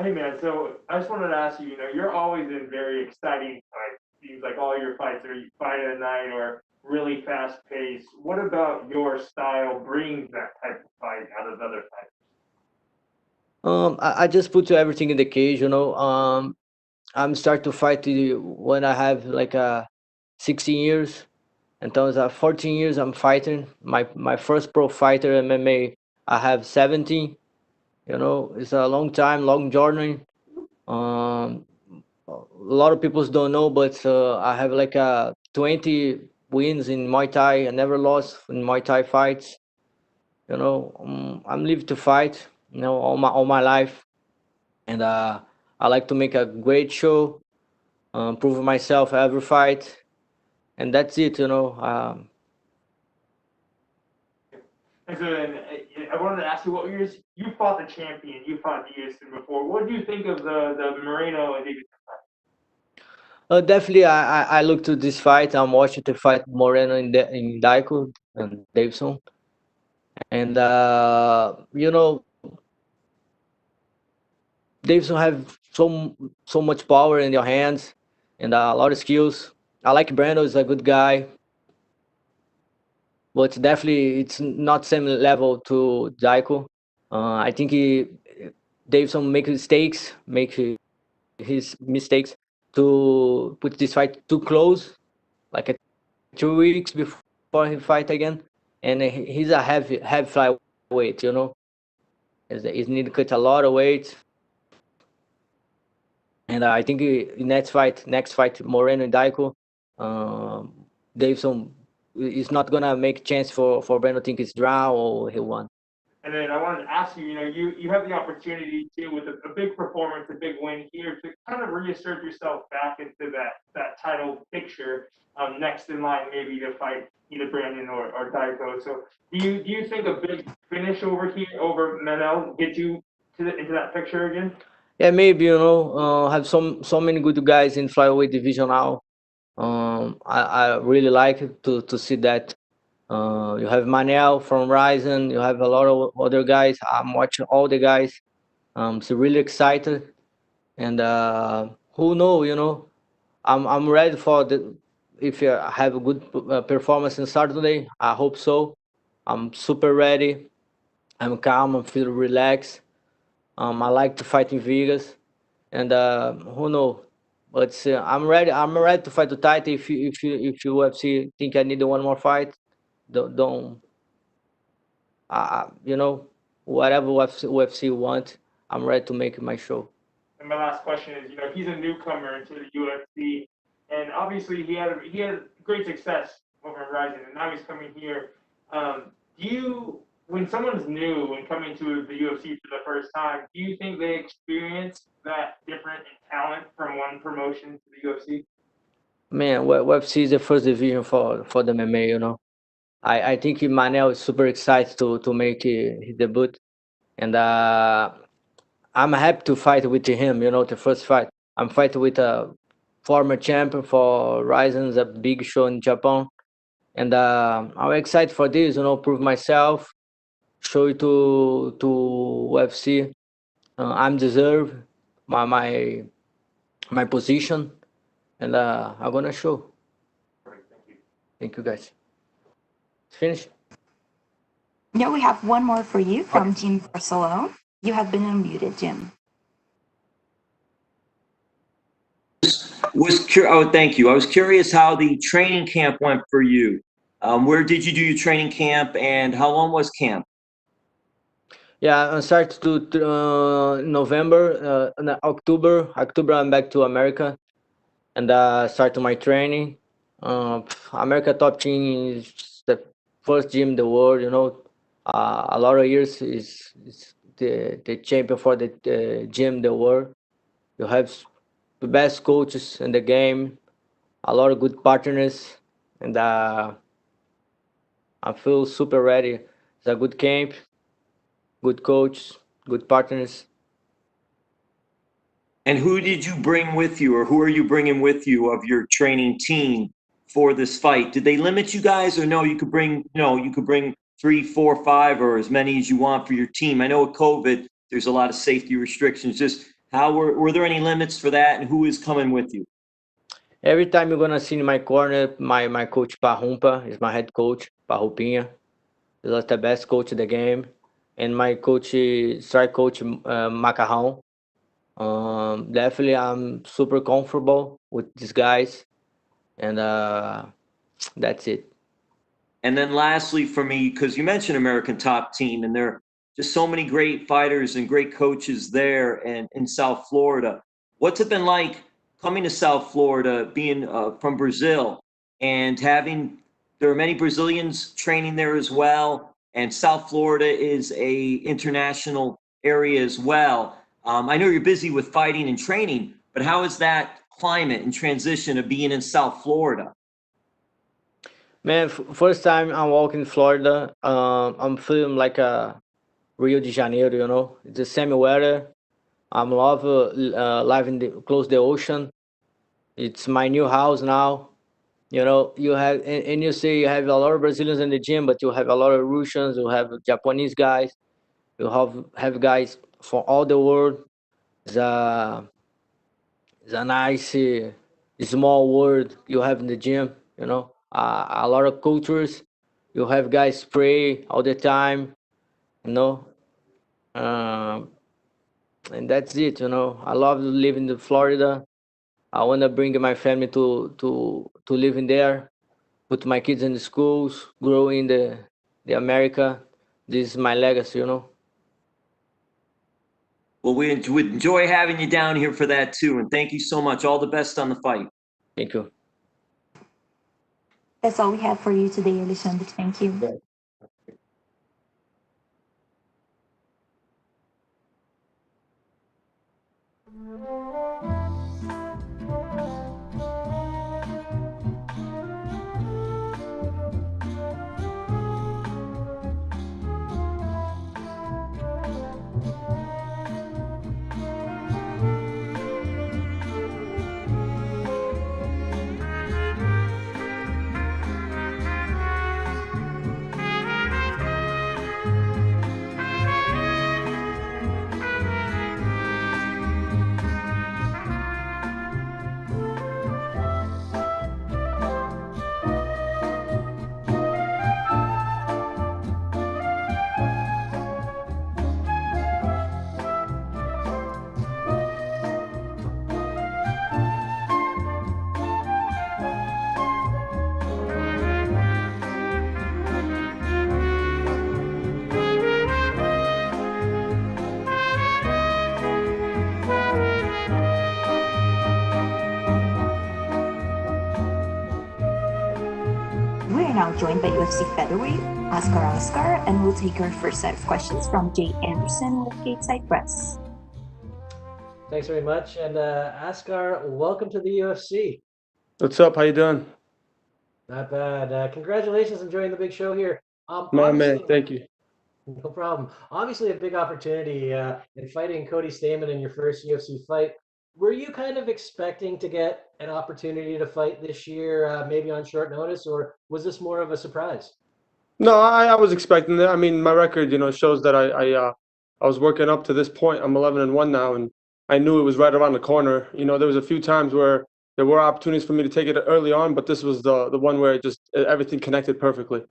Hey man, so I just wanted to ask you, you're always in very exciting fights. Seems like all your fights are fight at night or really fast paced. What about your style brings that type of fight out of other fights? I just put everything in the cage, you know. I'm start to fight when I have like 16 years. And those 14 years I'm fighting. My first pro fighter MMA, I have 17. You know, it's a long time, long journey. A lot of people don't know, but I have like 20 wins in Muay Thai. I never lost in Muay Thai fights. You know, I'm lived to fight. You know, all my life, and I like to make a great show, prove myself every fight, and that's it. You know. And so then I wanted to ask you, you fought the champion, you fought Davidson before. What do you think of the Moreno and Davidson fight? Definitely, I look to this fight. I'm watching the fight Moreno in Daiko and Davidson, and you know, Davidson have so much power in your hands and a lot of skills. I like Brando is a good guy, but definitely it's not same level to Daiko. I think Davidson make his mistakes to put this fight too close, like 2 weeks before he fight again, and he's a heavy flyweight, you know. He need to cut a lot of weight, and I think next fight, Moreno and Daiko, Davidson is not gonna make chance for Breno think it's draw or he won. And then I wanted to ask you, you have the opportunity to, with a big performance, a big win here, to kind of reassert yourself back into that title picture, next in line maybe to fight either Brandon or Daiko. So do you think a big finish over here over Manel gets you into that picture again? Yeah, maybe, you know, have so many good guys in flyweight division now. I really like it to see that. You have Manel from Ryzen. You have a lot of other guys. I'm watching all the guys. So really excited, and who know? You know, I'm ready for the. If you have a good performance on Saturday, I hope so. I'm super ready. I'm calm. I'm feel relaxed. I like to fight in Vegas, and who know? But I'm ready. I'm ready to fight the title. If you UFC think I need one more fight, don't you know, whatever UFC want, I'm ready to make my show. And my last question is, he's a newcomer into the UFC, and obviously he had great success over in Ryzen, and now he's coming here. When someone's new and coming to the UFC for the first time, do you think they experience that different in talent from one promotion to the UFC? Man, UFC is the first division for the MMA, you know. I think Manel is super excited to make his debut, and I'm happy to fight with him. You know, the first fight. I'm fighting with a former champion for Ryzen's a big show in Japan, and I'm excited for this. You know, prove myself, show it to UFC. I'm deserve my position, and I'm gonna show. Thank you guys. Finish. Yeah, we have one more for you from Jim Barcelone. You have been unmuted, Jim. Thank you. I was curious how the training camp went for you. Where did you do your training camp, and how long was camp? Yeah, I started to November, no, October. October, I'm back to America, and started my training. America top team is the first gym in the world. You know, a lot of years is the champion for the gym in the world. You have the best coaches in the game, a lot of good partners, and I feel super ready. It's a good camp, good coach, good partners. And who did you bring with you, or who are you bringing with you of your training team for this fight? Did they limit you guys, or no? You could bring, you could bring 3, 4, 5, or as many as you want for your team. I know with COVID, there's a lot of safety restrictions. Just how were there any limits for that, and who is coming with you? Every time you're gonna see in my corner, my coach Parrumpa is my head coach, Parrupinha. He's like the best coach in the game, and my coach, strike coach Macarrão. Definitely, I'm super comfortable with these guys, and that's it. And then lastly for me, because you mentioned American Top Team, and there are just so many great fighters and great coaches there and in South Florida. What's it been like coming to South Florida, being from Brazil, and there are many Brazilians training there as well, and South Florida is a international area as well. I know you're busy with fighting and training, but how is that climate and transition of being in South Florida? Man, first time I'm walking Florida, I'm feeling like a Rio de Janeiro. You know, it's the same weather. I'm love living close to the ocean. It's my new house now. You know, you have and you say you have a lot of Brazilians in the gym, but you have a lot of Russians, you have Japanese guys, you have guys from all the world. It's a nice small world you have in the gym. You know, a lot of cultures. You have guys pray all the time. You know, and that's it. You know, I love living in Florida. I want to bring my family to live in there, put my kids in the schools, grow in the America. This is my legacy, you know. Well, we would enjoy having you down here for that too, and thank you so much. All the best on the fight. Thank you. That's all we have for you today, Alexandre. Thank you. Yeah. We're now joined by UFC featherweight Oscar, and we'll take our first set of questions from Jay Anderson with Gateside Press. Thanks very much. And Askar, welcome to the UFC. What's up? How you doing? Not bad. Congratulations on joining the big show here. My man, thank you. No problem. Obviously, a big opportunity in fighting Cody Stamann in your first UFC fight. Were you kind of expecting to get an opportunity to fight this year, maybe on short notice, or was this more of a surprise? No, I was expecting that. I mean, my record, shows that I was working up to this point. I'm 11-1 now, and I knew it was right around the corner. There was a few times where there were opportunities for me to take it early on, but this was the one where everything connected perfectly.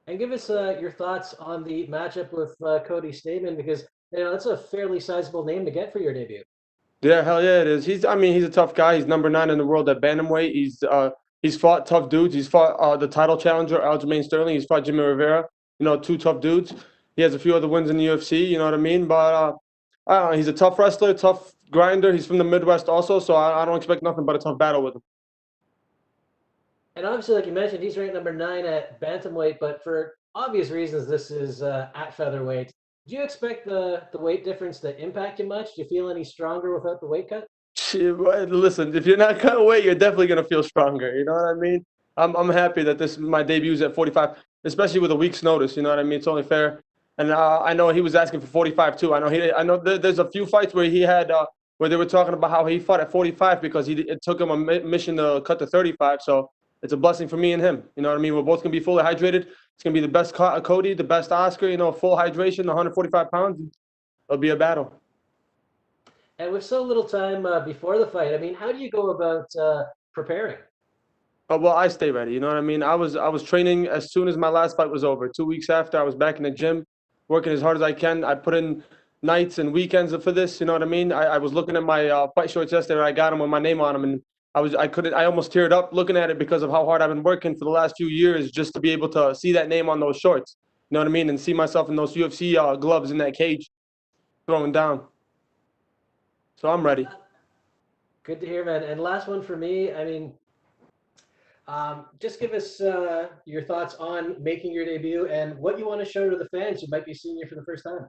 And give us your thoughts on the matchup with Cody Stamann, because that's a fairly sizable name to get for your debut. Yeah, hell yeah, it is. He's a tough guy. He's number 9 in the world at bantamweight. He's fought tough dudes. He's fought the title challenger Aljamain Sterling. He's fought Jimmy Rivera. 2 tough dudes. He has a few other wins in the UFC. You know what I mean? But I don't know. He's a tough wrestler, tough grinder. He's from the Midwest also, so I don't expect nothing but a tough battle with him. And obviously, like you mentioned, he's ranked number 9 at bantamweight, but for obvious reasons, this is at featherweight. Do you expect the weight difference to impact you much? Do you feel any stronger without the weight cut? Listen, if you're not cutting weight, you're definitely gonna feel stronger. You know what I mean? I'm happy that my debut is at 45, especially with a week's notice. You know what I mean? It's only fair. And I know he was asking for 45 too. I know there's a few fights where he had where they were talking about how he fought at 45 because it took him a mission to cut to 35. So it's a blessing for me and him. You know what I mean? We're both gonna be fully hydrated. It's gonna be the best Cody, the best Oscar. Full hydration, 145 pounds. It'll be a battle. And with so little time before the fight, I mean, how do you go about preparing? Well, I stay ready. You know what I mean? I was training as soon as my last fight was over. 2 weeks after, I was back in the gym, working as hard as I can. I put in nights and weekends for this. You know what I mean? I was looking at my fight shorts yesterday. I got them with my name on them, and I almost teared up looking at it because of how hard I've been working for the last few years just to be able to see that name on those shorts. You know what I mean? And see myself in those UFC gloves in that cage, throwing down. So I'm ready. Good to hear, man. And last one for me. I mean, just give us your thoughts on making your debut and what you want to show to the fans who might be seeing you for the first time.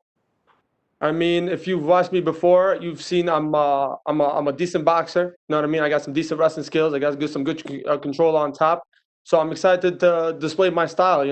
I mean, if you've watched me before, you've seen I'm a decent boxer. You know what I mean? I got some decent wrestling skills. I got some good control on top. So I'm excited to display my style.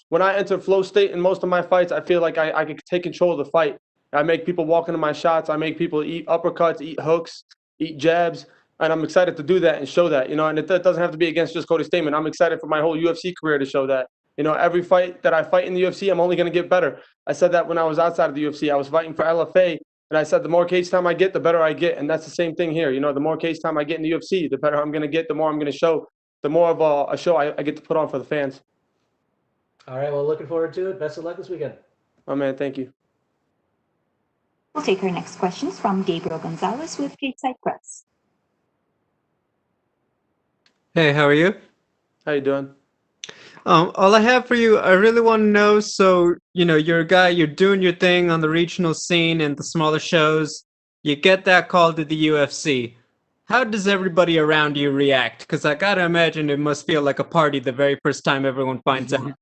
When I enter flow state in most of my fights, I feel like I can take control of the fight. I make people walk into my shots. I make people eat uppercuts, eat hooks, eat jabs. And I'm excited to do that and show that, and it doesn't have to be against just Cody Stamann. I'm excited for my whole UFC career to show that. Every fight that I fight in the UFC, I'm only going to get better. I said that when I was outside of the UFC. I was fighting for LFA, and I said the more cage time I get, the better I get. And that's the same thing here. The more cage time I get in the UFC, the better I'm going to get, the more I'm going to show, the more of a show I get to put on for the fans. All right, well, looking forward to it. Best of luck this weekend. Oh, man, thank you. We'll take our next questions from Gabriel Gonzalez with Stateside Press. Hey, how are you? How you doing? All I have for you, I really want to know, so, you're a guy, you're doing your thing on the regional scene and the smaller shows. You get that call to the UFC. How does everybody around you react? Because I got to imagine it must feel like a party the very first time everyone finds out.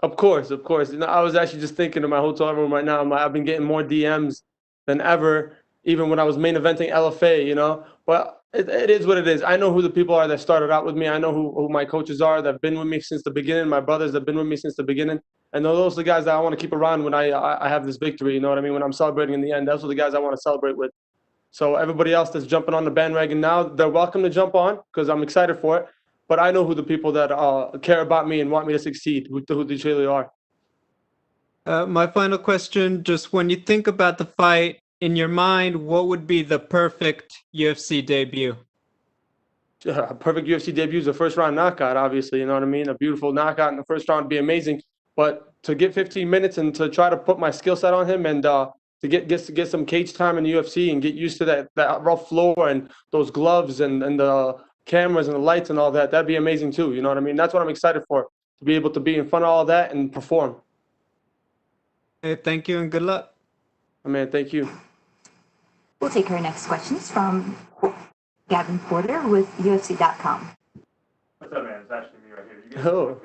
Of course. I was actually just thinking in my hotel room right now, I've been getting more DMs than ever, even when I was main eventing LFA, But it is what it is. I know who the people are that started out with me. I know who my coaches are that have been with me since the beginning, my brothers that have been with me since the beginning. And those are the guys that I want to keep around when I have this victory, you know what I mean? When I'm celebrating in the end, those are the guys I want to celebrate with. So everybody else that's jumping on the bandwagon now, they're welcome to jump on because I'm excited for it. But I know who the people that care about me and want me to succeed, who they truly are. My final question, just when you think about the fight, in your mind, what would be the perfect UFC debut? A perfect UFC debut is a first-round knockout, obviously, you know what I mean? A beautiful knockout in the first round would be amazing. But to get 15 minutes and to try to put my skill set on him and to get some cage time in the UFC and get used to that rough floor and those gloves and the cameras and the lights and all that, that'd be amazing too, you know what I mean? That's what I'm excited for, to be able to be in front of all of that and perform. Hey, thank you and good luck. Oh, man, thank you. We'll take our next questions from Gavin Porter with UFC.com. What's up, man? It's actually me right here.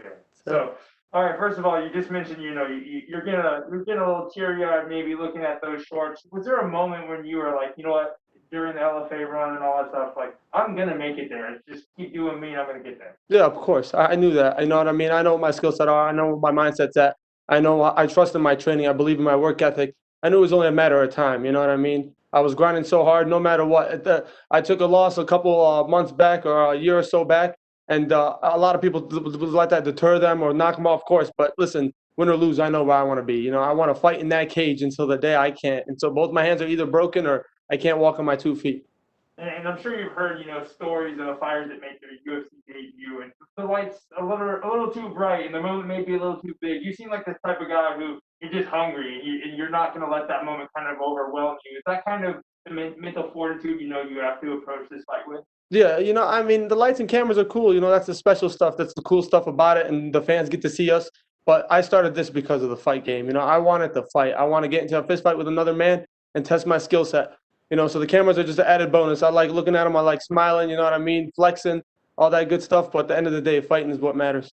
So, all right. First of all, you just mentioned, you're getting a little teary-eyed, maybe looking at those shorts. Was there a moment when you were like, you know what, during the LFA run and all that stuff, like, I'm gonna make it there. Just keep doing me, and I'm gonna get there. Yeah, of course. I knew that. You know what I mean? I know what my skill set are. I know what my mindset's at. I know I trust in my training. I believe in my work ethic. I knew it was only a matter of time. You know what I mean? I was grinding so hard, no matter what. I took a loss a couple months back or a year or so back, and a lot of people would let that deter them or knock them off course. But listen, win or lose, I know where I want to be. I want to fight in that cage until the day I can't. And so both my hands are either broken or I can't walk on my 2 feet. And I'm sure you've heard, stories of fighters that make their UFC debut, and the light's a little too bright and the moment may be a little too big. You seem like the type of guy who you're just hungry and you're not going to let that moment kind of overwhelm you. Is that kind of the mental fortitude you have to approach this fight with? Yeah, I mean, the lights and cameras are cool. That's the special stuff. That's the cool stuff about it, and the fans get to see us. But I started this because of the fight game. I wanted to fight. I want to get into a fist fight with another man and test my skill set. So the cameras are just an added bonus. I like looking at them. I like smiling, you know what I mean? Flexing, all that good stuff. But at the end of the day, fighting is what matters.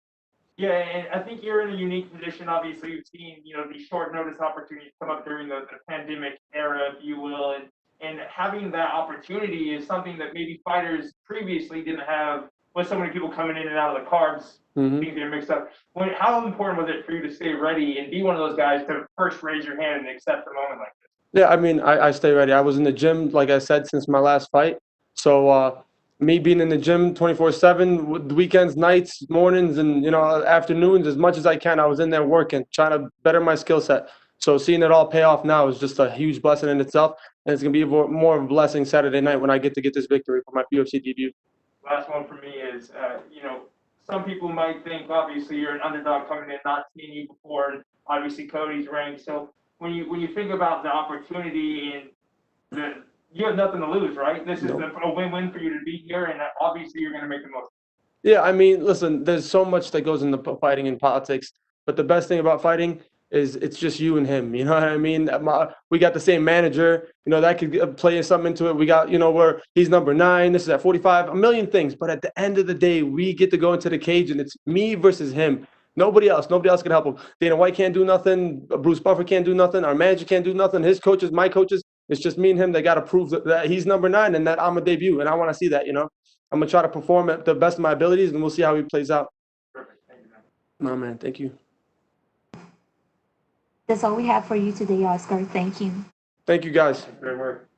Yeah, and I think you're in a unique position. Obviously, you've seen, these short notice opportunities come up during the pandemic era, if you will. And having that opportunity is something that maybe fighters previously didn't have with so many people coming in and out of the cards, things get mixed up. How important was it for you to stay ready and be one of those guys to first raise your hand and accept a moment like this? Yeah, I mean, I stay ready. I was in the gym, like I said, since my last fight. So me being in the gym 24/7, weekends, nights, mornings, and afternoons, as much as I can, I was in there working, trying to better my skill set. So seeing it all pay off now is just a huge blessing in itself, and it's gonna be more of a blessing Saturday night when I get to get this victory for my UFC debut. Last one for me is, some people might think obviously you're an underdog coming in, not seeing you before, and obviously Cody's ranked. So when you think about the opportunity and you have nothing to lose, right? This is a win-win for you to be here, and obviously you're going to make the most. Yeah, I mean, listen, there's so much that goes into fighting and politics, but the best thing about fighting is it's just you and him. You know what I mean? We got the same manager. That could play something into it. We got, where he's number 9, this is at 45, a million things. But at the end of the day, we get to go into the cage, and it's me versus him. Nobody else can help him. Dana White can't do nothing. Bruce Buffer can't do nothing. Our manager can't do nothing. His coaches, my coaches, it's just me and him. They got to prove that he's number 9 and that I'm a debut. And I want to see that, I'm going to try to perform at the best of my abilities, and we'll see how he plays out. Perfect. Thank you, man. No, man. Thank you. That's all we have for you today, Oscar. Thank you. Thank you, guys. Great work.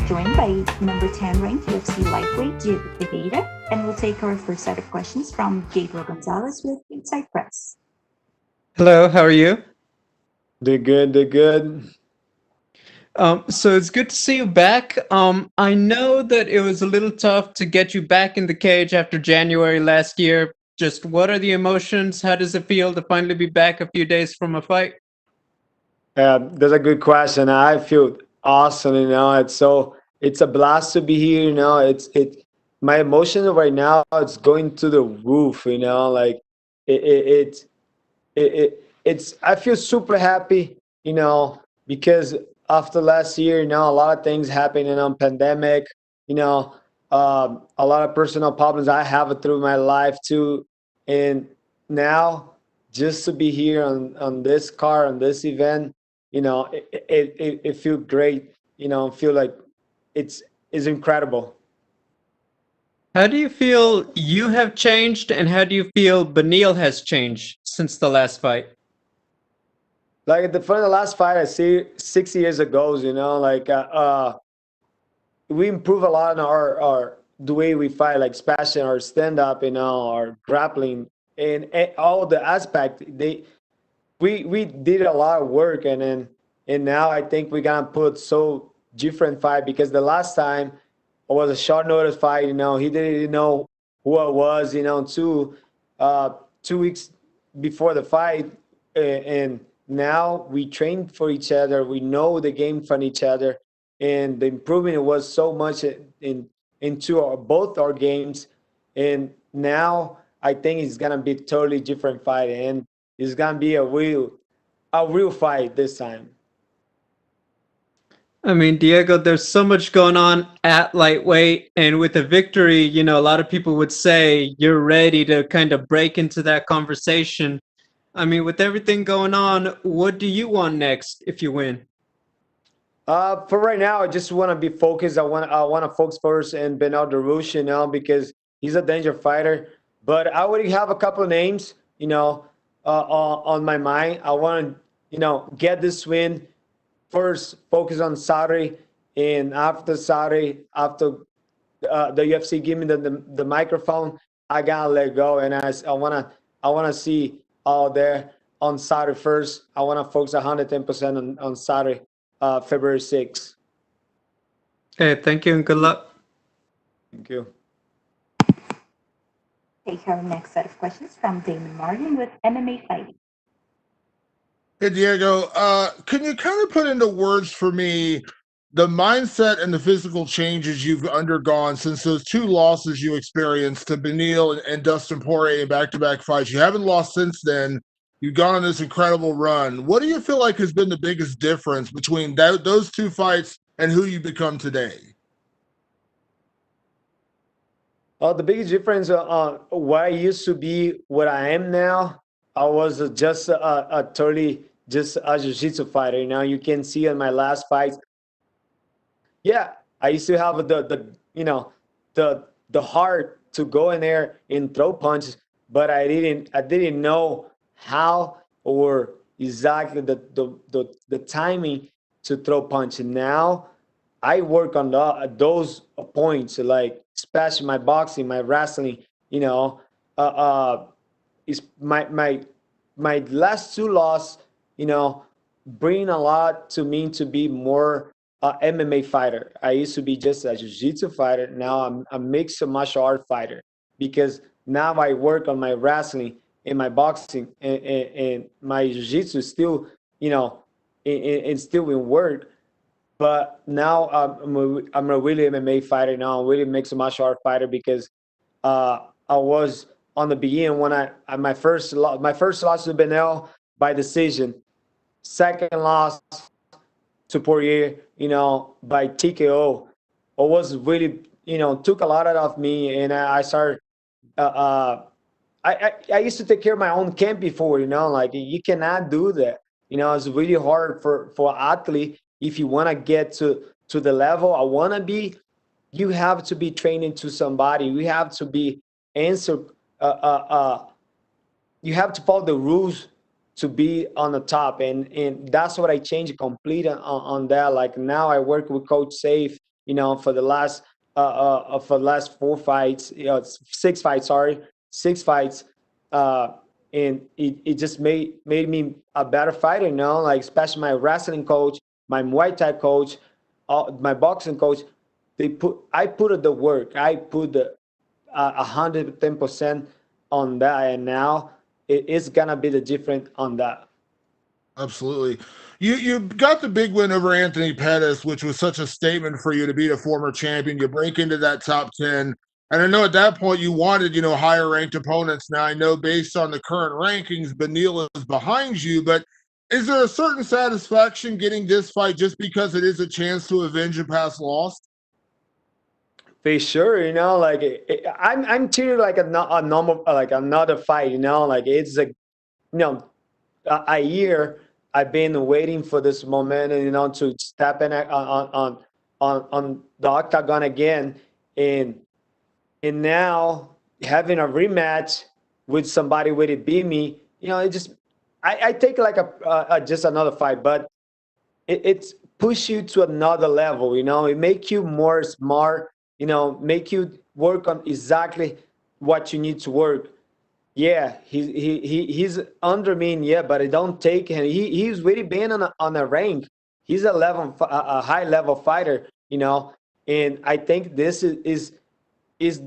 joined by number 10 ranked UFC lightweight Guida, and we'll take our first set of questions from Gabriel Gonzalez with Inside Press. Hello, how are you? They're good. They're good. So it's good to see you back. I know that it was a little tough to get you back in the cage after January last year. Just what are the emotions? How does it feel to finally be back a few days from a fight? That's a good question. I feel awesome. It's a blast to be here. My emotion right now. It's going to the roof. Like it's. I feel super happy. Because after last year, a lot of things happening on pandemic. A lot of personal problems I have through my life too, and now just to be here on this car on this event, it feels great. Feel like it's incredible. How do you feel you have changed, and how do you feel Beneil has changed since the last fight? Like for the last fight, I see 6 years ago. We improve a lot in our the way we fight, like especially our stand up, our grappling, and all the aspect. We did a lot of work, and now I think we're gonna put so different fight, because the last time it was a short notice fight. He didn't know who I was. Two 2 weeks before the fight, and now we train for each other. We know the game from each other, and the improvement was so much into both our games. And now I think it's gonna be totally different fight, and it's gonna be a real fight this time. I mean, Diego, there's so much going on at lightweight, and with a victory, a lot of people would say you're ready to kind of break into that conversation. I mean, with everything going on, what do you want next if you win? For right now, I just want to be focused. I want to focus first in Beneil Dariush, because he's a danger fighter. But I already have a couple of names, on my mind. I want to, get this win first. Focus on Saudi, and after Saudi, after the UFC give me the microphone, I gotta let go, and I wanna see all there on Saudi first. I wanna focus 110% on Saudi, February 6th. Okay, thank you and good luck. Thank you. Take our next set of questions from Damon Martin with MMA Fighting. Hey, Diego, can you kind of put into words for me the mindset and the physical changes you've undergone since those two losses you experienced to Beneil and Dustin Poirier in back-to-back fights? You haven't lost since then. You've gone on this incredible run. What do you feel like has been the biggest difference between those two fights and who you become today? The biggest difference, what I used to be, what I am now, I was just a totally just a jiu-jitsu fighter. You can see in my last fight. Yeah, I used to have the heart to go in there and throw punches, but I didn't know how or exactly the timing to throw punches. Now I work on those points, like especially my boxing, my wrestling. Is my last two losses, bring a lot to me to be more MMA fighter. I used to be just a jiu-jitsu fighter. Now I'm a mixed martial art fighter, because now I work on my wrestling and my boxing, and my jiu-jitsu still, and still in work. But now I'm a really MMA fighter now. I'm really mixed martial art fighter, because I was on the beginning when my first loss to Beneil by decision, second loss to Poirier, by TKO. It was really, took a lot out of me, and I started. I used to take care of my own camp before, like you cannot do that. It's really hard for athlete. If you want to get to the level I want to be, you have to be training to somebody. We have to be answer. You have to follow the rules to be on the top, and that's what I changed complete on that. Like now I work with Coach Safe, for the last 4 fights, 6 fights, sorry, 6 fights. And it just made me a better fighter, like especially my wrestling coach, my Muay Thai coach, my boxing coach. I put the work. I put the 110% on that, and now it's gonna be the difference on that. Absolutely. You got the big win over Anthony Pettis, which was such a statement for you to beat a former champion. You break into that top 10. And I know at that point you wanted, higher ranked opponents. Now I know based on the current rankings, Beneil is behind you, but is there a certain satisfaction getting this fight just because it is a chance to avenge a past loss? For sure, I'm treated like a normal, like another fight, like it's a year I've been waiting for this moment, to step in on the octagon again, and now having a rematch with somebody where it beat me, it just I take it like a just another fight, but it's push you to another level, it make you more smart, make you work on exactly what you need to work. Yeah, he's under me, but I don't take him. He's really been on a rank. He's a high level fighter, and I think this is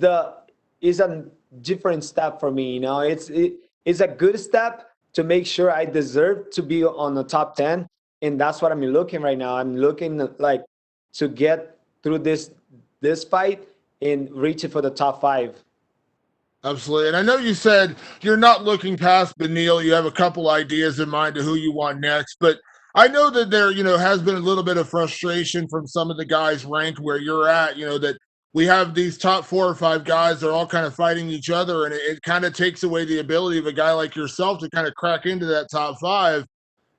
a different step for me. It's a good step to make sure I deserve to be on the top 10, and that's what I'm looking right now. I'm looking like to get through this fight and reach it for the top 5. Absolutely. And I know you said you're not looking past Beneil. You have a couple ideas in mind to who you want next, but I know that there, has been a little bit of frustration from some of the guys ranked where you're at, that we have these top 4 or 5 guys, they're all kind of fighting each other, and it kind of takes away the ability of a guy like yourself to kind of crack into that top 5.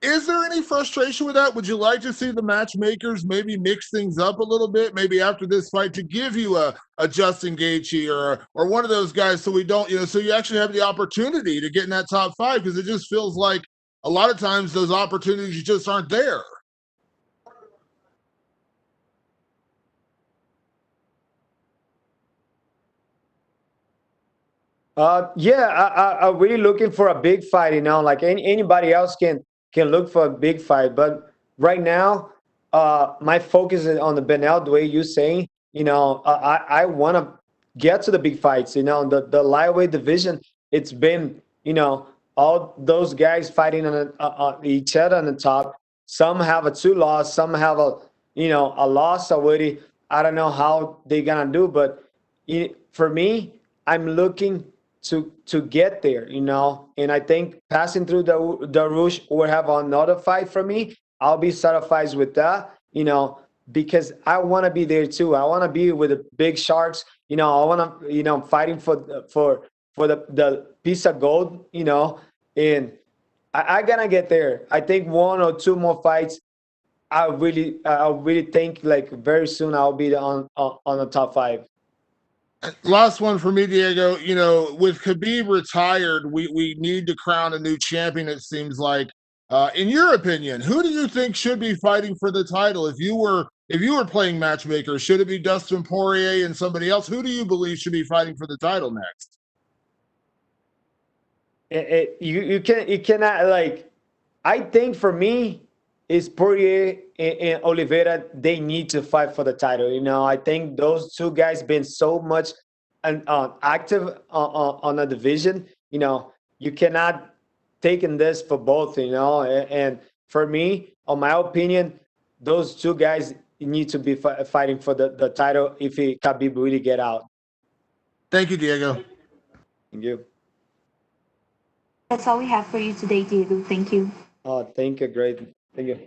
Is there any frustration with that? Would you like to see the matchmakers maybe mix things up a little bit, maybe after this fight, to give you a Justin Gaethje or one of those guys, so we don't, so you actually have the opportunity to get in that top 5? Because it just feels like a lot of times those opportunities just aren't there. Yeah, I'm really looking for a big fight, like anybody else can look for a big fight. But right now, my focus is on the Beneil, the way you're saying, I want to get to the big fights, the lightweight division. It's been, all those guys fighting on each other on the top. Some have a 2 loss, some have a loss already. I don't know how they're going to do, but for me, I'm looking to get there, and I think passing through the Dariush will have another fight for me. I'll be satisfied with that, because I want to be there too. I want to be with the big sharks, I want to, fighting for the piece of gold, and I gotta get there. I think 1 or 2 more fights. I really think like very soon I'll be on the top 5. Last one for me, Diego. With Khabib retired, we need to crown a new champion, it seems like. In your opinion, who do you think should be fighting for the title? If you were playing matchmaker, should it be Dustin Poirier and somebody else? Who do you believe should be fighting for the title next? You cannot, like, I think for me, is Poirier and Oliveira. They need to fight for the title. I think those 2 guys been so much active on the division. You cannot take in this for both. And for me, on my opinion, those 2 guys need to be fighting for the title if Khabib really get out. Thank you, Diego. Thank you. That's all we have for you today, Diego. Thank you. Oh, thank you. Great. Thank you.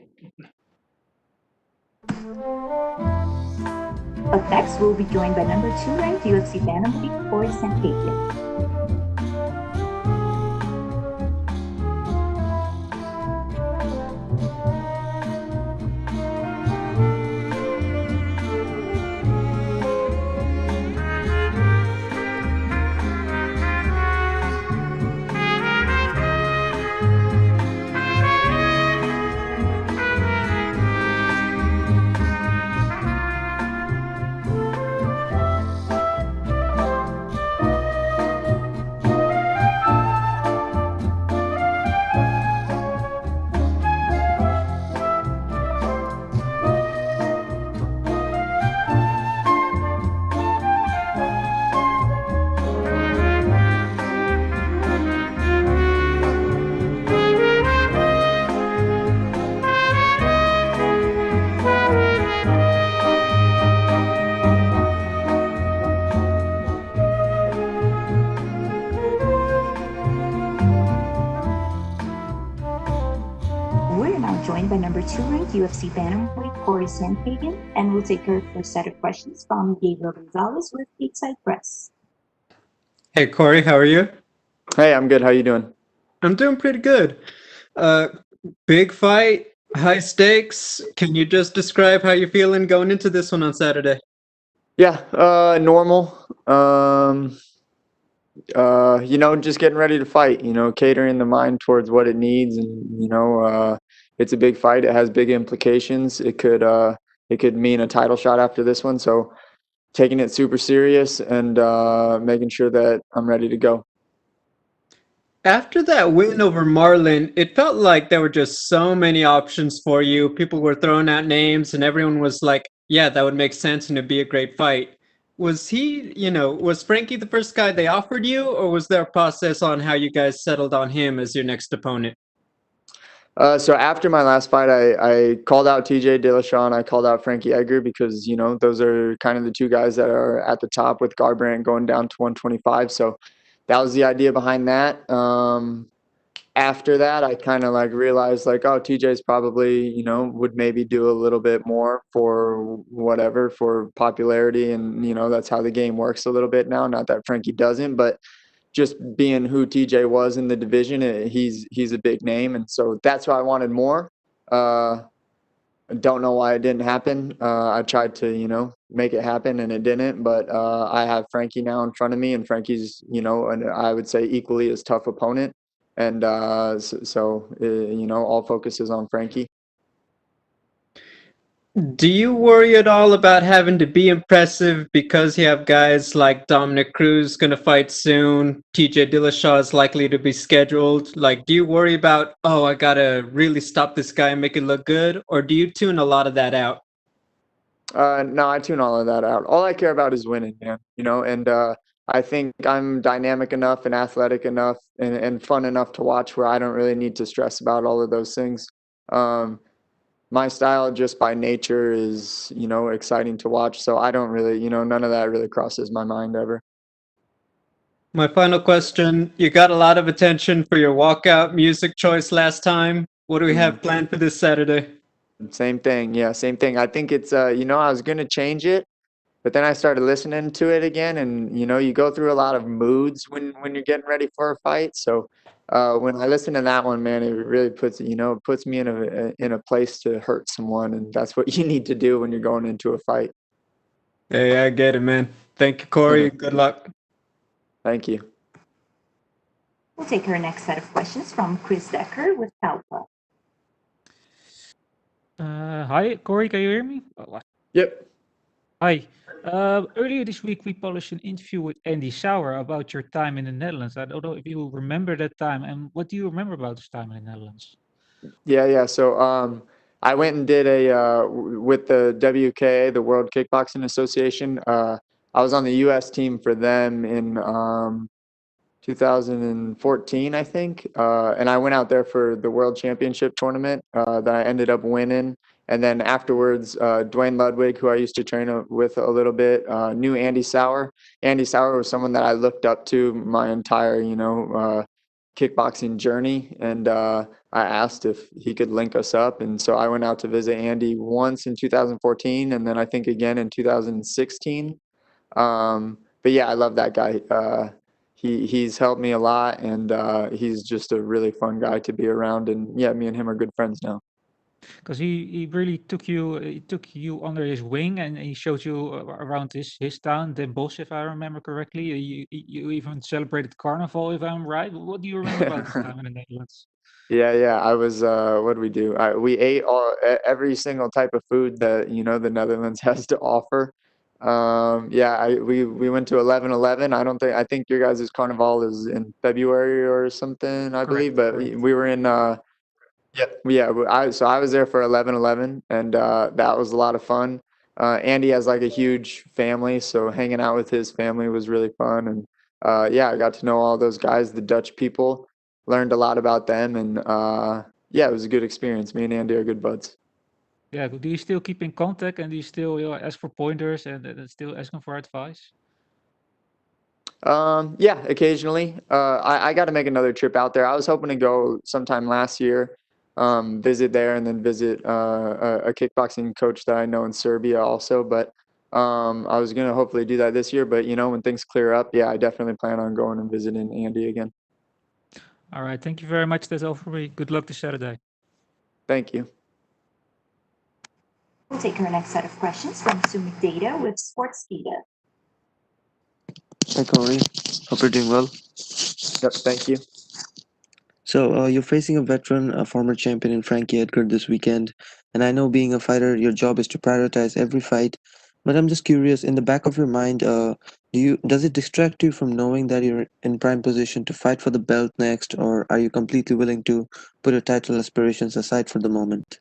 Up next, we'll be joined by number 2 ranked UFC bantamweight Cory Sandhagen. by number 2 ranked UFC bantamweight Cory Sandhagen, and we'll take our first set of questions from Gabriel Gonzalez with Stateside Press. Hey, Cory, how are you? Hey, I'm good. How you doing? I'm doing pretty good. Big fight, high stakes. Can you just describe how you're feeling going into this one on Saturday? Yeah, normal. Just getting ready to fight, catering the mind towards what it needs, and it's a big fight. It has big implications. It could mean a title shot after this one, so taking it super serious and making sure that I'm ready to go. After that win over Marlon, it felt like there were just so many options for you. People were throwing out names and everyone was like, yeah, that would make sense and it'd be a great fight. Was Frankie the first guy they offered you, or was there a process on how you guys settled on him as your next opponent? So after my last fight, I called out TJ Dillashaw and I called out Frankie Edgar because, those are kind of the two guys that are at the top with Garbrandt going down to 125. So that was the idea behind that. After that, I kind of realized oh, TJ's probably, would maybe do a little bit more for whatever, for popularity. And, that's how the game works a little bit now. Not that Frankie doesn't, but just being who TJ was in the division, he's a big name. And so that's why I wanted more. I don't know why it didn't happen. I tried to, make it happen and it didn't, but I have Frankie now in front of me, and Frankie's, and I would say equally as tough opponent. And all focus is on Frankie. Do you worry at all about having to be impressive because you have guys like Dominic Cruz going to fight soon? TJ Dillashaw is likely to be scheduled. Do you worry about, oh, I got to really stop this guy and make it look good? Or do you tune a lot of that out? No, I tune all of that out. All I care about is winning, man, and I think I'm dynamic enough and athletic enough and fun enough to watch where I don't really need to stress about all of those things. My style just by nature is, exciting to watch. So I don't really, none of that really crosses my mind ever. My final question, you got a lot of attention for your walkout music choice last time. What do we have planned for this Saturday? Same thing. Yeah, same thing. I think it's, I was going to change it, but then I started listening to it again. And, you go through a lot of moods when you're getting ready for a fight. So when I listen to that one, man, it really puts me in a place to hurt someone. And that's what you need to do when you're going into a fight. Hey, I get it, man. Thank you, Cory. Good luck. Thank you. We'll take our next set of questions from Chris Decker with Alpha. Hi, Cory, can you hear me? Yep. Hi. Earlier this week, we published an interview with Andy Sauer about your time in the Netherlands. I don't know if you remember that time, and what do you remember about this time in the Netherlands? Yeah. So I went and did with the WKA, the World Kickboxing Association. I was on the U.S. team for them in 2014, I think. And I went out there for the World Championship tournament that I ended up winning. And then afterwards, Dwayne Ludwig, who I used to train with a little bit, knew Andy Sauer. Andy Sauer was someone that I looked up to my entire, kickboxing journey. And I asked if he could link us up. And so I went out to visit Andy once in 2014, and then I think again in 2016. But yeah, I love that guy. He's helped me a lot, and he's just a really fun guy to be around. And yeah, me and him are good friends now. Because he really took you under his wing, and he showed you around his town, Den Bosch, if I remember correctly. You even celebrated Carnival, if I'm right. What do you remember about this time in the Netherlands? Yeah. I was. What did we do? We ate every single type of food that the Netherlands has to offer. We went to 11/11. I think your guys' Carnival is in February or something, I believe. But we were in. So I was there for 11/11, and that was a lot of fun. Andy has a huge family, so hanging out with his family was really fun. And I got to know all those guys, the Dutch people. Learned a lot about them, and it was a good experience. Me and Andy are good buds. Yeah, do you still keep in contact, and do you still ask for pointers and still asking for advice? Occasionally. I got to make another trip out there. I was hoping to go sometime last year, visit there and then visit a kickboxing coach that I know in Serbia also. But I was going to hopefully do that this year. But, when things clear up, yeah, I definitely plan on going and visiting Andy again. All right. Thank you very much. That's all for me. Good luck this Saturday. Thank you. We'll take our next set of questions from Sumit Data with Sports Data. Hi, Cory. Hope you're doing well. Yep, thank you. So, you're facing a veteran, a former champion in Frankie Edgar this weekend. And I know being a fighter, your job is to prioritize every fight. But I'm just curious, in the back of your mind, does it distract you from knowing that you're in prime position to fight for the belt next, or are you completely willing to put your title aspirations aside for the moment?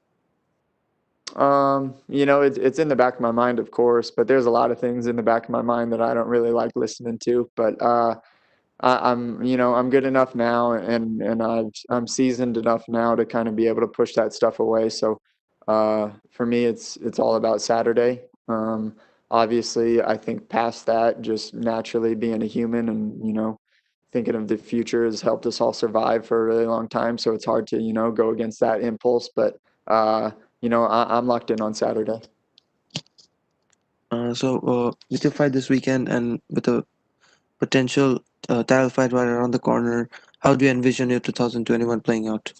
It's in the back of my mind, of course, but there's a lot of things in the back of my mind that I don't really like listening to. But I'm good enough now, and I'm seasoned enough now to kind of be able to push that stuff away. So for me, it's all about Saturday. Obviously, I think past that, just naturally being a human and thinking of the future has helped us all survive for a really long time. So it's hard to go against that impulse. But I'm locked in on Saturday. With your fight this weekend and with a potential title fight right around the corner, how do you envision your 2021 playing out?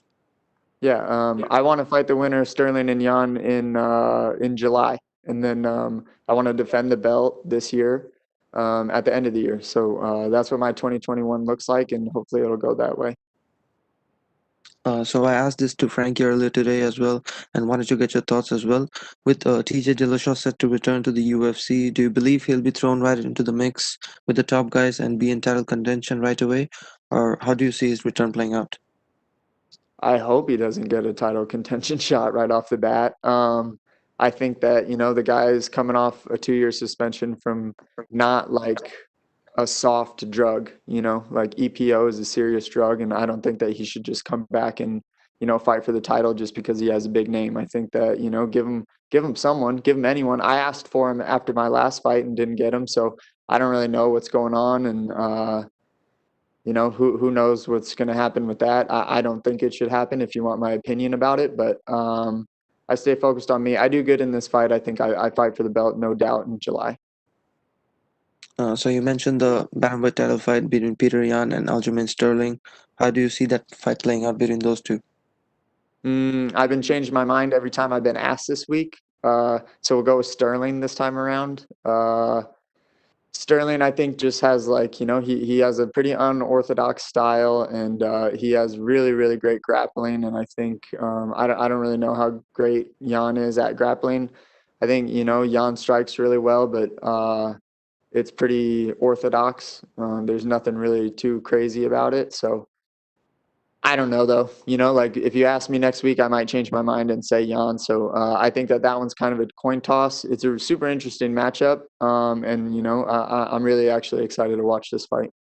Yeah, I want to fight the winner, Sterling and Jan, in July, and then I want to defend the belt this year at the end of the year. So that's what my 2021 looks like, and hopefully it'll go that way. So I asked this to Frankie earlier today as well, and wanted to get your thoughts as well. With TJ Dillashaw set to return to the UFC, do you believe he'll be thrown right into the mix with the top guys and be in title contention right away, or how do you see his return playing out? I hope he doesn't get a title contention shot right off the bat. I think that the guy is coming off a 2-year suspension from not like a soft drug, like EPO is a serious drug, and I don't think that he should just come back and fight for the title just because he has a big name. I think that give him anyone. I asked for him after my last fight and didn't get him, so I don't really know what's going on, and who knows what's going to happen with that. I don't think it should happen if you want my opinion about it, but I stay focused on me. I do good in this fight. I think I fight for the belt, no doubt, in July. So you mentioned the bantamweight title fight between Peter Yan and Aljamain Sterling. How do you see that fight playing out between those two? I've been changing my mind every time I've been asked this week. So we'll go with Sterling this time around. Sterling, I think, just has he has a pretty unorthodox style, and he has really, really great grappling. And I think I don't really know how great Jan is at grappling. I think Jan strikes really well, but it's pretty orthodox. There's nothing really too crazy about it. So I don't know though. If you ask me next week, I might change my mind and say Jan. So I think that one's kind of a coin toss. It's a super interesting matchup, and I'm really actually excited to watch this fight.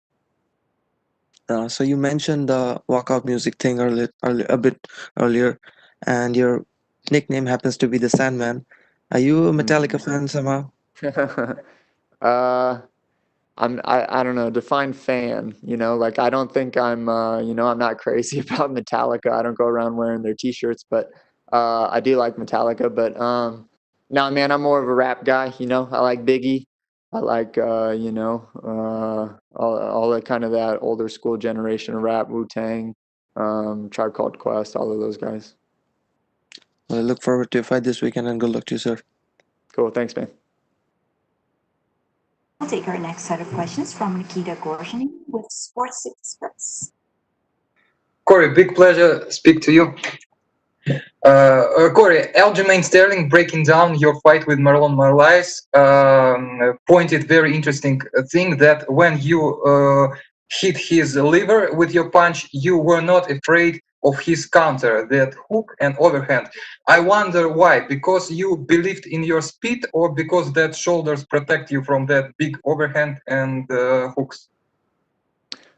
So you mentioned the walkout music thing a bit earlier, and your nickname happens to be the Sandman. Are you a Metallica fan somehow? I don't know, define fan, I don't think I'm I'm not crazy about Metallica. I don't go around wearing their t-shirts, but I do like Metallica. But no, man, I'm more of a rap guy. I like Biggie. I like all that kind of that older school generation of rap, Wu-Tang, Tribe Called Quest, all of those guys. Well, I look forward to your fight this weekend, and good luck to you, sir. Cool, thanks, man. We'll take our next set of questions from Nikita Gorshny with Sports Express. Cory, big pleasure speak to you. Cory, Aljamain Sterling breaking down your fight with Marlon Moraes pointed very interesting thing that when you hit his liver with your punch, you were not afraid of his counter, that hook and overhand. I wonder why, because you believed in your speed or because that shoulders protect you from that big overhand and hooks?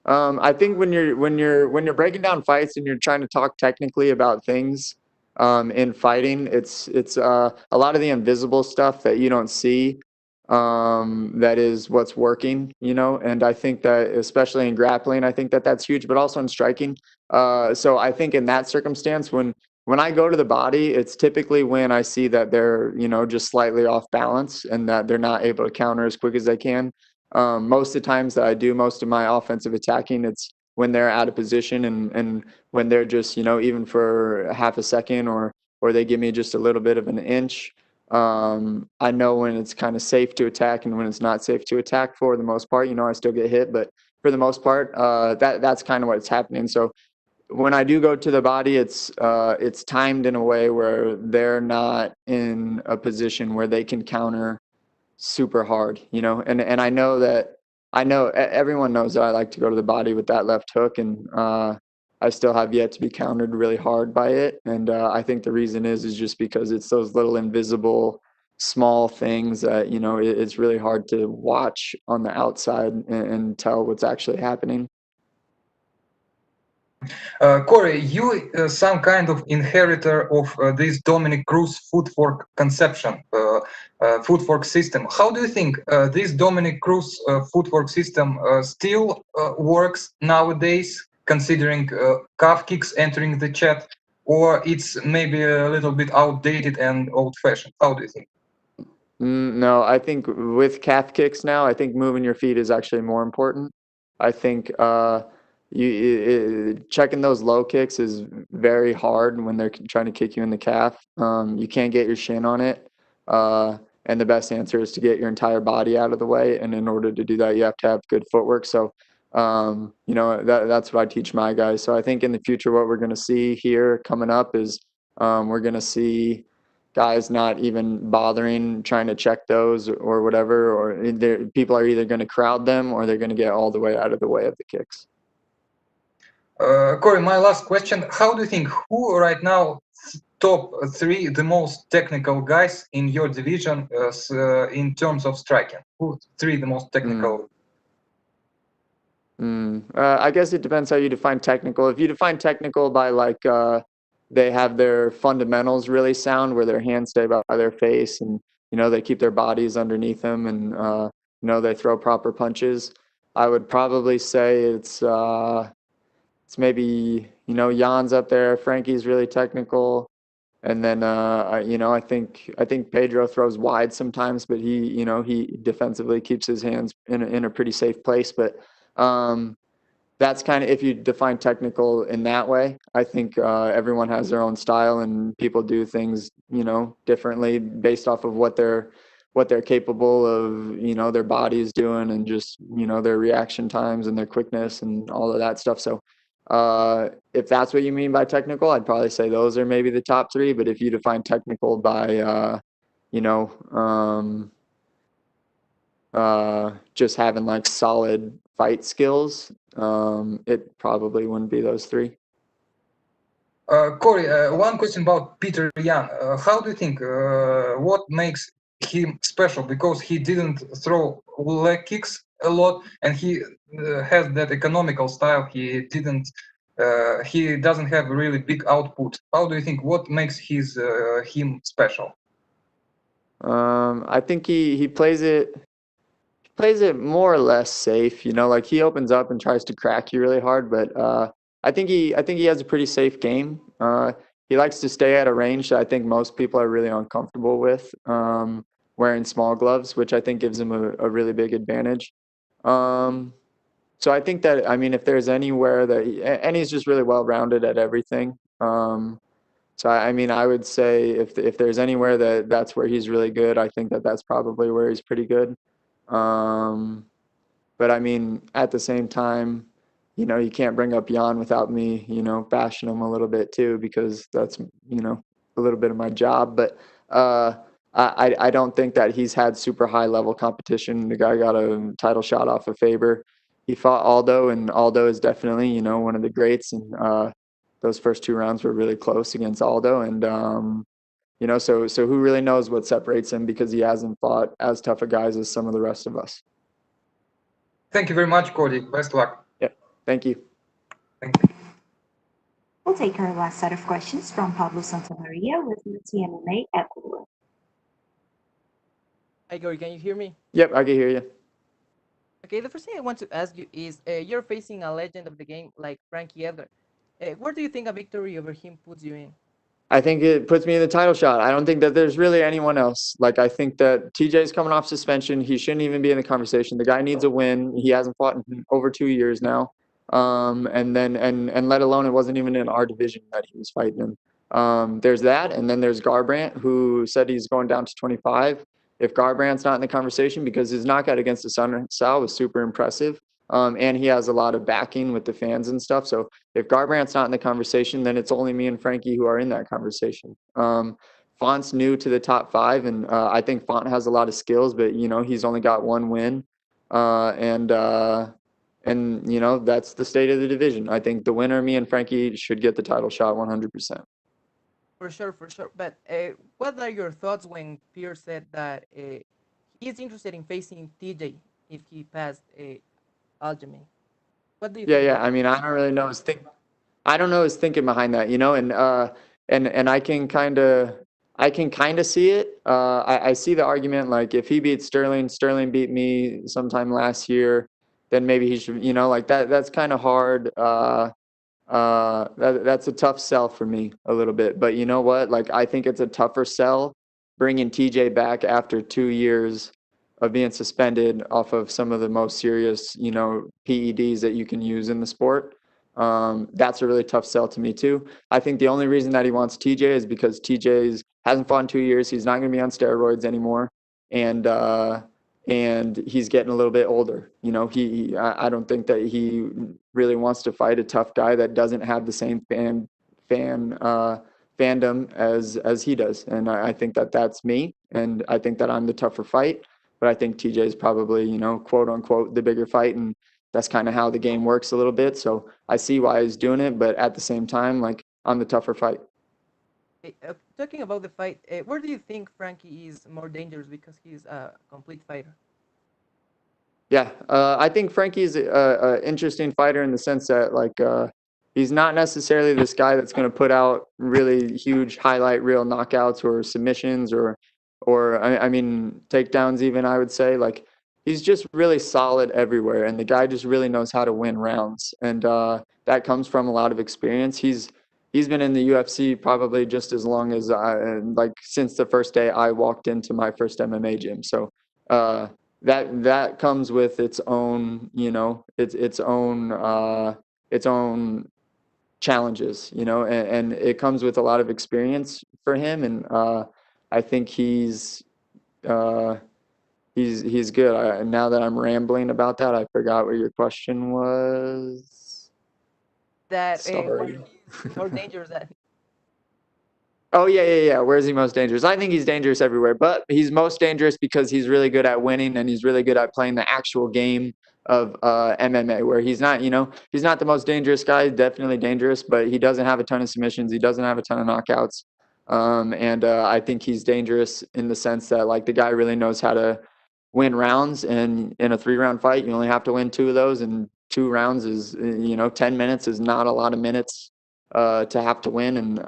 I think when you're breaking down fights and you're trying to talk technically about things in fighting, it's a lot of the invisible stuff that you don't see that is what's working, and I think that especially in grappling, I think that that's huge, but also in striking. So I think in that circumstance, when when I go to the body, it's typically when I see that they're, just slightly off balance and that they're not able to counter as quick as they can. Most of the times that I do most of my offensive attacking, it's when they're out of position and when they're just, even for half a second or they give me just a little bit of an inch. I know when it's kind of safe to attack and when it's not safe to attack for the most part. I still get hit, but for the most part, that's kind of what's happening. So when I do go to the body, it's timed in a way where they're not in a position where they can counter super hard, and I know everyone knows that I like to go to the body with that left hook, and I still have yet to be countered really hard by it. And I think the reason is just because it's those little invisible small things that, it's really hard to watch on the outside and tell what's actually happening. Cory, you some kind of inheritor of this Dominic Cruz footwork conception, footwork system. How do you think this Dominic Cruz footwork system still works nowadays, considering calf kicks entering the chat, or it's maybe a little bit outdated and old-fashioned? How do you think? No, I think with calf kicks now, I think moving your feet is actually more important. I think checking those low kicks is very hard when they're trying to kick you in the calf. You can't get your shin on it. And the best answer is to get your entire body out of the way. And in order to do that, you have to have good footwork. So, that's what I teach my guys. So I think in the future, what we're going to see here coming up is we're going to see guys not even bothering trying to check those or whatever, or people are either going to crowd them or they're going to get all the way out of the way of the kicks. Cory, my last question. How do you think who right now top three the most technical guys in your division in terms of striking? Who three the most technical? I guess it depends how you define technical. If you define technical by they have their fundamentals really sound, where their hands stay by their face and they keep their bodies underneath them and they throw proper punches, I would probably say it's maybe Jan's up there. Frankie's really technical, and then I think Pedro throws wide sometimes, but he defensively keeps his hands in a pretty safe place. But that's kind of if you define technical in that way. I think everyone has their own style and people do things differently based off of what they're capable of, their bodies doing and just their reaction times and their quickness and all of that stuff. So if that's what you mean by technical, I'd probably say those are maybe the top three. But if you define technical by just having solid fight skills, it probably wouldn't be those three. Cory, one question about Peter Yan. How do you think what makes him special? Because he didn't throw leg kicks a lot, and he has that economical style. He doesn't have a really big output. How do you think what makes him special? I think he plays it more or less safe. He opens up and tries to crack you really hard, but I think he has a pretty safe game. He likes to stay at a range that I think most people are really uncomfortable with, wearing small gloves, which I think gives him a really big advantage. So I think that, if there's anywhere that and he's just really well-rounded at everything. So I would say if there's anywhere that's where he's really good, I think that's probably where he's pretty good. But at the same time, you can't bring up Jan without me, bashing him a little bit too, because that's, a little bit of my job. But I don't think that he's had super high level competition. The guy got a title shot off of Faber. He fought Aldo, and Aldo is definitely, one of the greats. And those first two rounds were really close against Aldo. And so who really knows what separates him, because he hasn't fought as tough a guys as some of the rest of us. Thank you very much, Cody. Best luck. Yeah, thank you. Thank you. We'll take our last set of questions from Pablo Santamaria with MMA Ecuador. Hi, Cory, can you hear me? Yep, I can hear you. Okay, the first thing I want to ask you is, you're facing a legend of the game like Frankie Edgar. Where do you think a victory over him puts you in? I think it puts me in the title shot. I don't think that there's really anyone else. Like, I think that TJ's coming off suspension. He shouldn't even be in the conversation. The guy needs a win. He hasn't fought in over 2 years now. And let alone it wasn't even in our division that he was fighting in. There's that, and then there's Garbrandt, who said he's going down to 25. If Garbrandt's not in the conversation, because his knockout against the Sun Sal was super impressive, and he has a lot of backing with the fans and stuff. So if Garbrandt's not in the conversation, then it's only me and Frankie who are in that conversation. Font's new to the top 5, and I think Font has a lot of skills, but he's only got 1 win, and that's the state of the division. I think the winner, me and Frankie, should get the title shot 100%. For sure, for sure. But what are your thoughts when Pierre said that he is interested in facing TJ if he passed Aljamain? What do you think? Yeah. I mean, I don't really know his thinking behind that, and I can kind of see it. I see the argument, like, if he beats Sterling beat me sometime last year, then maybe he should, like that. That's kind of hard. That's a tough sell for me a little bit. But you know what? Like, I think it's a tougher sell bringing TJ back after 2 years of being suspended off of some of the most serious, PEDs that you can use in the sport. That's a really tough sell to me too. I think the only reason that he wants TJ is because TJ hasn't fought in 2 years. He's not going to be on steroids anymore, and he's getting a little bit older. I don't think that he really wants to fight a tough guy that doesn't have the same fandom as he does. And I think that that's me, and I think that I'm the tougher fight. But I think TJ is probably, quote unquote, the bigger fight, and that's kind of how the game works a little bit. So I see why he's doing it, but at the same time, like, I'm the tougher fight. Talking about the fight, where do you think Frankie is more dangerous because he's a complete fighter? Yeah, I think Frankie's a interesting fighter in the sense that, like, he's not necessarily this guy that's going to put out really huge highlight reel knockouts or submissions or I mean takedowns even, I would say. Like, he's just really solid everywhere, and the guy just really knows how to win rounds, and that comes from a lot of experience. He's been in the UFC probably just as long as since the first day I walked into my first MMA gym. So that comes with its own, its own challenges, and it comes with a lot of experience for him. And I think he's good. Now that I'm rambling about that, I forgot what your question was. That Sorry. more dangerous than. Oh, yeah. Where is he most dangerous? I think he's dangerous everywhere, but he's most dangerous because he's really good at winning, and he's really good at playing the actual game of MMA, where he's not, he's not the most dangerous guy, definitely dangerous, but he doesn't have a ton of submissions. He doesn't have a ton of knockouts. And I think he's dangerous in the sense that, like, the guy really knows how to win rounds, and in a 3-round fight, you only have to win 2 of those, and 2 rounds is, 10 minutes is not a lot of minutes to have to win, and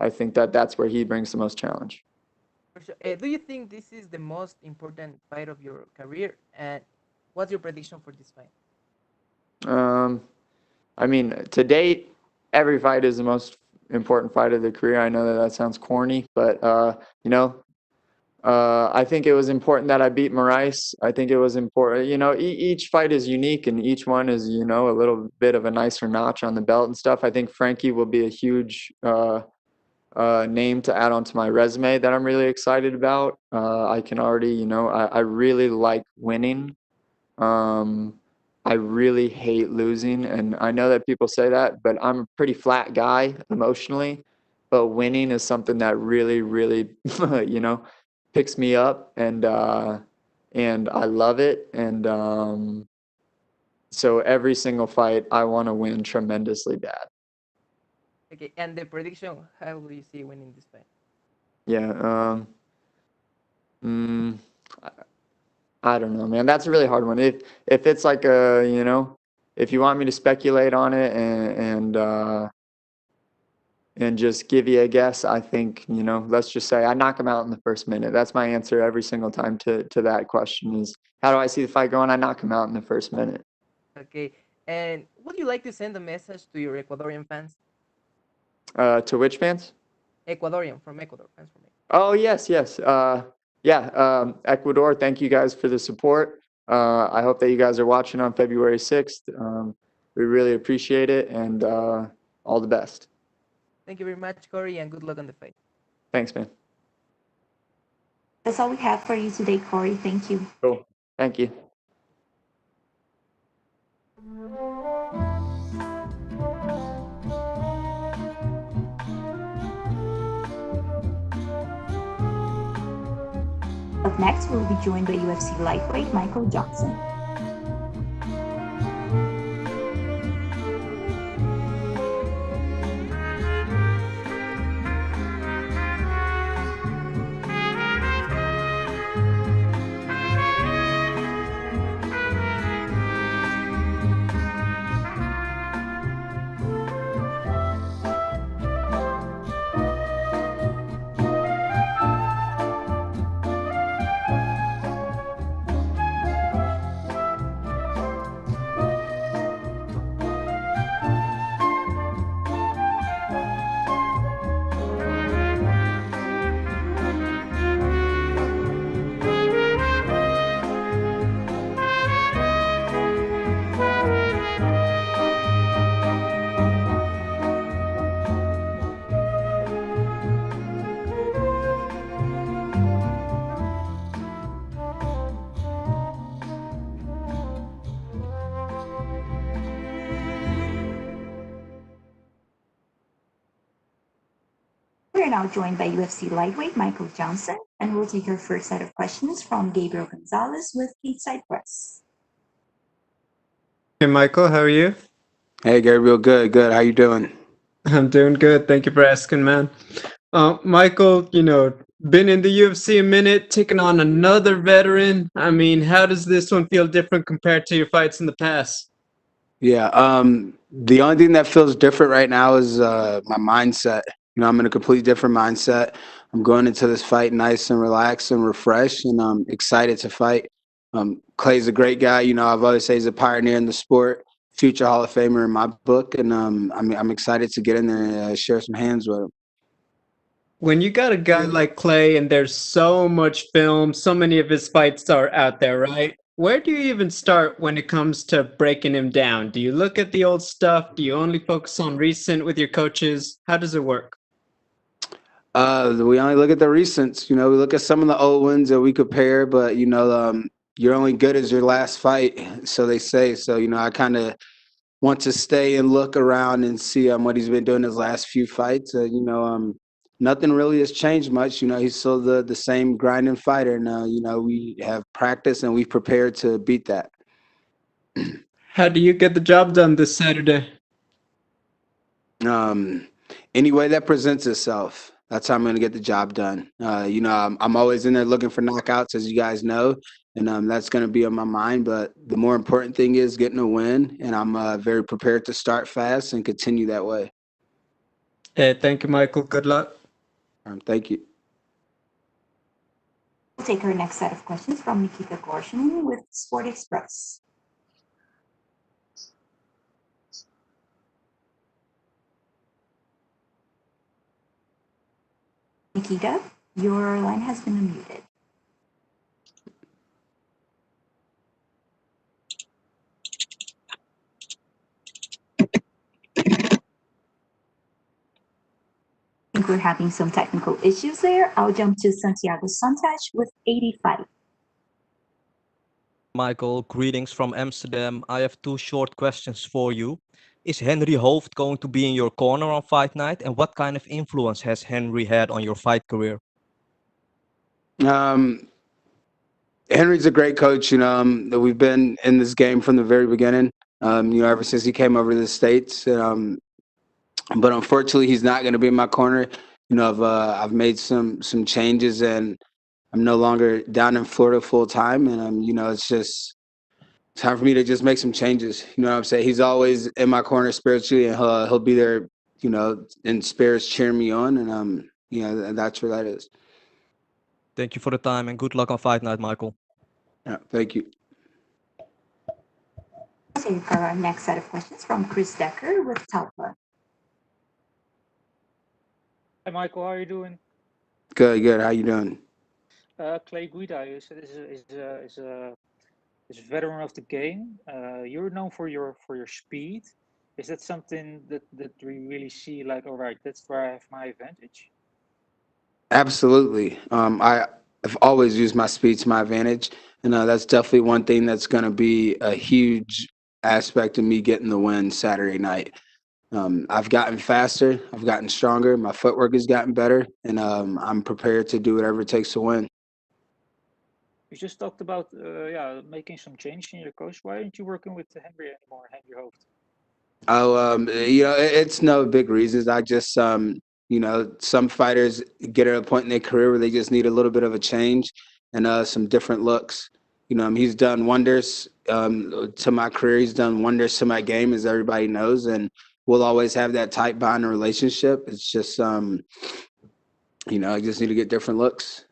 I think that that's where he brings the most challenge. For sure. Do you think this is the most important fight of your career? And what's your prediction for this fight? I mean, to date, every fight is the most important fight of the career. I know that sounds corny, but I think it was important that I beat Moraes. I think it was important. Each fight is unique, and each one is, a little bit of a nicer notch on the belt and stuff. I think Frankie will be a huge name to add onto my resume that I'm really excited about. I can already, I really like winning. I really hate losing, and I know that people say that, but I'm a pretty flat guy emotionally. But winning is something that really, really, picks me up, and I love it. And so every single fight, I want to win tremendously bad. Okay, and the prediction, how do you see winning this fight? Yeah. I don't know, man. That's a really hard one. If it's like if you want me to speculate on it and just give you a guess, I think, let's just say I knock him out in the first minute. That's my answer every single time to that question is, how do I see the fight going? I knock him out in the first minute. Okay, and would you like to send a message to your Ecuadorian fans? To which fans? Ecuadorian from Ecuador. Fans from Ecuador. Oh, yes, yes. Ecuador, thank you guys for the support. I hope that you guys are watching on February 6th. We really appreciate it, and all the best. Thank you very much, Cory, and good luck on the fight. Thanks, man. That's all we have for you today, Cory. Thank you. Cool. Thank you. Up next, we'll be joined by UFC lightweight Michael Johnson. We're now joined by UFC lightweight Michael Johnson, and we'll take our first set of questions from Gabriel Gonzalez with Stateside Press. Hey, Michael, how are you? Hey, Gabriel. Good, good. How you doing? I'm doing good. Thank you for asking, man. Michael, been in the UFC a minute, taking on another veteran. I mean, how does this one feel different compared to your fights in the past? Yeah. The only thing that feels different right now is my mindset. I'm in a completely different mindset. I'm going into this fight nice and relaxed and refreshed, and I'm excited to fight. Clay's a great guy. I've always said he's a pioneer in the sport, future Hall of Famer in my book, and I'm excited to get in there and share some hands with him. When you got a guy like Clay and there's so much film, so many of his fights are out there, right? Where do you even start when it comes to breaking him down? Do you look at the old stuff? Do you only focus on recent with your coaches? How does it work? We only look at the recents. We look at some of the old ones that we compare, but you're only good as your last fight, so they say. So I kind of want to stay and look around and see what he's been doing his last few fights. Nothing really has changed much. He's still the same grinding fighter. Now, we have practice and we've prepared to beat that. How do you get the job done this Saturday? Any way that presents itself. That's how I'm going to get the job done. I'm always in there looking for knockouts, as you guys know, and that's going to be on my mind. But the more important thing is getting a win, and I'm very prepared to start fast and continue that way. Hey, thank you, Michael. Good luck. Thank you. We'll take our next set of questions from Nikita Gorshin with Sport Express. Nikita, your line has been unmuted. I think we're having some technical issues there. I'll jump to Santiago Santos with 85. Michael, greetings from Amsterdam. I have two short questions for you. Is Henry Hooft going to be in your corner on fight night? And what kind of influence has Henry had on your fight career? Henry's a great coach. We've been in this game from the very beginning. Ever since he came over to the States. But unfortunately, he's not going to be in my corner. I've made some changes, and I'm no longer down in Florida full time. And it's just time for me to just make some changes. You know what I'm saying? He's always in my corner spiritually, and he'll be there, in spirits cheering me on. And and that's where that is. Thank you for the time and good luck on fight night, Michael. Yeah, thank you. Let's take our next set of questions from Chris Decker with Talpa. Hi, Michael. How are you doing? Good, good. How you doing? Clay Guida you said is a veteran of the game. You're known for your speed. Is that something that we really see? Like, all right, that's where I have my advantage. Absolutely. I've always used my speed to my advantage, and that's definitely one thing that's going to be a huge aspect of me getting the win Saturday night. I've gotten faster, I've gotten stronger, my footwork has gotten better, and I'm prepared to do whatever it takes to win. You just talked about making some change in your coach. Why aren't you working with Henry anymore, Henry Hoofd? Oh, it's no big reasons. I just, some fighters get at a point in their career where they just need a little bit of a change and some different looks. He's done wonders to my career. He's done wonders to my game, as everybody knows, and we'll always have that tight bond and relationship. It's just, I just need to get different looks.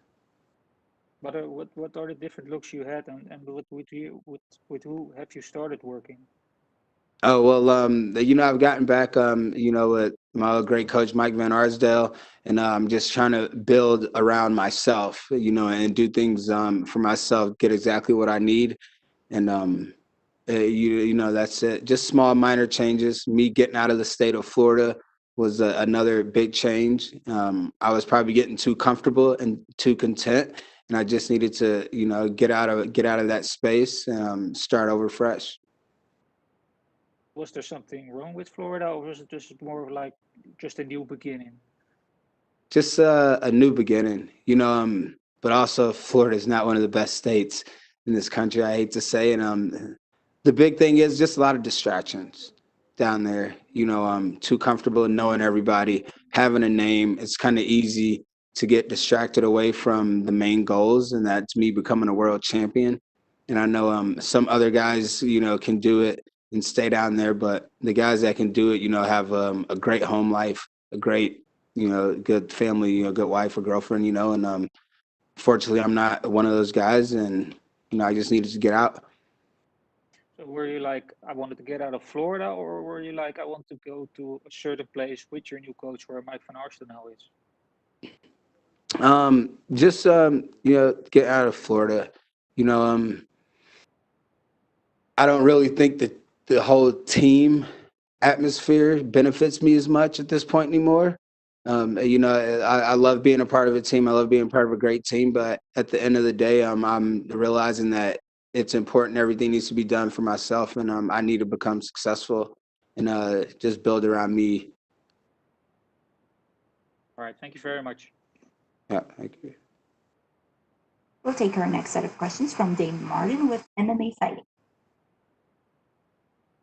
But what are the different looks you had, and with who have you started working? Oh, well, I've gotten back, with my great coach, Mike Van Arsdale, and I'm just trying to build around myself, and do things for myself, get exactly what I need. And, that's it. Just small, minor changes. Me getting out of the state of Florida was another big change. I was probably getting too comfortable and too content, and I just needed to, get out of that space, start over fresh. Was there something wrong with Florida, or was it just more of like just a new beginning? Just a new beginning, but also Florida is not one of the best states in this country, I hate to say. And the big thing is just a lot of distractions down there. Too comfortable in knowing everybody, having a name. It's kind of easy to get distracted away from the main goals, and that's me becoming a world champion. And I know some other guys, can do it and stay down there, but the guys that can do it, have a great home life, a great good family, good wife or girlfriend, and fortunately I'm not one of those guys, and, I just needed to get out. So were you like, I wanted to get out of Florida, or were you like, I want to go to a certain place with your new coach where Mike Van Arsdale now is? Just, get out of Florida. I don't really think that the whole team atmosphere benefits me as much at this point anymore. I love being a part of a team. I love being part of a great team. But at the end of the day, I'm realizing that it's important. Everything needs to be done for myself, and I need to become successful and just build around me. All right. Thank you very much. Yeah, thank you. We'll take our next set of questions from Dane Martin with MMA Fighting.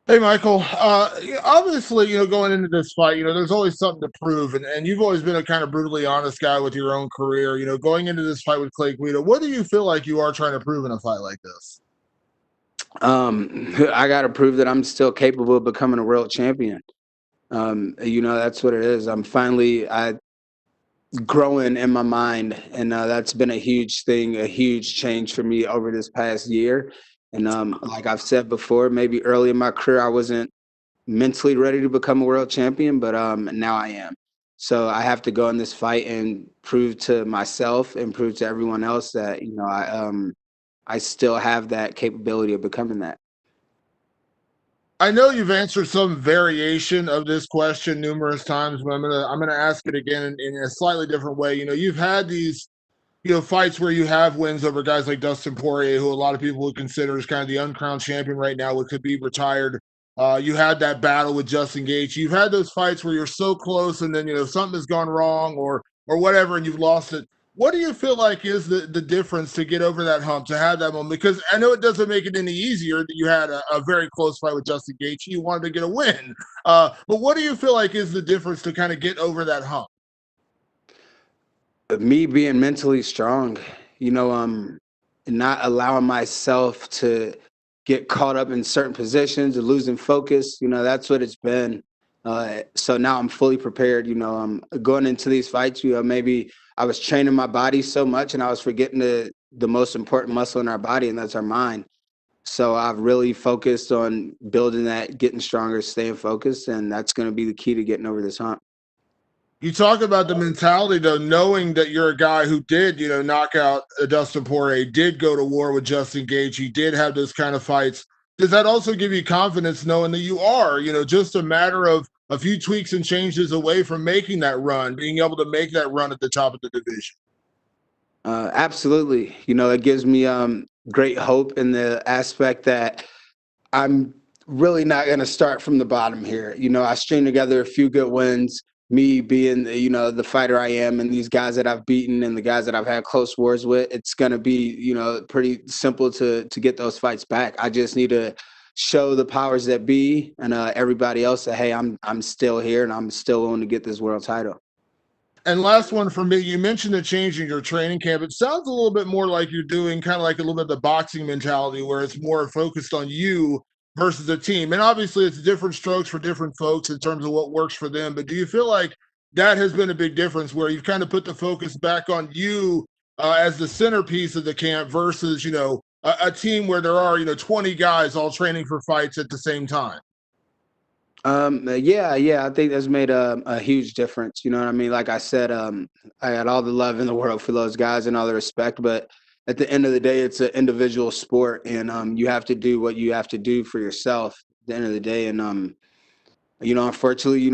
Hey, Michael. Obviously, going into this fight, there's always something to prove, and you've always been a kind of brutally honest guy with your own career. Going into this fight with Clay Guida, what do you feel like you are trying to prove in a fight like this? I got to prove that I'm still capable of becoming a world champion. That's what it is. I growing in my mind, and that's been a huge thing, a huge change for me over this past year. And like I've said before, maybe early in my career I wasn't mentally ready to become a world champion, but now I am. So I have to go in this fight and prove to myself and prove to everyone else that I still have that capability of becoming that. I know you've answered some variation of this question numerous times, but I'm gonna ask it again in a slightly different way. You've had these fights where you have wins over guys like Dustin Poirier, who a lot of people would consider as kind of the uncrowned champion right now, what could be retired. You had that battle with Justin Gaethje. You've had those fights where you're so close, and then something has gone wrong or whatever, and you've lost it. What do you feel like is the difference to get over that hump, to have that moment? Because I know it doesn't make it any easier that you had a very close fight with Justin Gaethje. You wanted to get a win. But what do you feel like is the difference to kind of get over that hump? Me being mentally strong, not allowing myself to get caught up in certain positions or losing focus. That's what it's been. So now I'm fully prepared. I'm going into these fights. Maybe I was training my body so much and I was forgetting the most important muscle in our body, and that's our mind. So I've really focused on building that, getting stronger, staying focused, and that's going to be the key to getting over this hump. You talk about the mentality, though, knowing that you're a guy who did, knock out Dustin Poirier, did go to war with Justin Gaethje, did have those kind of fights. Does that also give you confidence knowing that you are, just a matter of a few tweaks and changes away from making that run, being able to make that run at the top of the division? Absolutely. It gives me great hope in the aspect that I'm really not going to start from the bottom here. I string together a few good wins, me being, the fighter I am, and these guys that I've beaten and the guys that I've had close wars with. It's going to be, pretty simple to get those fights back. I just need to show the powers that be and everybody else that, hey, I'm still here and I'm still willing to get this world title. And last one for me, you mentioned the change in your training camp. It sounds a little bit more like you're doing kind of like a little bit of the boxing mentality where it's more focused on you versus the team. And obviously it's different strokes for different folks in terms of what works for them. But do you feel like that has been a big difference where you've kind of put the focus back on you as the centerpiece of the camp versus, a team where there are, 20 guys all training for fights at the same time? Yeah, I think that's made a huge difference. You know what I mean? Like I said, I had all the love in the world for those guys and all the respect, but at the end of the day, it's an individual sport, and you have to do what you have to do for yourself at the end of the day. And unfortunately,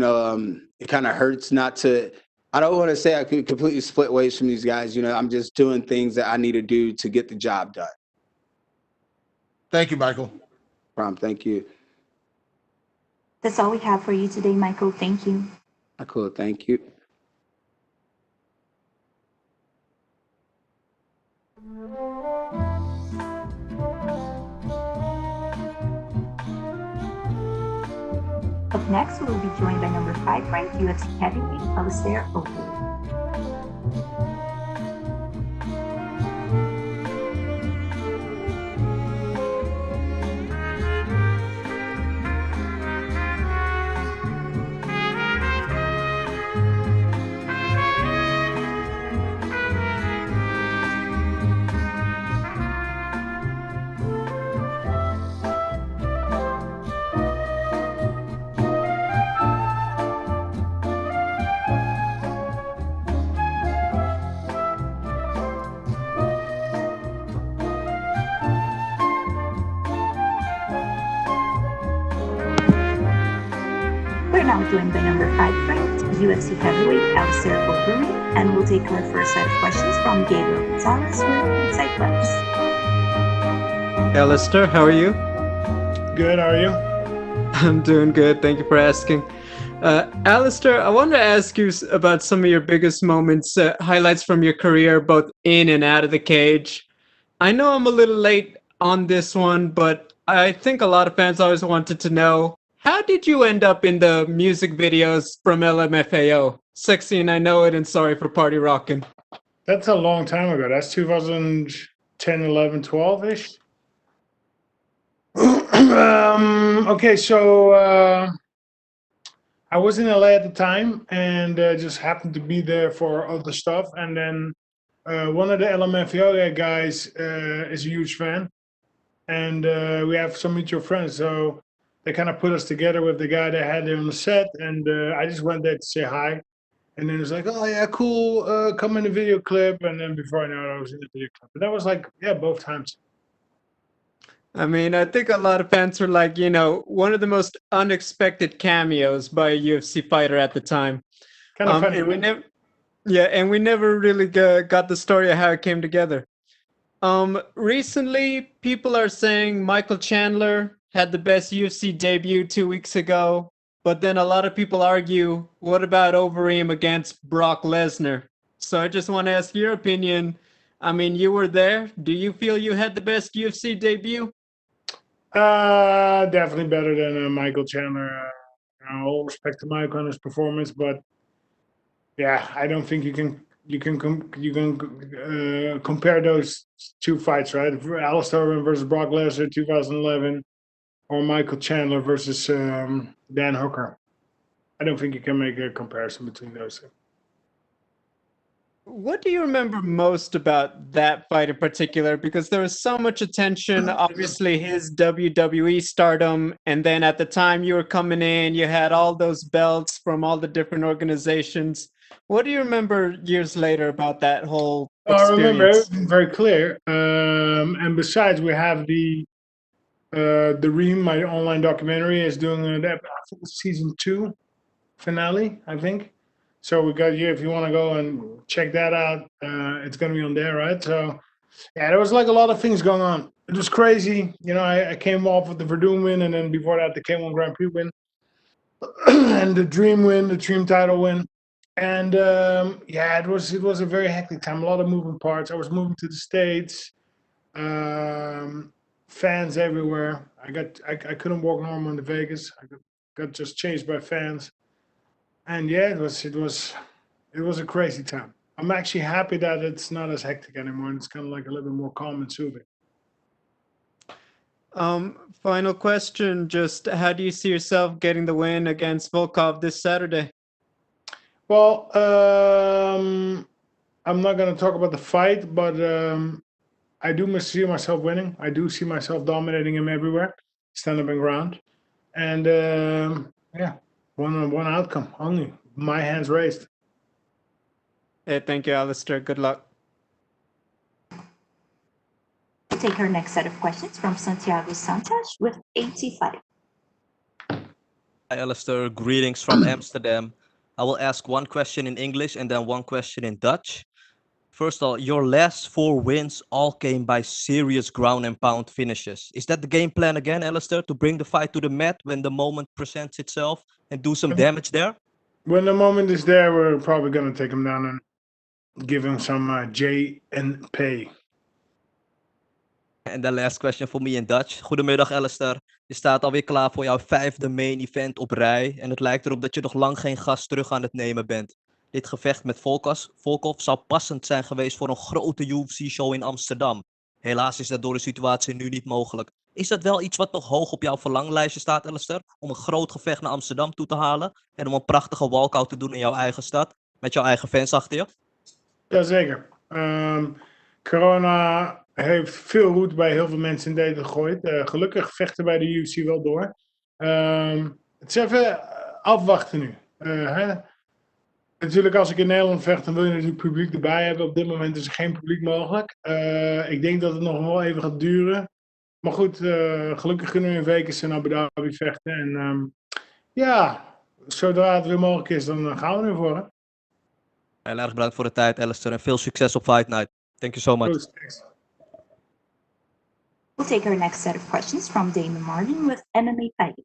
it kind of hurts not to. I don't want to say I could completely split ways from these guys. I'm just doing things that I need to do to get the job done. Thank you, Michael. Thank you. That's all we have for you today, Michael. Thank you. Cool. Thank you. Up next, we will be joined by number 5 ranked UFC heavyweight Alistair Overeem. We're now joined by number 5 ranked UFC heavyweight Alistair Overeem, and we'll take our first set of questions from Gabriel Gonzalez with Inside Webs. Alistair, how are you? Good, how are you? I'm doing good, thank you for asking. Alistair, I wanted to ask you about some of your biggest moments, highlights from your career, both in and out of the cage. I know I'm a little late on this one, but I think a lot of fans always wanted to know, how did you end up in the music videos from LMFAO? Sexy and I Know It and Sorry for Party Rockin'. That's a long time ago. That's 2010, 11, 12-ish. Okay, so I was in LA at the time and just happened to be there for other stuff. And then one of the LMFAO guys is a huge fan. And we have some mutual friends. So they kind of put us together with the guy that had there on the set. And I just went there to say hi. And then it was like, oh, yeah, cool. Come in the video clip. And then before I know it, I was in the video clip. But that was like, yeah, both times. I mean, I think a lot of fans were like, one of the most unexpected cameos by a UFC fighter at the time. Kind of funny. And we never really got the story of how it came together. Recently, people are saying Michael Chandler had the best UFC debut 2 weeks ago. But then a lot of people argue, what about Overeem against Brock Lesnar? So I just want to ask your opinion. I mean, you were there. Do you feel you had the best UFC debut? Definitely better than Michael Chandler. All respect to Michael and his performance, but yeah, I don't think you can compare those two fights, right? Alistair Overeem versus Brock Lesnar 2011, or Michael Chandler versus Dan Hooker. I don't think you can make a comparison between those two. What do you remember most about that fight in particular? Because there was so much attention, obviously his WWE stardom, and then at the time you were coming in, you had all those belts from all the different organizations. What do you remember years later about that whole I remember experience? everything very clear. And besides, we have the Reem, my online documentary, is doing I think it's season 2 finale, I think. So we got you if you want to go and check that out. It's going to be on there, right? So yeah, there was like a lot of things going on. It was crazy. You know, I came off with the Verdun win, and then before that, the K1 Grand Prix win, and the Dream win, the Dream title win. And yeah, it was a very hectic time. A lot of moving parts. I was moving to the States. Fans everywhere. I couldn't walk normal in Vegas. I got just chased by fans. And yeah, it was a crazy time. I'm actually happy that it's not as hectic anymore, and it's kind of like a little bit more calm and soothing. Final question, just how do you see yourself getting the win against Volkov this Saturday? Well, I'm not going to talk about the fight, but I do see myself winning. I do see myself dominating him everywhere, stand up and ground. And yeah, one outcome only. My hands raised. Hey, thank you, Alistair. Good luck. We'll take our next set of questions from Santiago Santos with 85. Hi, Alistair. Greetings from Amsterdam. I will ask one question in English and then one question in Dutch. First of all, your last 4 wins all came by serious ground and pound finishes. Is that the game plan again, Alistair, to bring the fight to the mat when the moment presents itself and do some damage there? When the moment is there, we're probably going to take him down and give him some J and pay. En de last question for me in Dutch. Goedemiddag, Alistair. Je staat alweer klaar voor jouw 5e main event op rij. En het lijkt erop dat je nog lang geen gas terug aan het nemen bent. Dit gevecht met Volkov zou passend zijn geweest voor een grote UFC-show in Amsterdam. Helaas is dat door de situatie nu niet mogelijk. Is dat wel iets wat nog hoog op jouw verlanglijstje staat, Alistair? Om een groot gevecht naar Amsterdam toe te halen en om een prachtige walkout te doen in jouw eigen stad? Met jouw eigen fans achter je? Jazeker. Corona heeft veel roet bij heel veel mensen in deze gegooid. Gelukkig vechten bij de UFC wel door. Het is even afwachten nu. Natuurlijk, als ik in Nederland vecht, dan wil je natuurlijk publiek erbij hebben. Op dit moment is er geen publiek mogelijk. Ik denk dat het nog wel even gaat duren. Maar goed, gelukkig kunnen we in Vegas en Abu Dhabi vechten. En ja, zodra het weer mogelijk is, dan gaan we ervoor. Hè? Heel erg bedankt voor de tijd, Alistair. En veel succes op Fight Night. Thank you so much. Goed, thanks. We'll take our next set of questions from Damon Martin with MMA Fighting.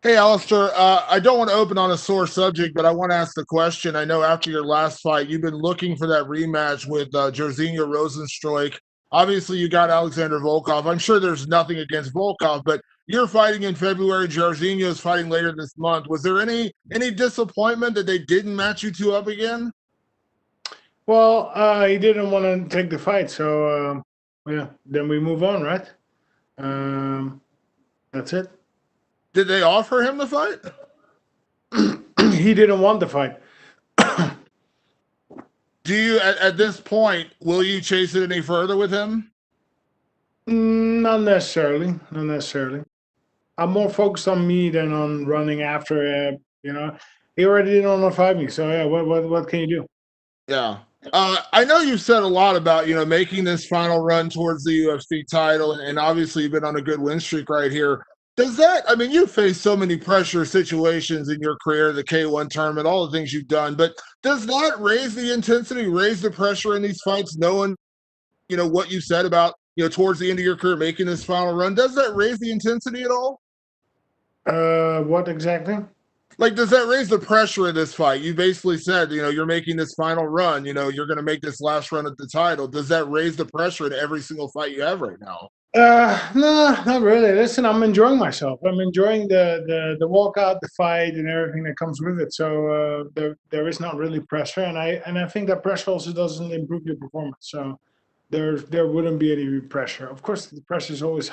Hey, Alistair, I don't want to open on a sore subject, but I want to ask the question. I know after your last fight, you've been looking for that rematch with Jairzinho Rozenstruik. Obviously, you got Alexander Volkov. I'm sure there's nothing against Volkov, but you're fighting in February. Jairzinho is fighting later this month. Was there any disappointment that they didn't match you two up again? Well, he didn't want to take the fight, so yeah, then we move on, right? That's it. Did they offer him the fight? He didn't want the fight. Do you, at this point, will you chase it any further with him? Not necessarily. Not necessarily. I'm more focused on me than on running after. You know, he already didn't want to fight me, so yeah. What can you do? Yeah. I know you've said a lot about, making this final run towards the UFC title, and obviously you've been on a good win streak right here. Does that, you've faced so many pressure situations in your career, the K1 tournament, all the things you've done, but does that raise the intensity, raise the pressure in these fights, knowing, what you said about, towards the end of your career, making this final run? Does that raise the intensity at all? What exactly? Like, does that raise the pressure in this fight? You basically said, you're making this final run, you're going to make this last run at the title. Does that raise the pressure in every single fight you have right now? No, not really. Listen, I'm enjoying myself. I'm enjoying the walkout, the fight, and everything that comes with it. So there is not really pressure, and I think that pressure also doesn't improve your performance. So there wouldn't be any pressure. Of course, the pressure is always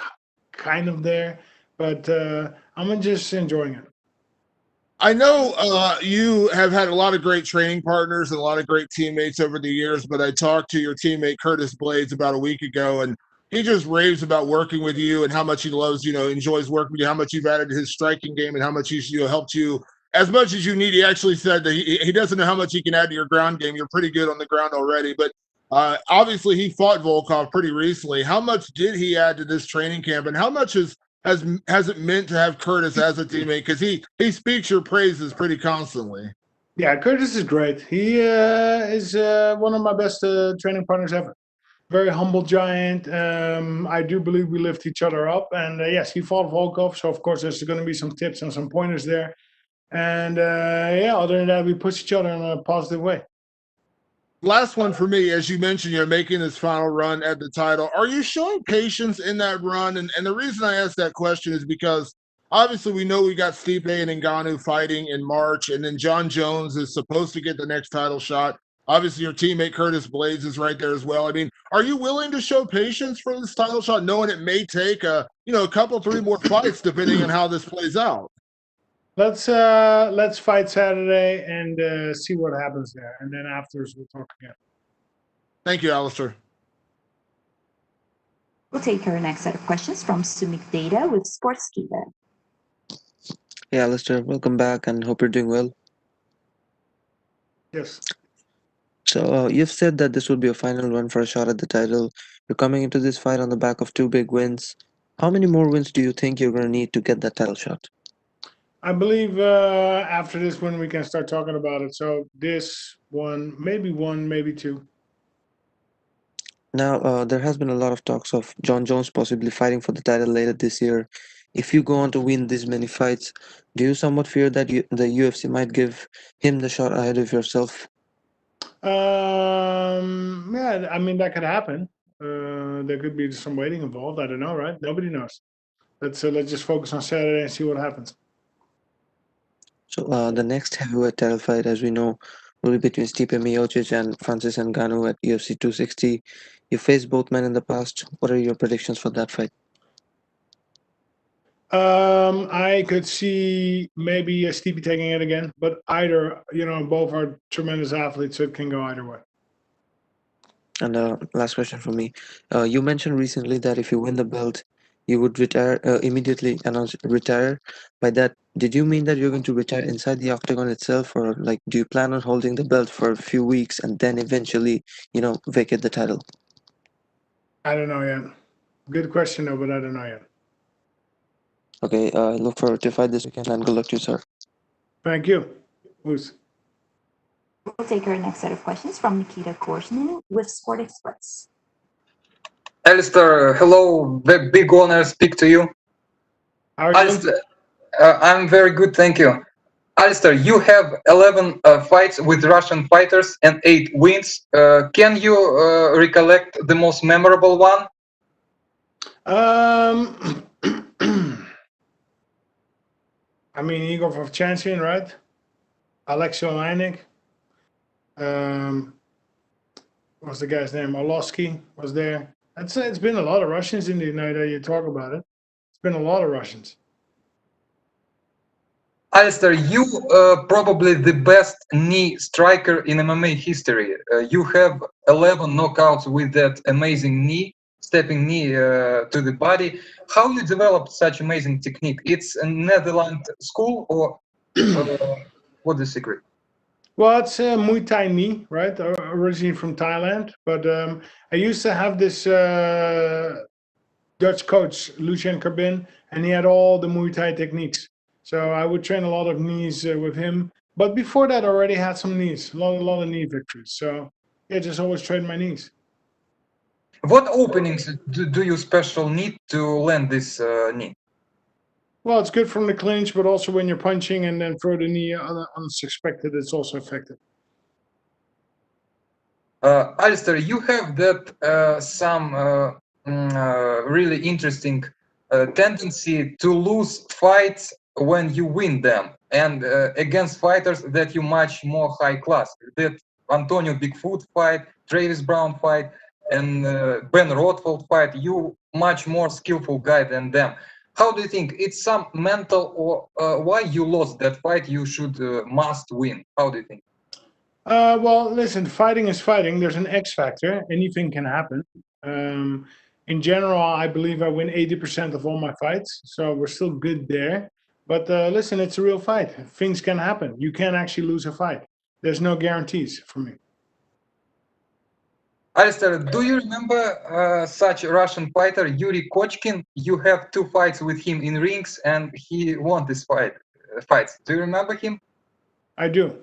kind of there, but I'm just enjoying it. I know you have had a lot of great training partners and a lot of great teammates over the years, but I talked to your teammate Curtis Blades about a week ago, and he just raves about working with you and how much he loves, enjoys working with you, how much you've added to his striking game and how much he's helped you as much as you need, he actually said that he doesn't know how much he can add to your ground game. You're pretty good on the ground already, but obviously he fought Volkov pretty recently. How much did he add to this training camp, and how much has it meant to have Cortes as a teammate? Because he speaks your praises pretty constantly. Yeah, Cortes is great. He is one of my best training partners ever. Very humble giant. I do believe we lift each other up. And yes, he fought Volkov, so of course there's going to be some tips and some pointers there. And yeah, other than that, we push each other in a positive way. Last one for me, as you mentioned, you're making this final run at the title. Are you showing patience in that run? And the reason I ask that question is because obviously we know we got Stipe and Ngannou fighting in March, and then John Jones is supposed to get the next title shot. Obviously, your teammate Curtis Blades is right there as well. I mean, are you willing to show patience for this title shot, knowing it may take a couple, 3 more fights depending on how this plays out? Let's fight Saturday and see what happens there, and then afterwards we'll talk again. Thank you, Alistair. We'll take our next set of questions from Sumit Data with Sports Guida. Hey, Alistair, welcome back and hope you're doing well. Yes. So you've said that this would be a final run for a shot at the title. You're coming into this fight on the back of 2 big wins. How many more wins do you think you're going to need to get that title shot? I believe after this win we can start talking about it. So this one, maybe 2. Now, there has been a lot of talks of John Jones possibly fighting for the title later this year. If you go on to win these many fights, do you somewhat fear that the UFC might give him the shot ahead of yourself? Yeah, I mean that could happen. There could be some waiting involved. I don't know, right? Nobody knows. Let's just focus on Saturday and see what happens. So the next heavyweight title fight, as we know, will be between Stipe Miocic and Francis Ngannou at UFC 260. You faced both men in the past. What are your predictions for that fight? I could see maybe Stipe taking it again, but either, both are tremendous athletes, so it can go either way. And last question for me. You mentioned recently that if you win the belt, you would retire immediately retire. By that, did you mean that you're going to retire inside the octagon itself, or like do you plan on holding the belt for a few weeks and then eventually, vacate the title? I don't know yet. Good question though, but I don't know yet. Okay, look forward to fight this weekend and good luck to you, sir. Thank you. Who's? We'll take our next set of questions from Nikita Korsnin with Sport Express. Alistair, hello. The big honor speak to you. How are Alistair, I'm very good, thank you. Alistair, you have 11 fights with Russian fighters and 8 wins. Can you recollect the most memorable one? I mean, Igor Vovchanskian, right? Alexei Oleinik. What's the guy's name? Orlovsky was there. It's been a lot of Russians in the United. You talk about it. It's been a lot of Russians. Alistair, you probably the best knee striker in MMA history. You have 11 knockouts with that amazing knee, stepping knee to the body. How you developed such amazing technique? It's a Netherlands school or what's the secret? Well, it's a Muay Thai knee, right? Originally from Thailand. But I used to have this Dutch coach, Lucien Carbin, and he had all the Muay Thai techniques. So I would train a lot of knees with him. But before that, I already had some knees, a lot of knee victories. So yeah, just always train my knees. What openings do you special need to land this knee? Well, it's good from the clinch, but also when you're punching and then throw the knee unsuspected, it's also effective. Alistair, you have that some really interesting tendency to lose fights when you win them, and against fighters that you much more high class. That Antonio Bigfoot fight, Travis Brown fight, and Ben Rothwell fight, you much more skillful guy than them. How do you think it's some mental, or why you lost that fight? You should must win. How do you think? Well, listen, fighting is fighting. There's an X factor. Anything can happen. In general, I believe I win 80% of all my fights, so we're still good there. But listen, it's a real fight. Things can happen. You can actually lose a fight. There's no guarantees for me. Alistair, do you remember such a Russian fighter, Yuri Kochkin? You have 2 fights with him in rings, and he won this fights. Do you remember him? I do.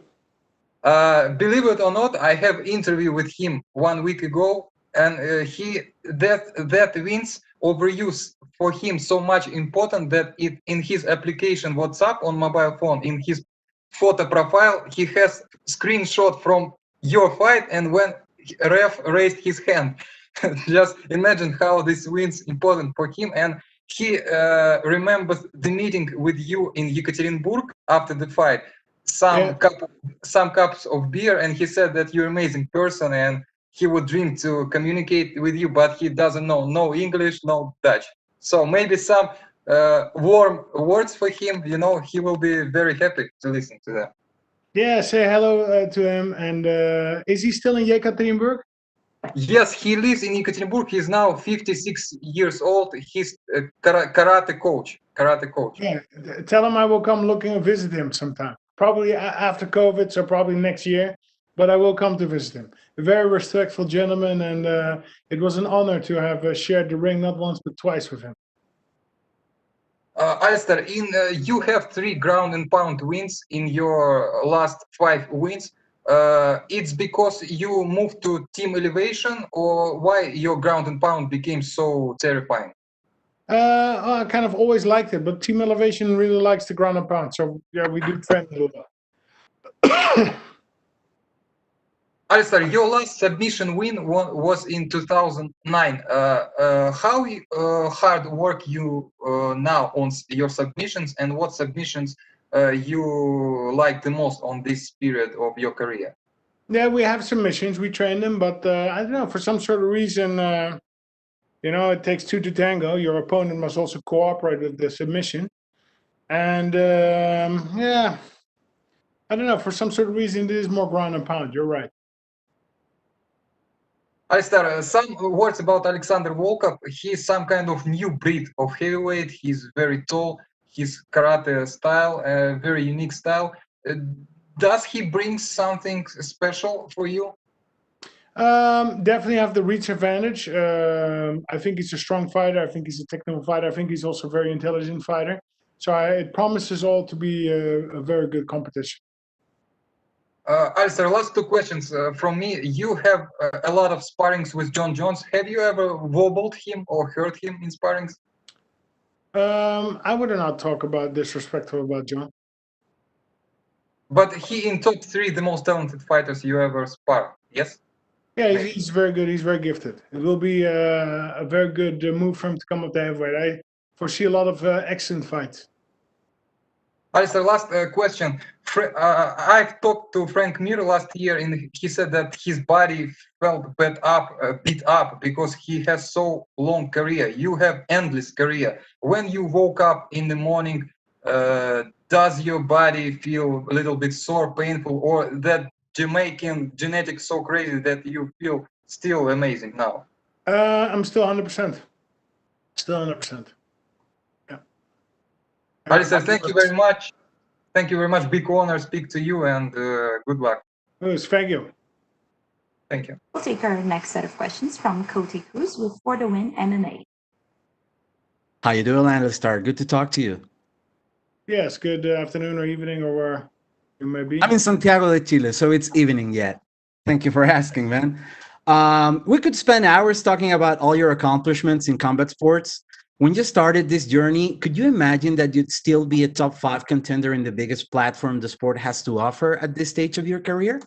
Believe it or not, I have interview with him 1 week ago, and that wins overuse for him so much important that in his application WhatsApp on mobile phone, in his photo profile, he has screenshot from your fight, and when ref raised his hand. Just imagine how this wins important for him, and he remembers the meeting with you in Yekaterinburg after the fight. Some cups of beer, and he said that you're an amazing person, and he would dream to communicate with you, but he doesn't know no English, no Dutch. So maybe some warm words for him. You know, he will be very happy to listen to them. Yeah, say hello to him. And is he still in Yekaterinburg? Yes, he lives in Yekaterinburg. He's now 56 years old. He's a karate coach. Yeah, tell him I will come looking and visit him sometime. Probably after COVID, so probably next year. But I will come to visit him. A very respectful gentleman, and it was an honor to have shared the ring not once but twice with him. Alistair, you have 3 ground and pound wins in your last 5 wins. It's because you moved to Team Elevation, or why your ground and pound became so terrifying? I kind of always liked it, but Team Elevation really likes the ground and pound. So yeah, we do train a little. Alistair, your last submission win was in 2009. How hard work you now on your submissions, and what submissions you like the most on this period of your career? Yeah, we have submissions. We train them, but I don't know, for some sort of reason, you know, it takes 2 to tango. Your opponent must also cooperate with the submission. And yeah, I don't know, for some sort of reason, it is more ground and pound. You're right. Alistair, some words about Alexander Volkov. He's some kind of new breed of heavyweight. He's very tall. His karate style, a very unique style. Does he bring something special for you? Definitely have the reach advantage. I think he's a strong fighter. I think he's a technical fighter. I think he's also a very intelligent fighter. So it promises all to be a very good competition. Alistair, last 2 questions from me. You have a lot of sparrings with John Jones. Have you ever wobbled him or hurt him in sparrings? I would not talk about disrespectful about John. But he in top 3 the most talented fighters you ever spar. Yes. Yeah, he's very good. He's very gifted. It will be a very good move for him to come up to heavyweight. I foresee a lot of excellent fights. Alistair, last question. I've talked to Frank Mir last year, and he said that his body felt beat up because he has so long career. You have endless career. When you woke up in the morning, does your body feel a little bit sore, painful, or that Jamaican genetics so crazy that you feel still amazing now? I'm still 100%. Still 100%. Yeah. Alistair, thank you very much. Thank you very much. Big honor speak to you, and good luck. Thank you. Thank you. We'll take our next set of questions from Cody Cruz with For the Win MMA. How you doing, Alistair? Good to talk to you. Yes, good afternoon or evening or where you may be. I'm in Santiago de Chile, so it's evening yet. Thank you for asking, man. We could spend hours talking about all your accomplishments in combat sports. When you started this journey, could you imagine that you'd still be a top 5 contender in the biggest platform the sport has to offer at this stage of your career?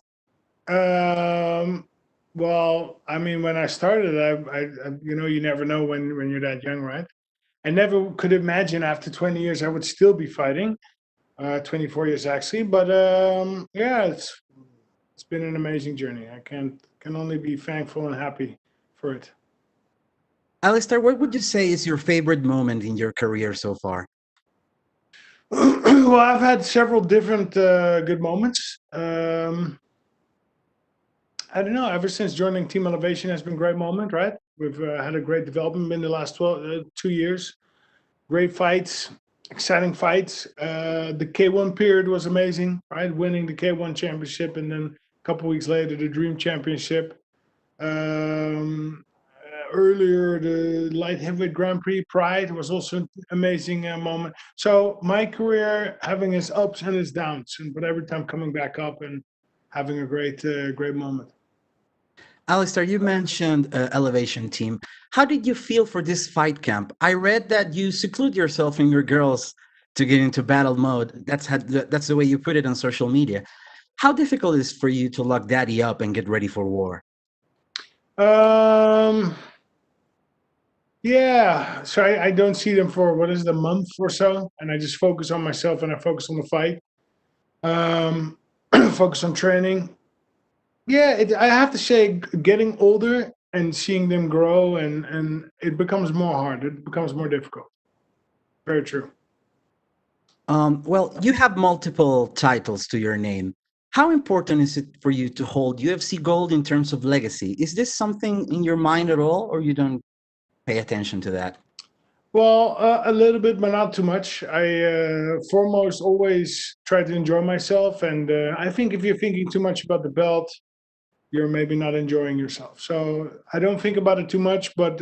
Well, I mean, when I started, I you know, you never know when you're that young, right? I never could imagine after 20 years I would still be fighting. 24 years actually, but yeah, it's been an amazing journey. I can only be thankful and happy for it. Alistair, what would you say is your favorite moment in your career so far? Well, I've had several different good moments. I don't know, ever since joining Team Elevation has been a great moment, right? We've had a great development in the last 2 years. Great fights. exciting fights. The K1 period was amazing, right? Winning the K1 championship and then a couple weeks later the Dream Championship. Earlier, the light heavyweight Grand Prix Pride was also an amazing moment. So my career having its ups and its downs, but every time coming back up and having a great moment. Alistair, you mentioned Elevation Team. How did you feel for this fight camp? I read that you seclude yourself and your girls to get into battle mode. That's the way you put it on social media. How difficult is it for you to lock daddy up and get ready for war? Yeah, so I don't see them for what is it, a month or so, and I just focus on myself and I focus on the fight. Focus on training. Yeah, I have to say, getting older and seeing them grow, and it becomes more hard. It becomes more difficult. Very true. Well, you have multiple titles to your name. How important is it for you to hold UFC gold in terms of legacy? Is this something in your mind at all, or you don't pay attention to that? Well, a little bit, but not too much. I foremost always try to enjoy myself, and I think if you're thinking too much about the belt, you're maybe not enjoying yourself. So I don't think about it too much, but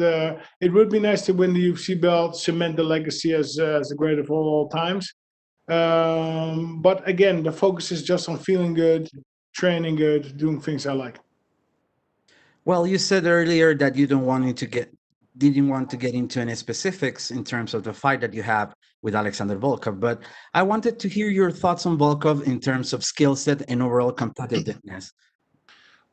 it would be nice to win the UFC belt, cement the legacy as the great of all times. But again, the focus is just on feeling good, training good, doing things I like. Well, you said earlier that you didn't want to get into any specifics in terms of the fight that you have with Alexander Volkov, but I wanted to hear your thoughts on Volkov in terms of skill set and overall competitiveness.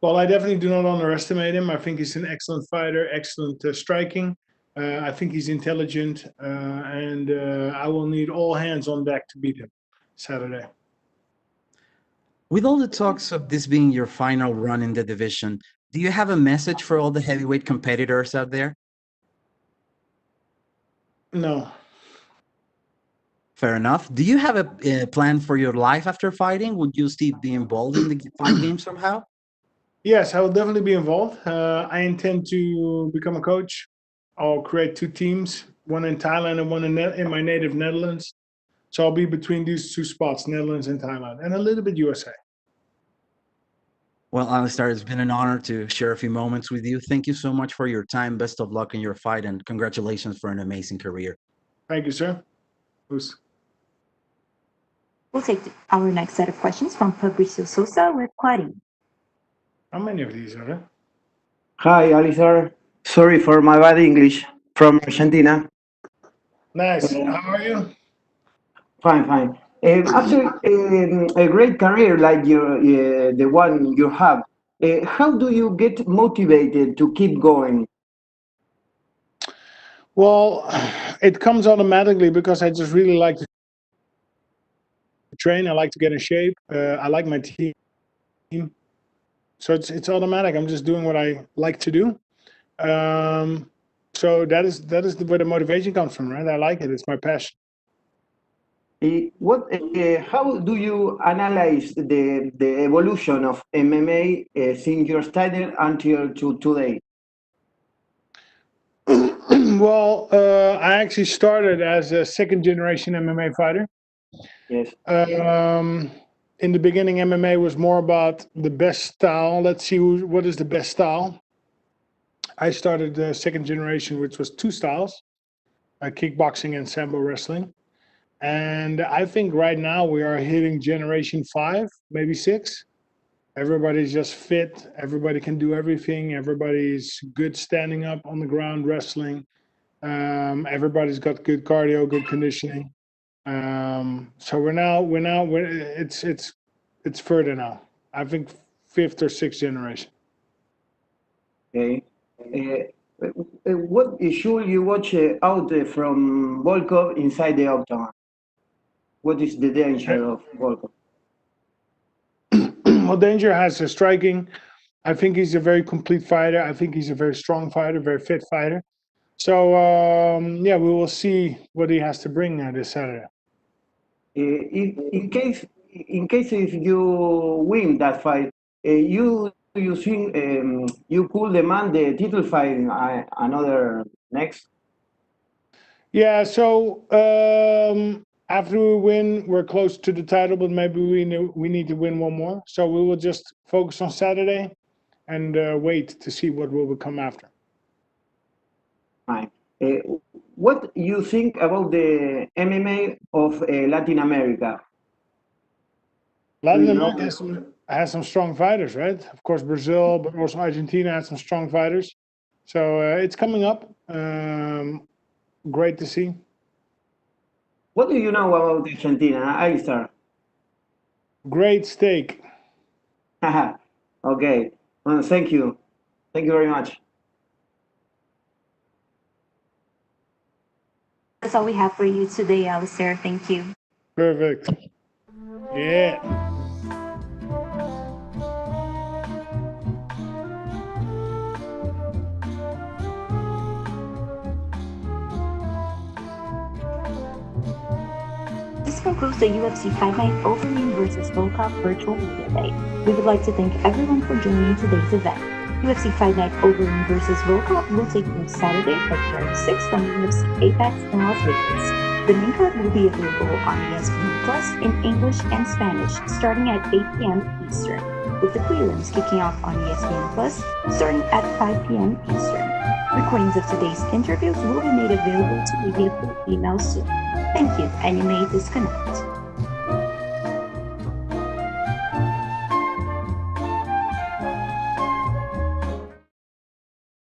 Well, I definitely do not underestimate him. I think he's an excellent fighter, excellent striking. I think he's intelligent, and I will need all hands on deck to beat him Saturday. With all the talks of this being your final run in the division, do you have a message for all the heavyweight competitors out there? No. Fair enough. Do you have a plan for your life after fighting? Would you still be involved in the fight game somehow? Yes, I will definitely be involved. I intend to become a coach. I'll create 2 teams, one in Thailand and one in my native Netherlands. So I'll be between these 2 spots, Netherlands and Thailand, and a little bit USA. Well, Alistair, it's been an honor to share a few moments with you. Thank you so much for your time. Best of luck in your fight, and congratulations for an amazing career. Thank you, sir. Bruce. We'll take our next set of questions from Fabricio Sosa with Clarín. How many of these are there? Hi, Alistair. Sorry for my bad English from Argentina. Nice. How are you? Fine, fine. After a great career like the one you have, how do you get motivated to keep going? Well, it comes automatically because I just really like to train. I like to get in shape. I like my team. So it's automatic. I'm just doing what I like to do. So that is where the motivation comes from, right? I like it. It's my passion. How do you analyze the evolution of MMA since you started until today? Well, I actually started as a second-generation MMA fighter. Yes. In the beginning, MMA was more about the best style. Let's see what is the best style. I started the second generation, which was 2 styles, kickboxing and sambo wrestling. And I think right now we are hitting generation 5, maybe 6. Everybody's just fit. Everybody can do everything. Everybody's good standing up on the ground wrestling. Everybody's got good cardio, good conditioning. So it's further now. I think 5th or 6th generation. Okay. What should you watch out from Volkov inside the octagon? What is the danger of Volkov? Well, danger has a striking. I think he's a very complete fighter. I think he's a very strong fighter, very fit fighter. So yeah, we will see what he has to bring this Saturday. In case if you win that fight, you think you could demand the title fight another next? Yeah, so after we win, we're close to the title, but maybe we need to win one more. So we will just focus on Saturday and wait to see what will come after. Right. What you think about the MMA of Latin America? Latin You know, America has some strong fighters, right? Of course, Brazil, but also Argentina has some strong fighters. So it's coming up. Great to see. What do you know about Argentina, Alistair? Great steak. Okay. Well, thank you. Thank you very much. That's all we have for you today, Alistair. Thank you. Perfect. Yeah. This concludes the UFC Fight Night Overeem versus Volkov virtual media day. We would like to thank everyone for joining today's event. UFC Fight Night Overeem versus Volkov will take place Saturday, February 6th from UFC Apex in Las Vegas. The main card will be available on ESPN Plus in English and Spanish starting at 8 p.m. Eastern, with the prelims kicking off on ESPN Plus starting at 5 p.m. Eastern. Recordings of today's interviews will be made available to media for email soon. Thank you, and you may disconnect.